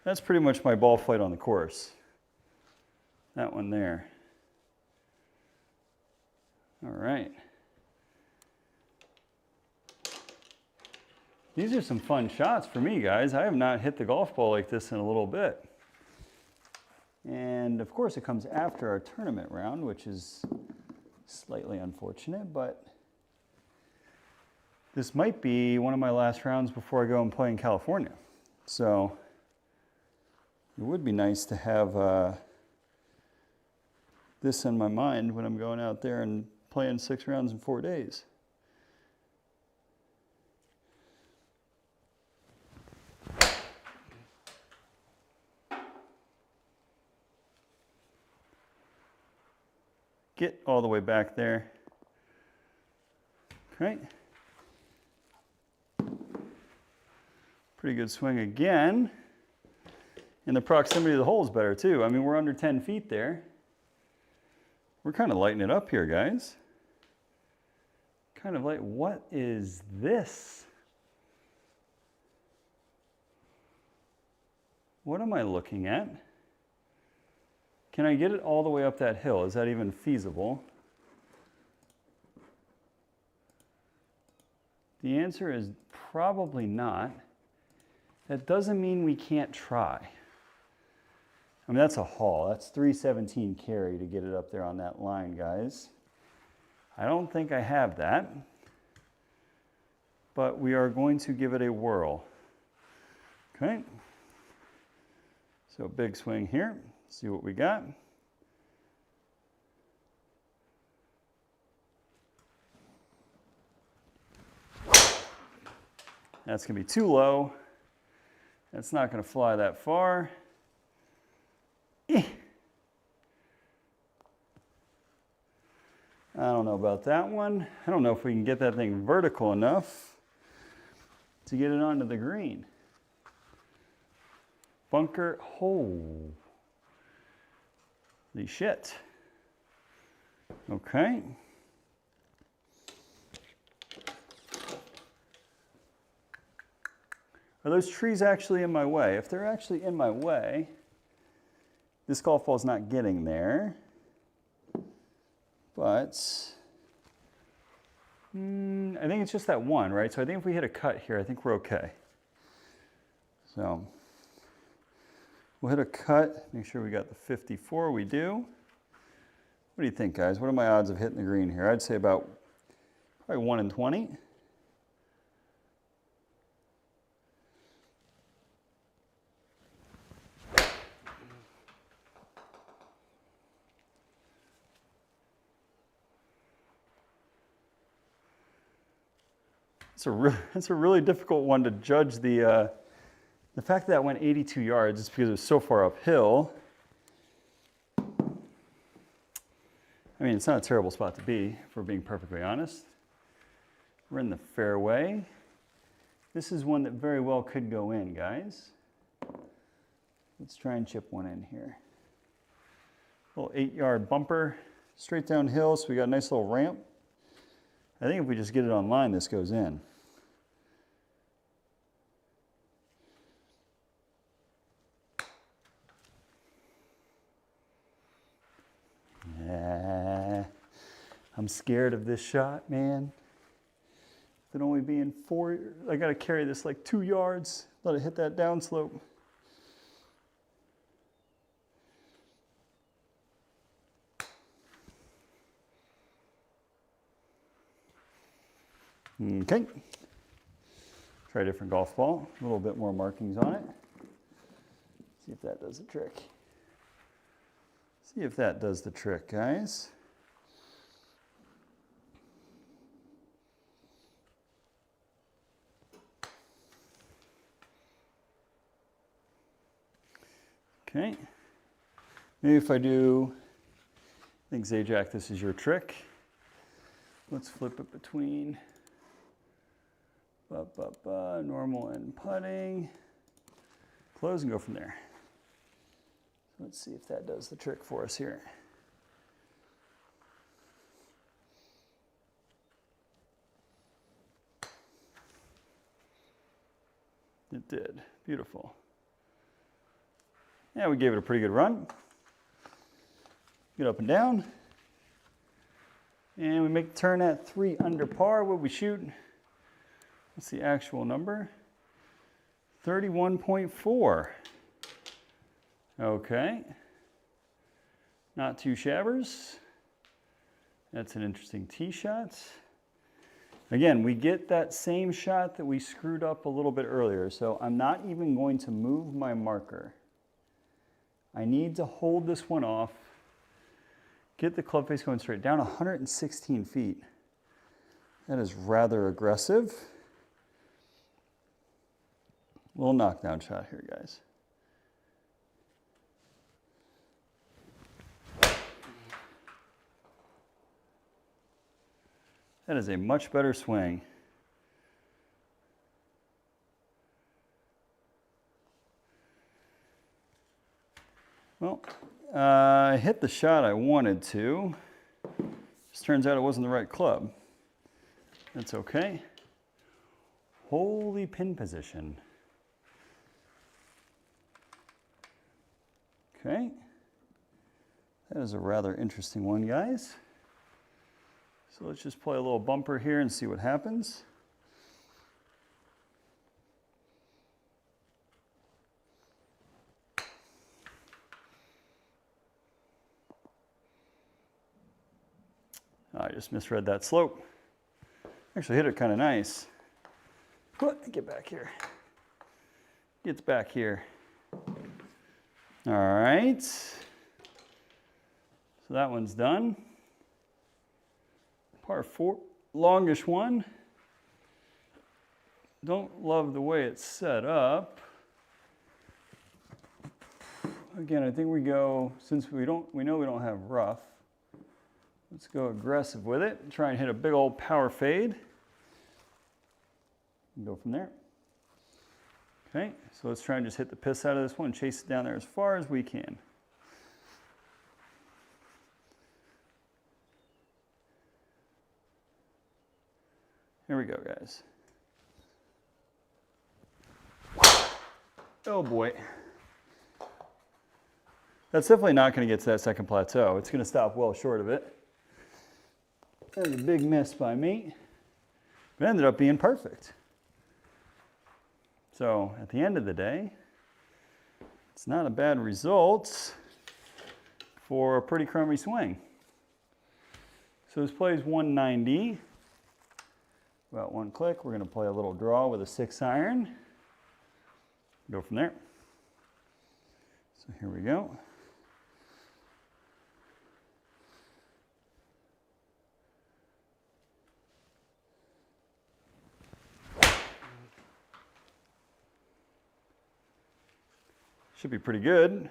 That's pretty much my ball flight on the course. That one there. All right. These are some fun shots for me, guys. I have not hit the golf ball like this in a little bit. And of course it comes after our tournament round, which is slightly unfortunate, but this might be one of my last rounds before I go and play in California. So it would be nice to have this in my mind when I'm going out there and playing 6 rounds in 4 days. Get all the way back there. Okay. Pretty good swing again. And the proximity of the hole is better too. I mean, we're under 10 feet there. We're kind of lighting it up here, guys. Kind of like, what is this? What am I looking at? Can I get it all the way up that hill? Is that even feasible? The answer is probably not. That doesn't mean we can't try. I mean, that's a haul. That's 317 carry to get it up there on that line, guys. I don't think I have that, but we are going to give it a whirl. Okay. So big swing here. See what we got. That's going to be too low. That's not going to fly that far. I don't know about that one. I don't know if we can get that thing vertical enough to get it onto the green. Bunker hole. The shit. Okay. Are those trees actually in my way? If they're actually in my way, this golf ball's not getting there. But I think it's just that one, right? So I think if we hit a cut here, I think we're okay. So we'll hit a cut, make sure we got the 54, we do. What do you think, guys? What are my odds of hitting the green here? I'd say about probably 1 in 20. It's a really difficult one to judge the fact that went 82 yards is because it was so far uphill. I mean, it's not a terrible spot to be, if we're being perfectly honest. We're in the fairway. This is one that very well could go in, guys. Let's try and chip one in here. Little 8-yard bumper, straight downhill, so we got a nice little ramp. I think if we just get it on line, this goes in. I'm scared of this shot, man. It only being 4, I gotta carry this like 2 yards, let it hit that downslope. Okay. Try a different golf ball, a little bit more markings on it. See if that does the trick. See if that does the trick, guys. Okay. Maybe if I do, I think Zajac, this is your trick. Let's flip it between normal and putting, close and go from there. So let's see if that does the trick for us here. It did. Beautiful. Yeah, we gave it a pretty good run. Get up and down. And we make the turn at 3 under par. What we shoot? What's the actual number? 31.4. Okay. Not too shabbers. That's an interesting tee shot. Again, we get that same shot that we screwed up a little bit earlier, so I'm not even going to move my marker. I need to hold this one off, get the club face going straight, down 116 feet. That is rather aggressive. Little knockdown shot here, guys. That is a much better swing. Well, I hit the shot I wanted to. Just turns out it wasn't the right club. That's okay. Holy pin position. Okay. That is a rather interesting one, guys. So let's just play a little bumper here and see what happens. I just misread that slope. Actually hit it kind of nice. Get back here. Gets back here. All right. So that one's done. Par 4, longish one. Don't love the way it's set up. Again, I think we go, since we know we don't have rough, let's go aggressive with it. Try and hit a big old power fade. And go from there. Okay, so let's try and just hit the piss out of this one, chase it down there as far as we can. Here we go, guys. Oh boy. That's definitely not going to get to that second plateau. It's going to stop well short of it. That was a big miss by me. But it ended up being perfect. So at the end of the day, it's not a bad result for a pretty crummy swing. So this plays 190. About one click, we're going to play a little draw with a 6-iron. Go from there. So here we go. Should be pretty good.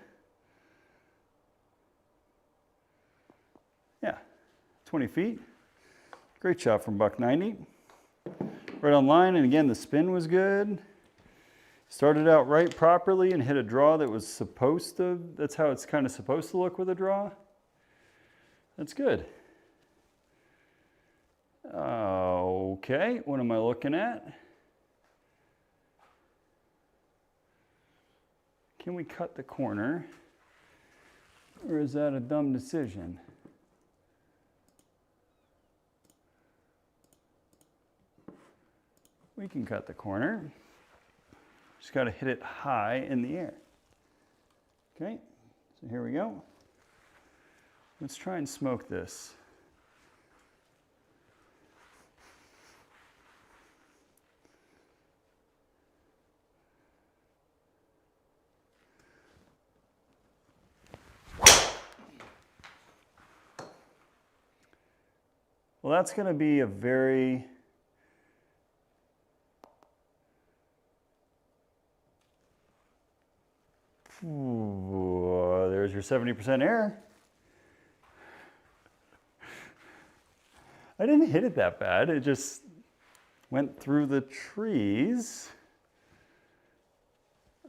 Yeah, 20 feet. Great shot from buck 90. Right on line, and again, the spin was good. Started out right properly and hit a draw that was supposed to, that's how it's kind of supposed to look with a draw. That's good. Okay, what am I looking at? Can we cut the corner? Or is that a dumb decision? We can cut the corner. Just got to hit it high in the air. Okay, so here we go. Let's try and smoke this. Well, that's going to be a very you're 70% air. I didn't hit it that bad. It just went through the trees.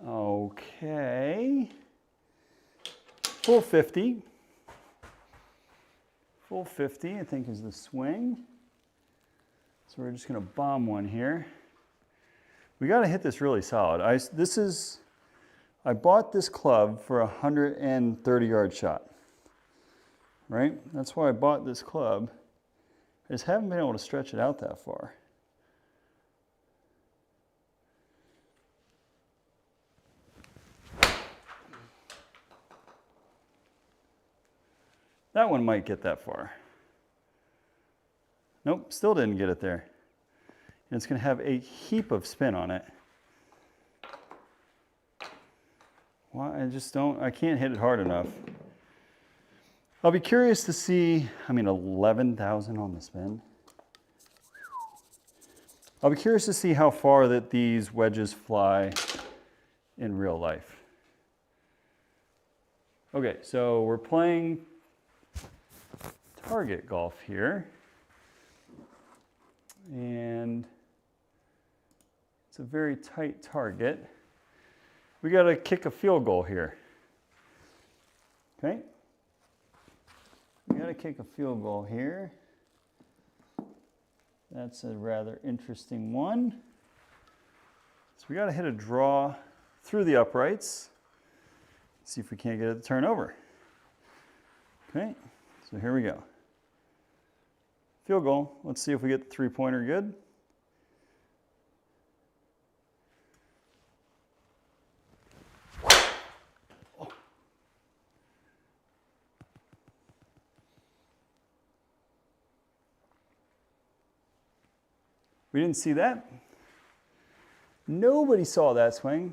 Okay. Full 50. Full 50, I think, is the swing. So we're just going to bomb one here. We got to hit this really solid. I bought this club for a 130-yard shot. Right? That's why I bought this club. I just haven't been able to stretch it out that far. That one might get that far. Nope, still didn't get it there. And it's going to have a heap of spin on it. Why? I can't hit it hard enough. I'll be curious to see, 11,000 on the spin. I'll be curious to see how far that these wedges fly in real life. Okay, so we're playing target golf here. And it's a very tight target. We got to kick a field goal here. Okay? We got to kick a field goal here. That's a rather interesting one. So we got to hit a draw through the uprights. See if we can't get it to turn over. Okay, so here we go. Field goal. Let's see if we get the three-pointer good. We didn't see that. Nobody saw that swing.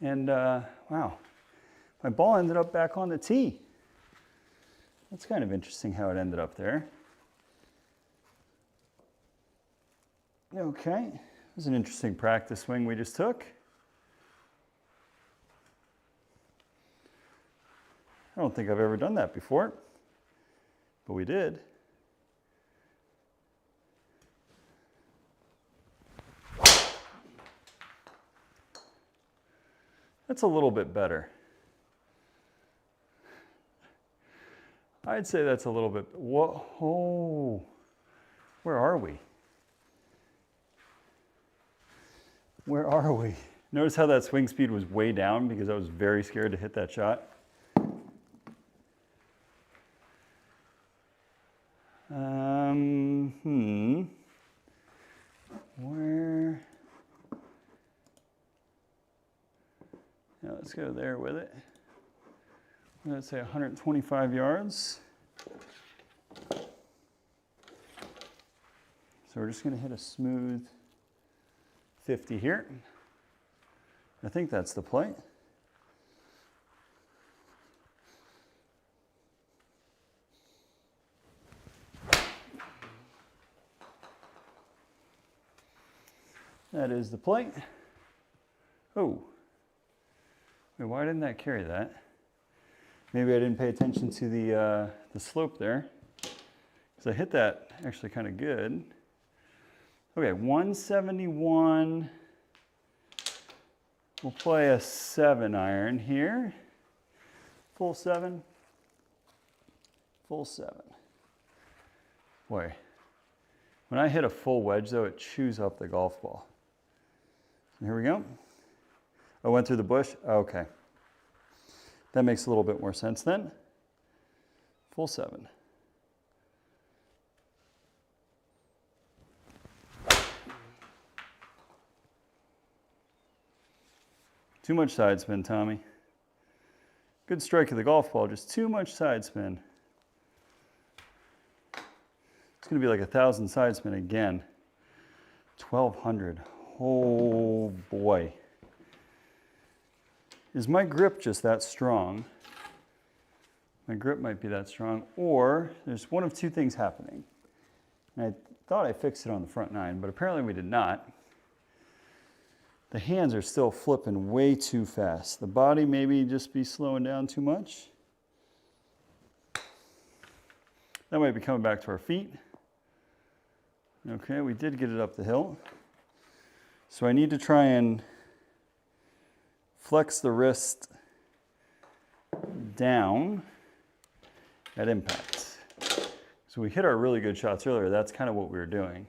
And wow, my ball ended up back on the tee. That's kind of interesting how it ended up there. Okay, it was an interesting practice swing we just took. I don't think I've ever done that before, but we did. That's a little bit better. I'd say that's a little bit, whoa, where are we? Where are we? Notice how that swing speed was way down because I was very scared to hit that shot. Where? Yeah, let's go there with it. Let's say 125 yards. So we're just going to hit a smooth 50 here. I think that's the play. That is the play. Oh. Wait, why didn't that carry that? Maybe I didn't pay attention to the slope there. So I hit that actually kind of good. Okay, 171. We'll play a 7-iron here. Full 7. Full 7. Boy, when I hit a full wedge though, it chews up the golf ball. So here we go. I went through the bush. Okay. That makes a little bit more sense then. Full 7. Too much side spin, Tommy. Good strike of the golf ball, just too much side spin. It's going to be like 1,000 side spin again. 1,200. Oh boy. Is my grip just that strong? My grip might be that strong, or there's one of two things happening. And I thought I fixed it on the front 9, but apparently we did not. the hands are still flipping way too fast. The body maybe just be slowing down too much. That might be coming back to our feet. Okay, we did get it up the hill. So I need to try and flex the wrist down at impact. So we hit our really good shots earlier. That's kind of what we were doing.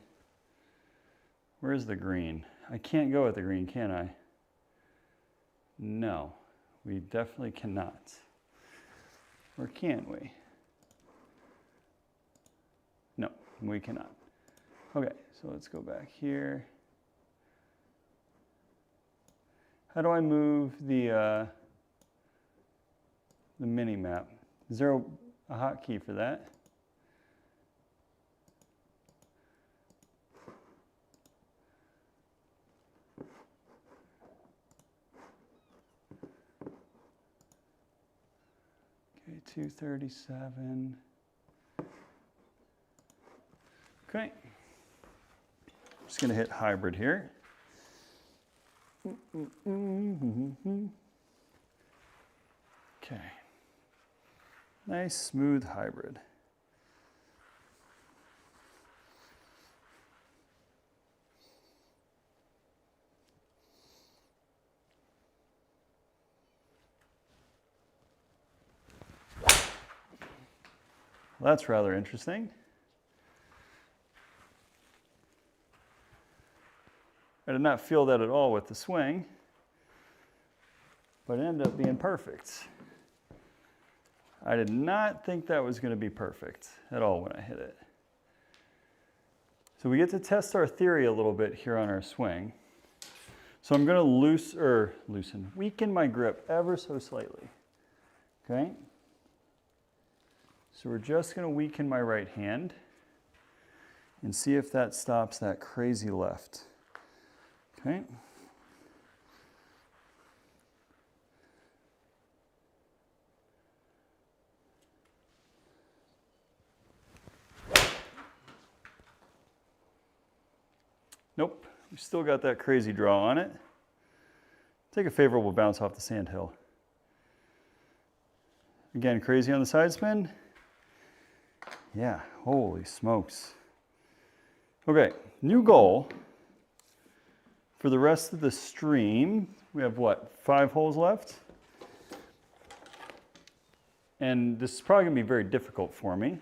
Where's the green? I can't go at the green, can I? No, we definitely cannot. Or can we? No, we cannot. Okay, so let's go back here. How do I move the mini map? Is there a hotkey for that? Okay, 237. Okay. Just going to hit hybrid here. Okay. Nice smooth hybrid. Well, that's rather interesting. I did not feel that at all with the swing, but it ended up being perfect. I did not think that was going to be perfect at all when I hit it. So we get to test our theory a little bit here on our swing. So I'm going to weaken my grip ever so slightly. Okay? So we're just going to weaken my right hand and see if that stops that crazy left. Okay. Nope, we still got that crazy draw on it. Take a favorable bounce off the sand hill. Again, crazy on the side spin. Yeah, holy smokes. Okay, new goal. For the rest of the stream, we have what, 5 holes left? And this is probably going to be very difficult for me.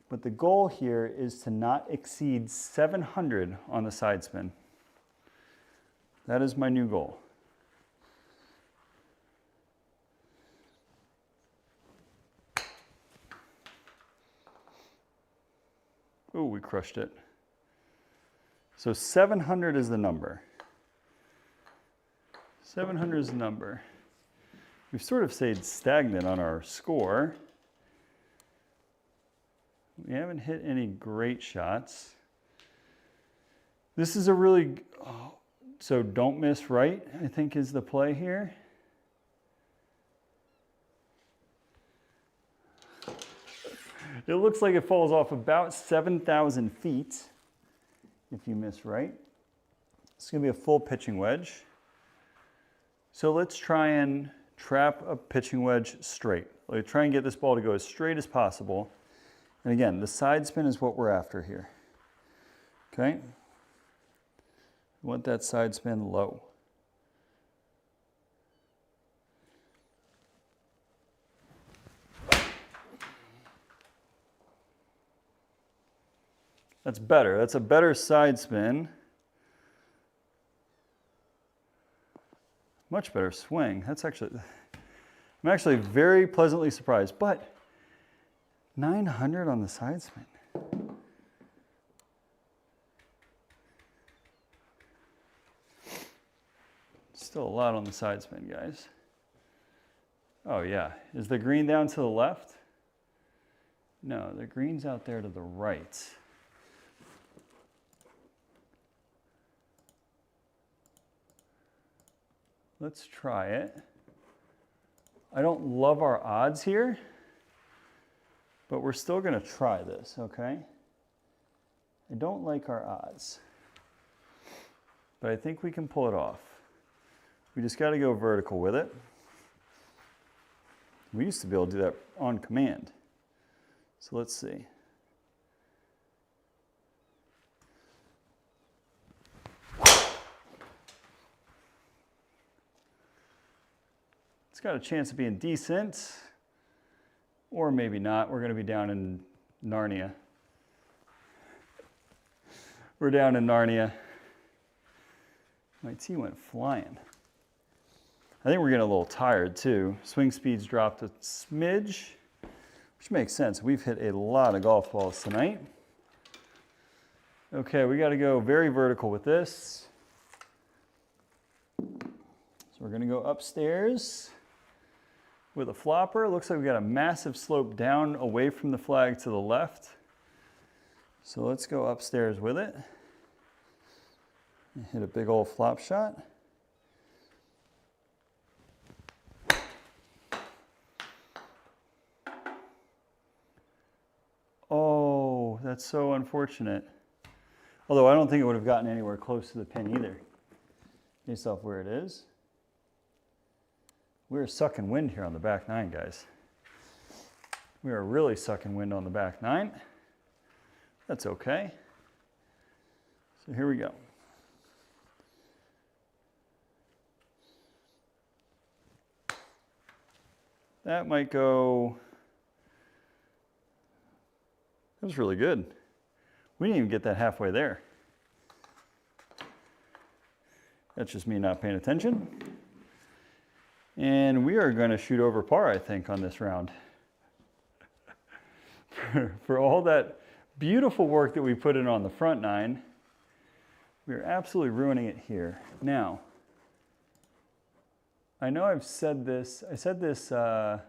But the goal here is to not exceed 700 on the side spin. That is my new goal. Oh, we crushed it. So 700 is the number. 700 is the number. We've sort of stayed stagnant on our score. We haven't hit any great shots. This is a really, so don't miss right, I think is the play here. It looks like it falls off about 7,000 feet. If you miss right. It's going to be a full pitching wedge. So let's try and trap a pitching wedge straight. Let's try and get this ball to go as straight as possible. And again, the side spin is what we're after here. Okay? We want that side spin low. That's better. That's a better side spin. Much better swing. That's actually, I'm actually very pleasantly surprised. But 900 on the side spin. Still a lot on the side spin, guys. Oh yeah. Is the green down to the left? No, the green's out there to the right. Let's try it. I don't love our odds here, but we're still going to try this, okay? I don't like our odds. but I think we can pull it off. We just got to go vertical with it. We used to be able to do that on command. So let's see. It's got a chance of being decent, or maybe not. We're going to be down in Narnia. We're down in Narnia. My tee went flying. I think we're getting a little tired too. Swing speeds dropped a smidge, which makes sense. We've hit a lot of golf balls tonight. Okay, we got to go very vertical with this. So we're going to go upstairs with a flopper. Looks like we got a massive slope down away from the flag to the left. So let's go upstairs with it. Hit a big old flop shot. Oh, that's so unfortunate. Although I don't think it would have gotten anywhere close to the pin either, based off where it is. We're sucking wind here on the back nine, guys. We are really sucking wind on the back nine. That's okay. So here we go. That might go. That was really good. We didn't even get that halfway there. That's just me not paying attention. And we are going to shoot over par, I think, on this round. For all that beautiful work that we put in on the front nine, we are absolutely ruining it here. Now, I know I've said this, I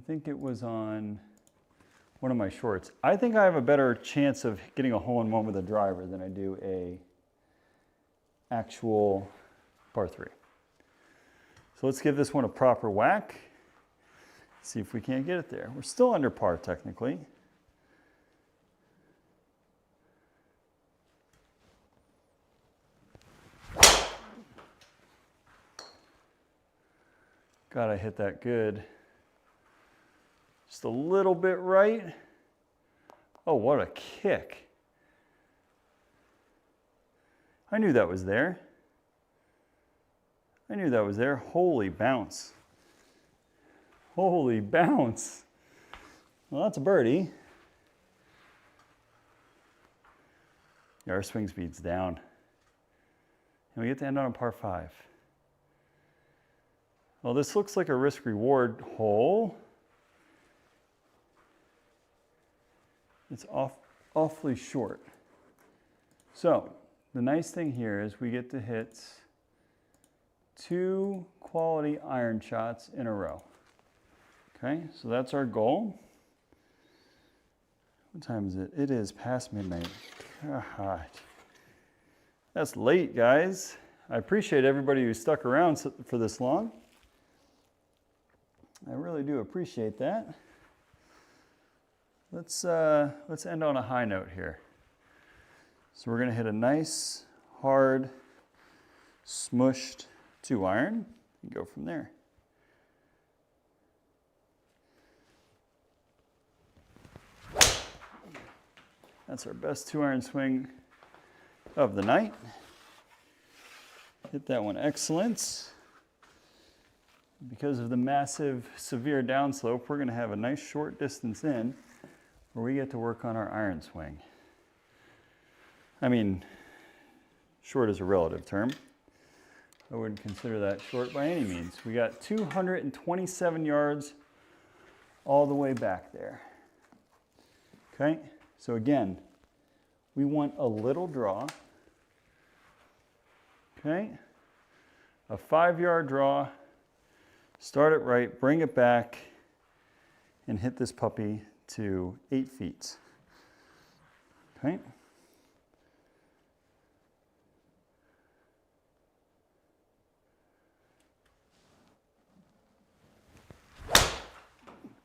think it was on one of my shorts. I think I have a better chance of getting a hole-in-one with a driver than I do a actual par 3. So let's give this one a proper whack. See if we can't get it there. We're still under par technically. God, I hit that good. Just a little bit right. Oh, what a kick. I knew that was there. I knew that was there. Holy bounce. Holy bounce. Well, that's a birdie. Yeah, our swing speed's down. And we get to end on a par 5. Well, this looks like a risk-reward hole. It's awfully short. So, the nice thing here is we get to hit 2 quality iron shots in a row. Okay, so that's our goal. What time is it? It is past midnight. God. That's late, guys. I appreciate everybody who stuck around for this long. I really do appreciate that. Let's end on a high note here. So we're going to hit a nice, hard, smushed 2-iron and go from there. That's our best 2-iron swing of the night. Hit that one excellent. Because of the massive, severe downslope, we're going to have a nice short distance in where we get to work on our iron swing. I mean, short is a relative term. I wouldn't consider that short by any means. We got 227 yards all the way back there. Okay, so again, we want a little draw. Okay, a 5-yard draw. Start it right, bring it back, and hit this puppy to 8 feet. Okay.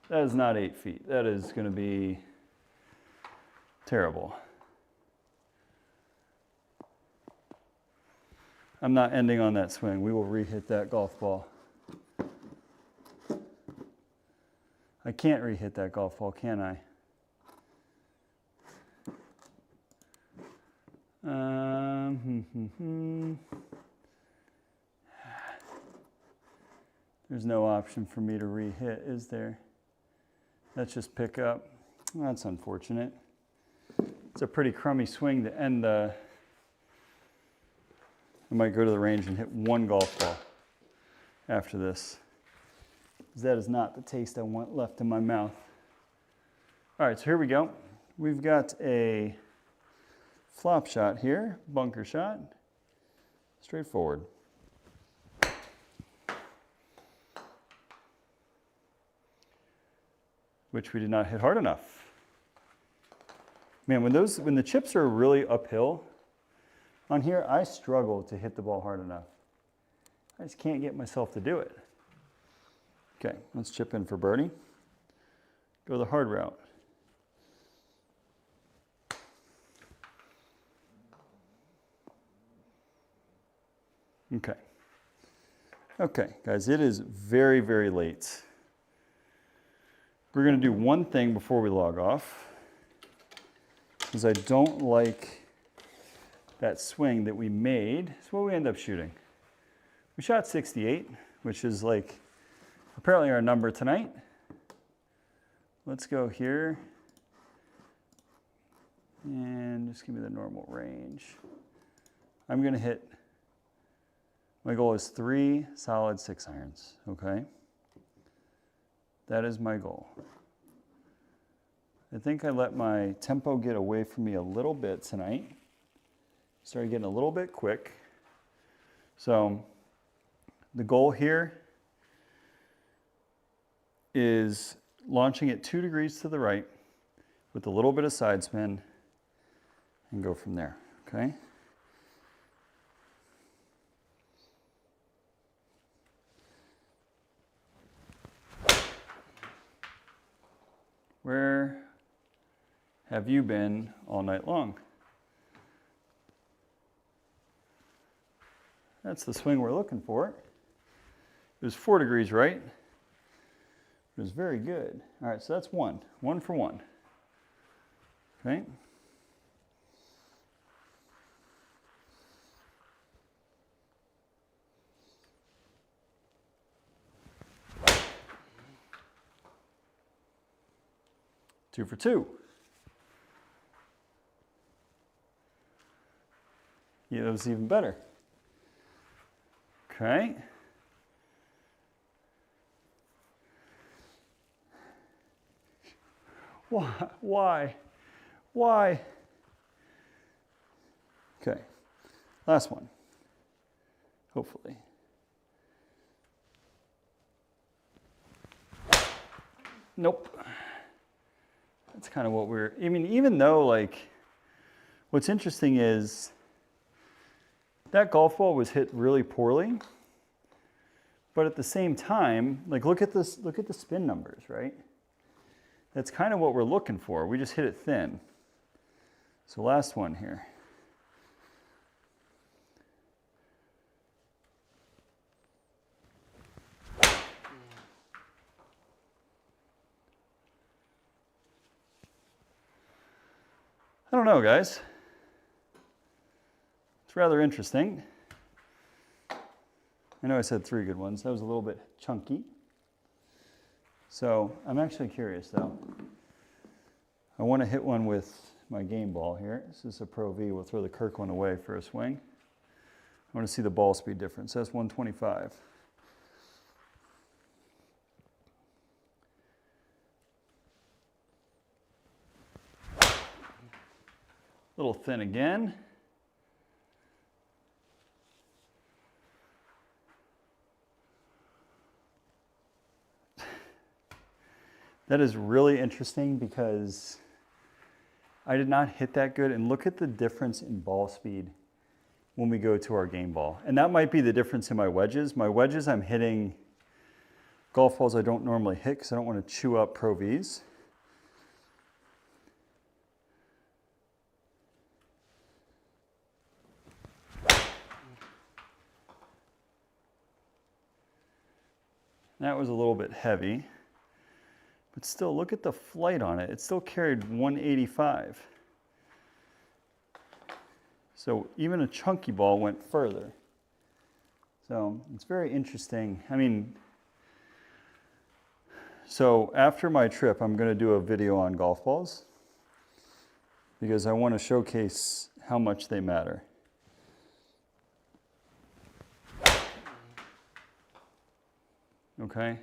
That is not 8 feet. That is going to be terrible. I'm not ending on that swing. We will re-hit that golf ball. I can't re-hit that golf ball, can I? There's no option for me to re-hit, is there? Let's just pick up. That's unfortunate. It's a pretty crummy swing to end the... I might go to the range and hit one golf ball after this, because that is not the taste I want left in my mouth. All right, so here we go. We've got a flop shot here, bunker shot, straightforward. Which we did not hit hard enough. Man, when the chips are really uphill on here, I struggle to hit the ball hard enough. I just can't get myself to do it. Okay, let's chip in for birdie. Go the hard route. Okay. Okay, guys, it is very, very late. We're going to do one thing before we log off, because I don't like that swing that we made. So what we end up shooting? We shot 68, which is like apparently our number tonight. Let's go here and just give me the normal range. I'm going to hit, my goal is 3 solid 6 irons, okay? That is my goal. I think I let my tempo get away from me a little bit tonight. Started getting a little bit quick. So the goal here is launching it 2 degrees to the right with a little bit of side spin and go from there, okay? Where have you been all night long? That's the swing we're looking for. It was 4 degrees right. It was very good. All right, so that's 1 for 1. Okay. Two for 2. Yeah, that was even better. Okay. Why? Why? Okay. Last one. Hopefully. Nope. That's kind of what we're, I mean, even though, like, what's interesting is that golf ball was hit really poorly, but at the same time, like, look at this, look at the spin numbers, right? That's kind of what we're looking for. We just hit it thin. So last one here. I don't know, guys. It's rather interesting. I know I said 3 good ones. That was a little bit chunky. So I'm actually curious, though. I want to hit one with my game ball here. This is a Pro V. We'll throw the Kirk one away for a swing. I want to see the ball speed difference. That's 125. A little thin again. That is really interesting because I did not hit that good, and look at the difference in ball speed when we go to our game ball. And that might be the difference in my wedges. My wedges, I'm hitting golf balls I don't normally hit because I don't want to chew up Pro Vs. That was a little bit heavy, but still look at the flight on it. It still carried 185. So even a chunky ball went further. So it's very interesting. I mean, so after my trip, I'm going to do a video on golf balls because I want to showcase how much they matter. Okay?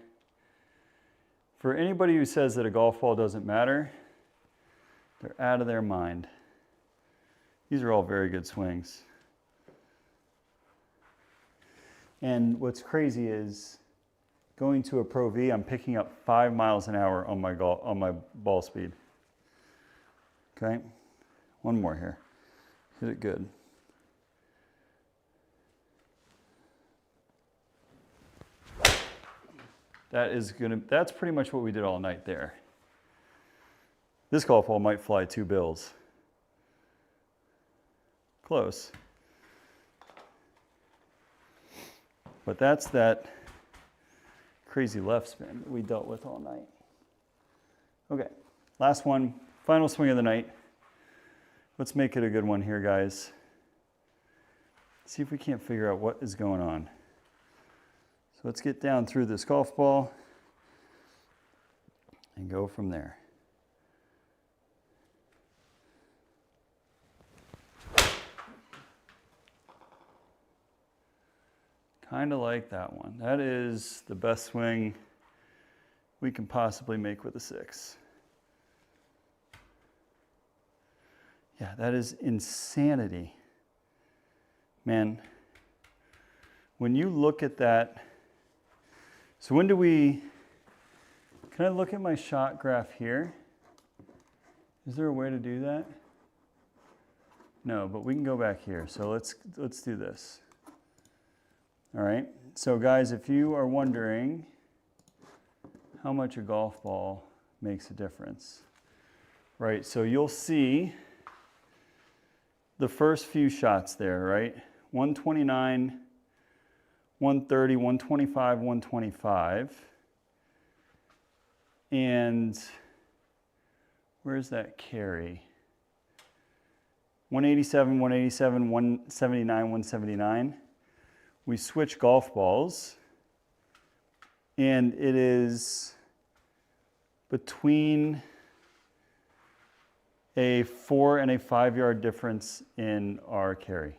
For anybody who says that a golf ball doesn't matter, they're out of their mind. These are all very good swings. And what's crazy is going to a Pro V, I'm picking up 5 miles an hour on my ball speed. Okay? One more here. Hit it good. That's pretty much what we did all night there. This golf ball might fly 2 bills. Close. But that's that crazy left spin that we dealt with all night. Okay, last one, final swing of the night. Let's make it a good one here, guys. See if we can't figure out what is going on. So let's get down through this golf ball and go from there. Kind of like that one. That is the best swing we can possibly make with a 6. Yeah, that is insanity. Man, when you look at that, so when do we, can I look at my shot graph here? Is there a way to do that? No, but we can go back here. So let's do this. All right, so guys, if you are wondering how much a golf ball makes a difference, right? So you'll see the first few shots there, right? 129, 130, 125, 125. And where's that carry? 187, 187, 179, 179. We switch golf balls, and it is between a 4 and a 5 yard difference in our carry.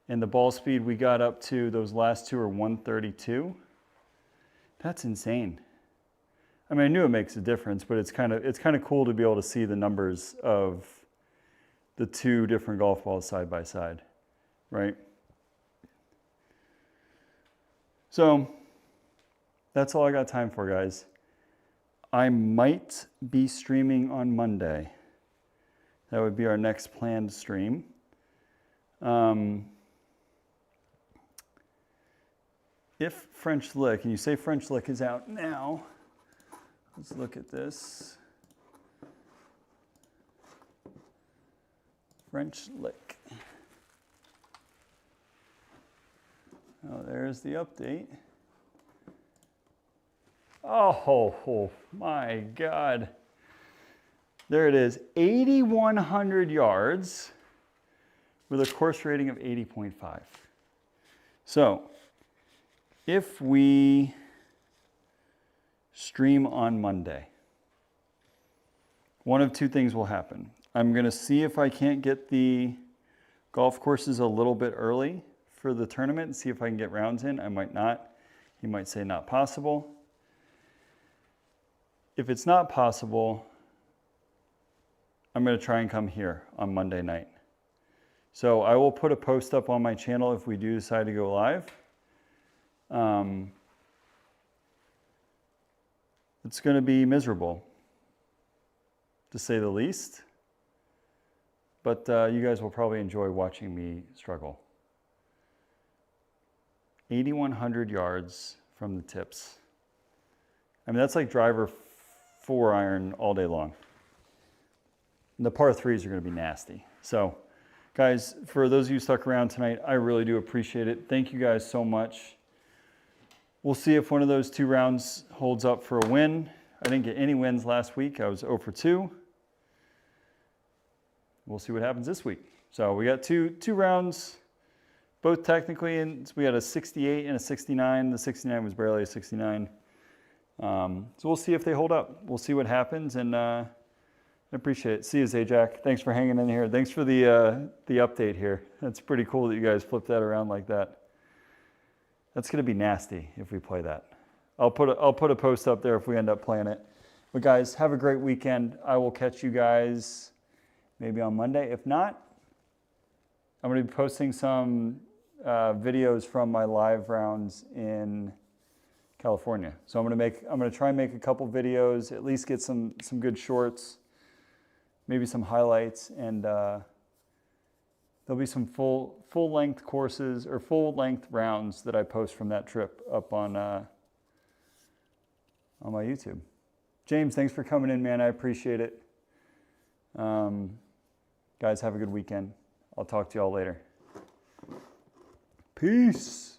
And the ball speed we got up to, those last two are 132. That's insane. I mean, I knew it makes a difference, but it's kind of cool to be able to see the numbers of the two different golf balls side by side, right? So that's all I got time for, guys. I might be streaming on Monday. That would be our next planned stream. If French Lick, and you say French Lick is out now, let's look at this. French Lick. Oh, there's the update. Oh my God. There it is, 8,100 yards with a course rating of 80.5. So if we stream on Monday, one of two things will happen. I'm going to see if I can't get the golf courses a little bit early for the tournament and see if I can get rounds in. I might not. He might say not possible. If it's not possible, I'm going to try and come here on Monday night. So I will put a post up on my channel if we do decide to go live. It's going to be miserable, to say the least. But you guys will probably enjoy watching me struggle. 8,100 yards from the tips. I mean, that's like driver 4 iron all day long. And the par 3s are going to be nasty. So, guys, for those of you stuck around tonight, I really do appreciate it. Thank you guys so much. We'll see if one of those 2 rounds holds up for a win. I didn't get any wins last week. I was 0 for 2. We'll see what happens this week. So we got two rounds, both technically, and we had a 68 and a 69. The 69 was barely a 69. So we'll see if they hold up. We'll see what happens, and I appreciate it. See you, Zajac. Thanks for hanging in here. Thanks for the update here. That's pretty cool that you guys flipped that around like that. That's gonna be nasty if we play that. I'll put a post up there if we end up playing it. But guys, have a great weekend. I will catch you guys maybe on Monday. If not, I'm gonna be posting some videos from my live rounds in California. So I'm gonna try and make a couple videos, at least get some good shorts, maybe some highlights, and there'll be some full length courses or full length rounds that I post from that trip up on my YouTube. James, thanks for coming in, man. I appreciate it. Guys, have a good weekend. I'll talk to y'all later. Peace.